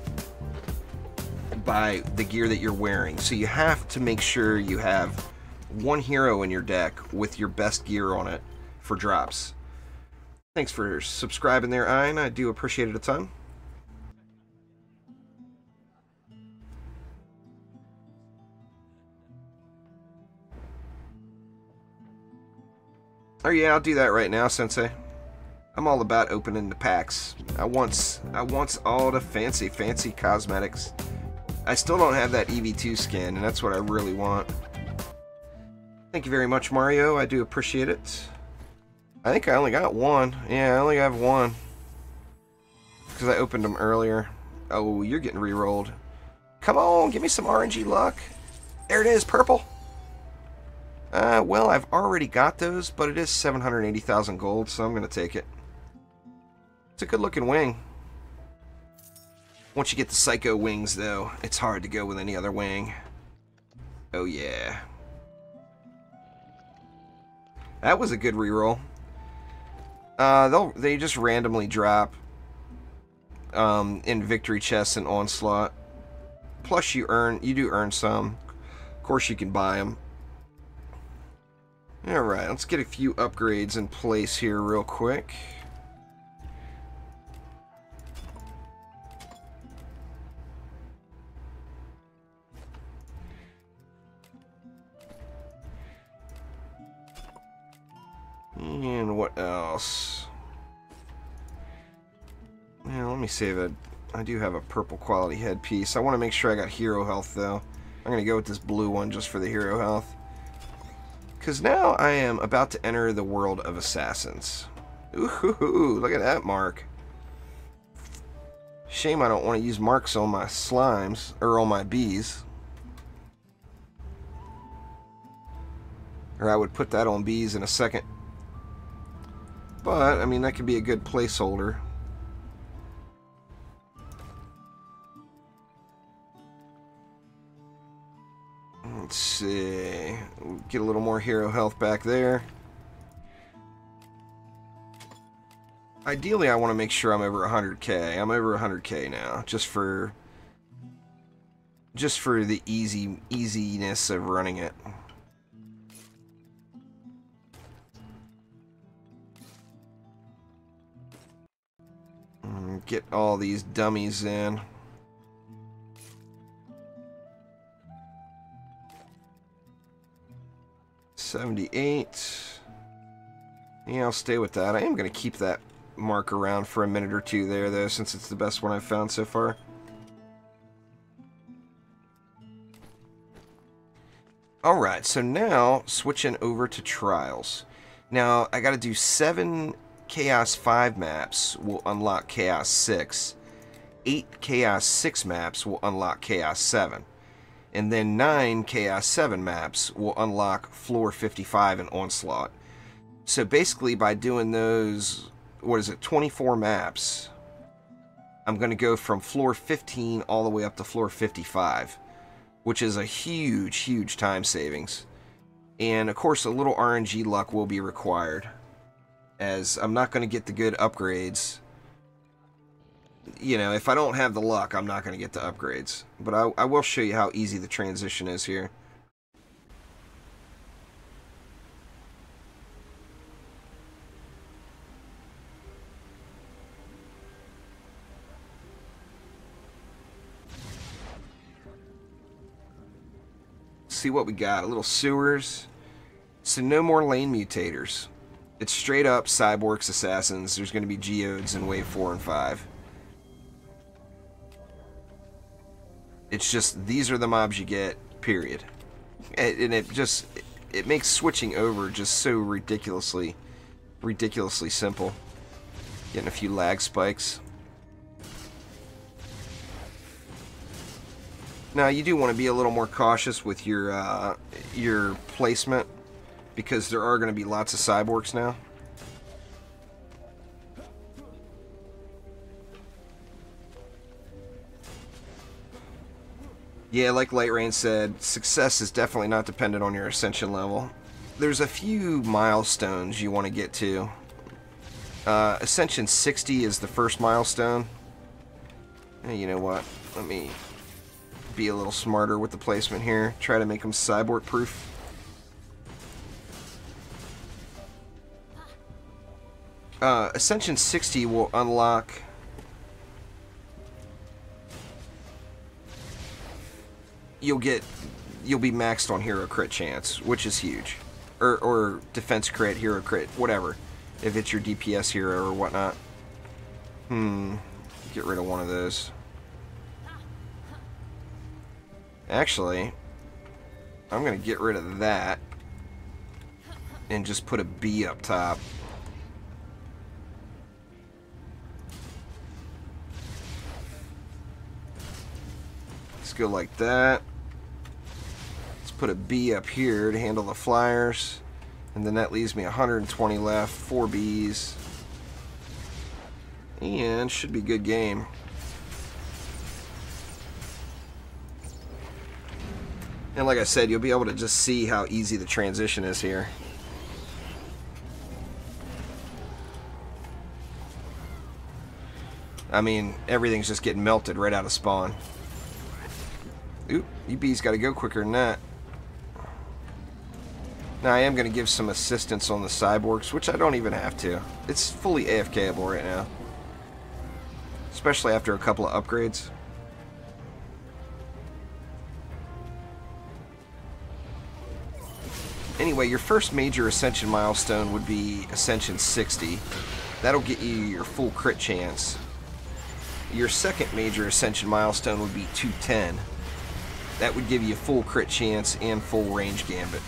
by the gear that you're wearing. So you have to make sure you have one hero in your deck with your best gear on it for drops. Thanks for subscribing there, Ein. I do appreciate it a ton. Oh yeah, I'll do that right now, Sensei. I'm all about opening the packs. I want all the fancy cosmetics. I still don't have that EV2 skin, and that's what I really want. Thank you very much, Mario. I do appreciate it. I think I only got one. Yeah, I only have one. Because I opened them earlier. Oh, you're getting re-rolled. Come on, give me some RNG luck. There it is, purple. Well, I've already got those, but it is 780,000 gold, so I'm going to take it. It's a good-looking wing. Once you get the Psycho wings, though, it's hard to go with any other wing. Oh, yeah. That was a good reroll. They just randomly drop in victory chests and Onslaught. Plus, you do earn some. Of course, you can buy them. Alright, let's get a few upgrades in place here real quick. And what else? Yeah, let me save it. I do have a purple quality headpiece. I want to make sure I got hero health, though. I'm going to go with this blue one just for the hero health. Because now I am about to enter the world of assassins. Ooh, look at that mark. Shame I don't want to use marks on my slimes, or on my bees. Or I would put that on bees in a second. But, I mean, that could be a good placeholder. Let's see. Get a little more hero health back there. Ideally, I want to make sure I'm over 100k. I'm over 100k now, just for the easiness of running it. Get all these dummies in. $78. Yeah, I'll stay with that. I am going to keep that mark around for a minute or two there, though, since it's the best one I've found so far. Alright, so now switching over to Trials. Now, I got to do 7 Chaos 5 maps will unlock Chaos 6. 8 Chaos 6 maps will unlock Chaos 7. And then 9 Chaos 7 maps will unlock floor 55 in Onslaught. So basically by doing those, 24 maps, I'm going to go from floor 15 all the way up to floor 55, which is a huge, huge time savings. And of course, a little RNG luck will be required, as I'm not going to get the good upgrades. You know, if I don't have the luck, I'm not going to get the upgrades. But I will show you how easy the transition is here. See what we got. A little sewers. So no more lane mutators. It's straight up Cyborgs, Assassins. There's going to be Geodes in Wave 4 and 5. It's just, these are the mobs you get, period. And it makes switching over just so ridiculously simple. Getting a few lag spikes. Now, you do want to be a little more cautious with your placement, because there are going to be lots of cyborgs now. Yeah, like Light Rain said, success is definitely not dependent on your ascension level. There's a few milestones you want to get to. Ascension 60 is the first milestone. Hey, you know what? Let me be a little smarter with the placement here. Try to make them cyborg proof. Ascension 60 will unlock you'll be maxed on hero crit chance, which is huge. Or defense crit, hero crit, whatever. If it's your DPS hero or whatnot. Get rid of one of those. Actually, I'm going to get rid of that and just put a B up top. Let's go like that. Let's put a B up here to handle the flyers. And then that leaves me 120 left, 4 Bs. And should be a good game. And like I said, you'll be able to just see how easy the transition is here. I mean, everything's just getting melted right out of spawn. Oop, you bees got to go quicker than that. Now I am going to give some assistance on the cyborgs, which I don't even have to. It's fully AFKable right now. Especially after a couple of upgrades. Anyway, your first major Ascension milestone would be Ascension 60. That'll get you your full crit chance. Your second major Ascension milestone would be 210. That would give you full crit chance and full range gambit.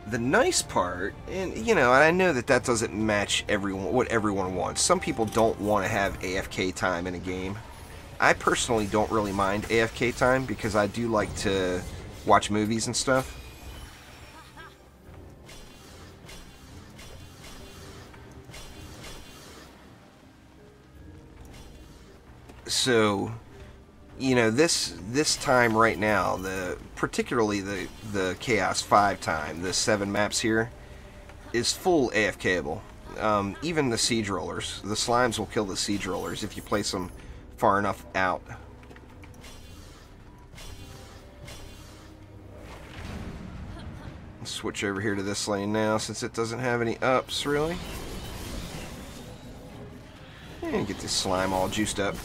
The nice part, and you know, and I know that that doesn't match what everyone wants. Some people don't want to have AFK time in a game. I personally don't really mind AFK time because I do like to watch movies and stuff. So, you know, this time right now, particularly the Chaos 5 time, the 7 maps here, is full AFKable. Even the siege rollers, the slimes will kill the siege rollers if you place them far enough out. Let's switch over here to this lane now, since it doesn't have any ups really. And get this slime all juiced up.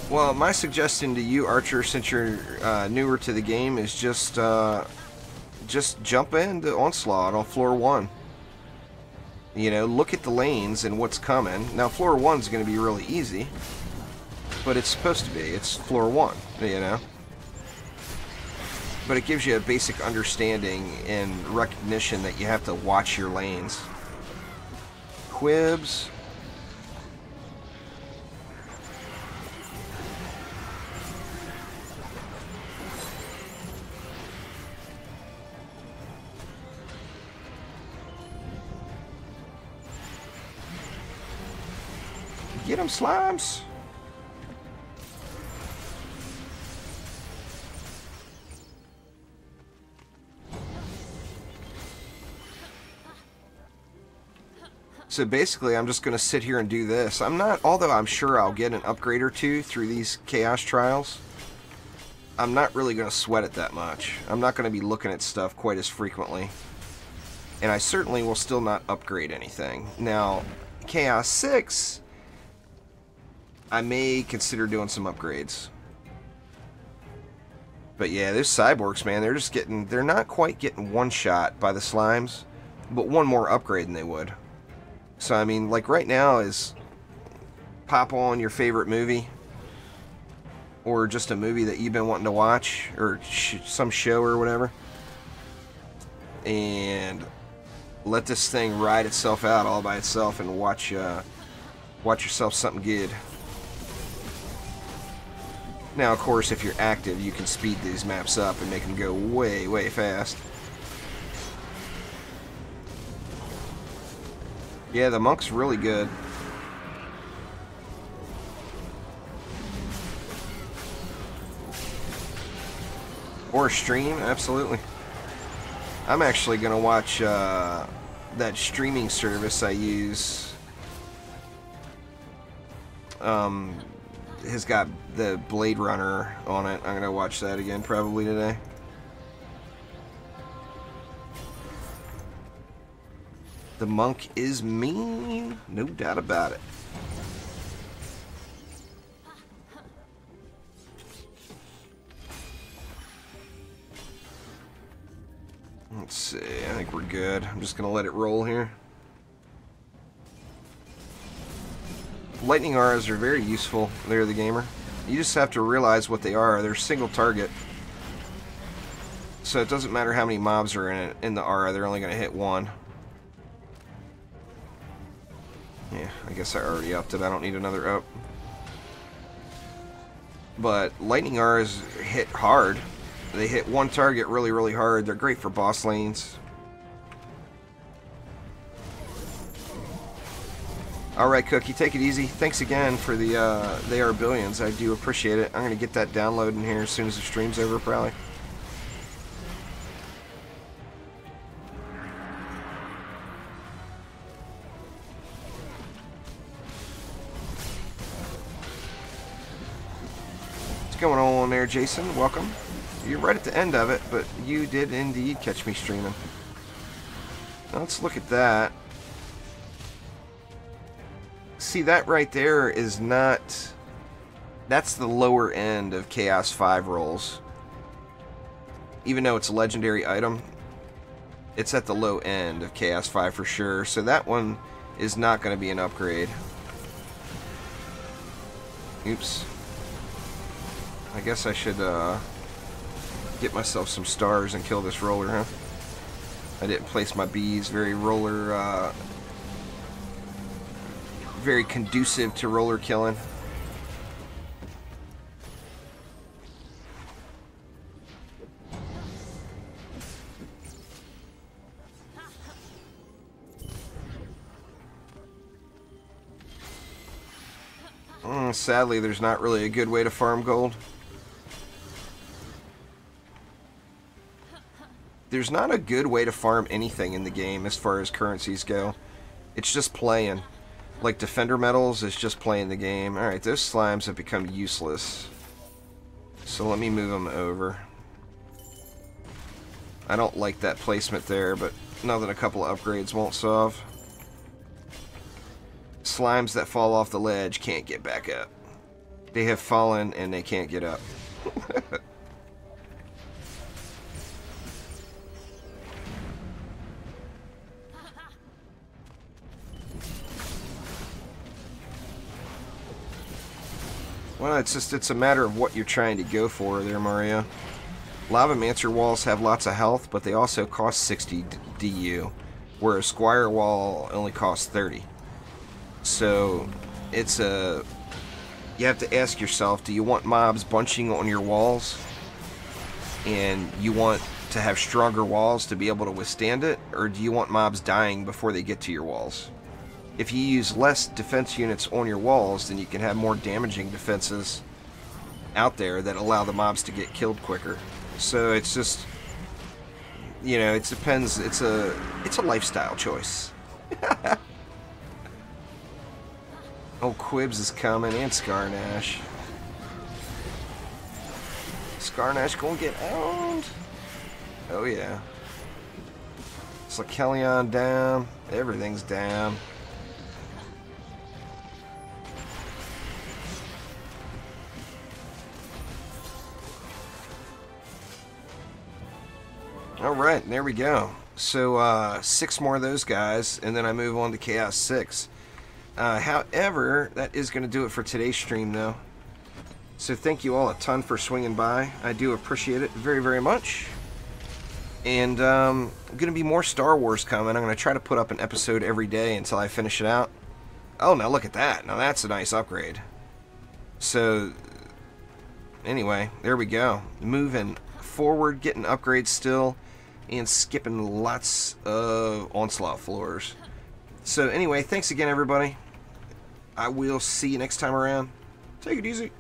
Well, my suggestion to you, Archer, since you're newer to the game, is just jump into Onslaught on floor 1. You know, look at the lanes and what's coming. Now, floor 1's going to be really easy, but it's supposed to be. It's floor 1, you know. But it gives you a basic understanding and recognition that you have to watch your lanes. Quibs. Get them, slimes. So basically, I'm just going to sit here and do this. I'm not, although I'm sure I'll get an upgrade or two through these Chaos Trials, I'm not really going to sweat it that much. I'm not going to be looking at stuff quite as frequently. And I certainly will still not upgrade anything. Now, Chaos 6, I may consider doing some upgrades. But yeah, those cyborgs, man, they're just getting, they're not quite getting one shot by the slimes, but one more upgrade than they would. So, I mean, like right now is pop on your favorite movie, or just a movie that you've been wanting to watch, or some show or whatever, and let this thing ride itself out all by itself and watch yourself something good. Now, of course, if you're active, you can speed these maps up and make them go way, way fast. Yeah, the monk's really good. Or stream, absolutely. I'm actually going to watch that streaming service I use. Has got the Blade Runner on it. I'm going to watch that again probably today. The monk is mean, no doubt about it. Let's see, I think we're good. I'm just going to let it roll here. Lightning auras are very useful there, the gamer. You just have to realize what they are. They're single target. So it doesn't matter how many mobs are in the aura, they're only going to hit one. Yeah, I guess I already upped it. I don't need another up. But lightning auras hit hard. They hit one target really, really hard. They're great for boss lanes. Alright, Cookie, take it easy. Thanks again for the They Are Billions. I do appreciate it. I'm going to get that download in here as soon as the stream's over, probably. What's going on there, Jason? Welcome. You're right at the end of it, but you did indeed catch me streaming. Now let's look at that. See, that right there is not... That's the lower end of Chaos 5 rolls. Even though it's a legendary item, it's at the low end of Chaos 5 for sure. So that one is not going to be an upgrade. Oops. I guess I should get myself some stars and kill this roller, huh? I didn't place my bees very roller... very conducive to roller killing. Sadly, there's not really a good way to farm gold. There's not a good way to farm anything in the game as far as currencies go. It's just playing. Like Defender Medals is just playing the game. Alright, those slimes have become useless. So let me move them over. I don't like that placement there, but nothing a couple of upgrades won't solve. Slimes that fall off the ledge can't get back up. They have fallen and they can't get up. Well, it's a matter of what you're trying to go for there, Mario. Lava Mancer walls have lots of health, but they also cost 60 DU, whereas Squire wall only costs 30. So it's a... You have to ask yourself, do you want mobs bunching on your walls? And you want to have stronger walls to be able to withstand it? Or do you want mobs dying before they get to your walls? If you use less defense units on your walls, then you can have more damaging defenses out there that allow the mobs to get killed quicker. So it's just, you know, it depends. It's a lifestyle choice. Oh, Quibs is coming, and Scarnash. Scarnash gonna get owned. Oh yeah. Slakelion down. Everything's down. Alright, there we go. So, 6 more of those guys, and then I move on to Chaos 6. However, that is going to do it for today's stream, though. So thank you all a ton for swinging by. I do appreciate it very, very much. And going to be more Star Wars coming. I'm going to try to put up an episode every day until I finish it out. Oh, now look at that. Now that's a nice upgrade. So, anyway, there we go. Moving forward, getting upgrades still, and skipping lots of Onslaught floors. So anyway, thanks again, everybody. I will see you next time around. Take it easy.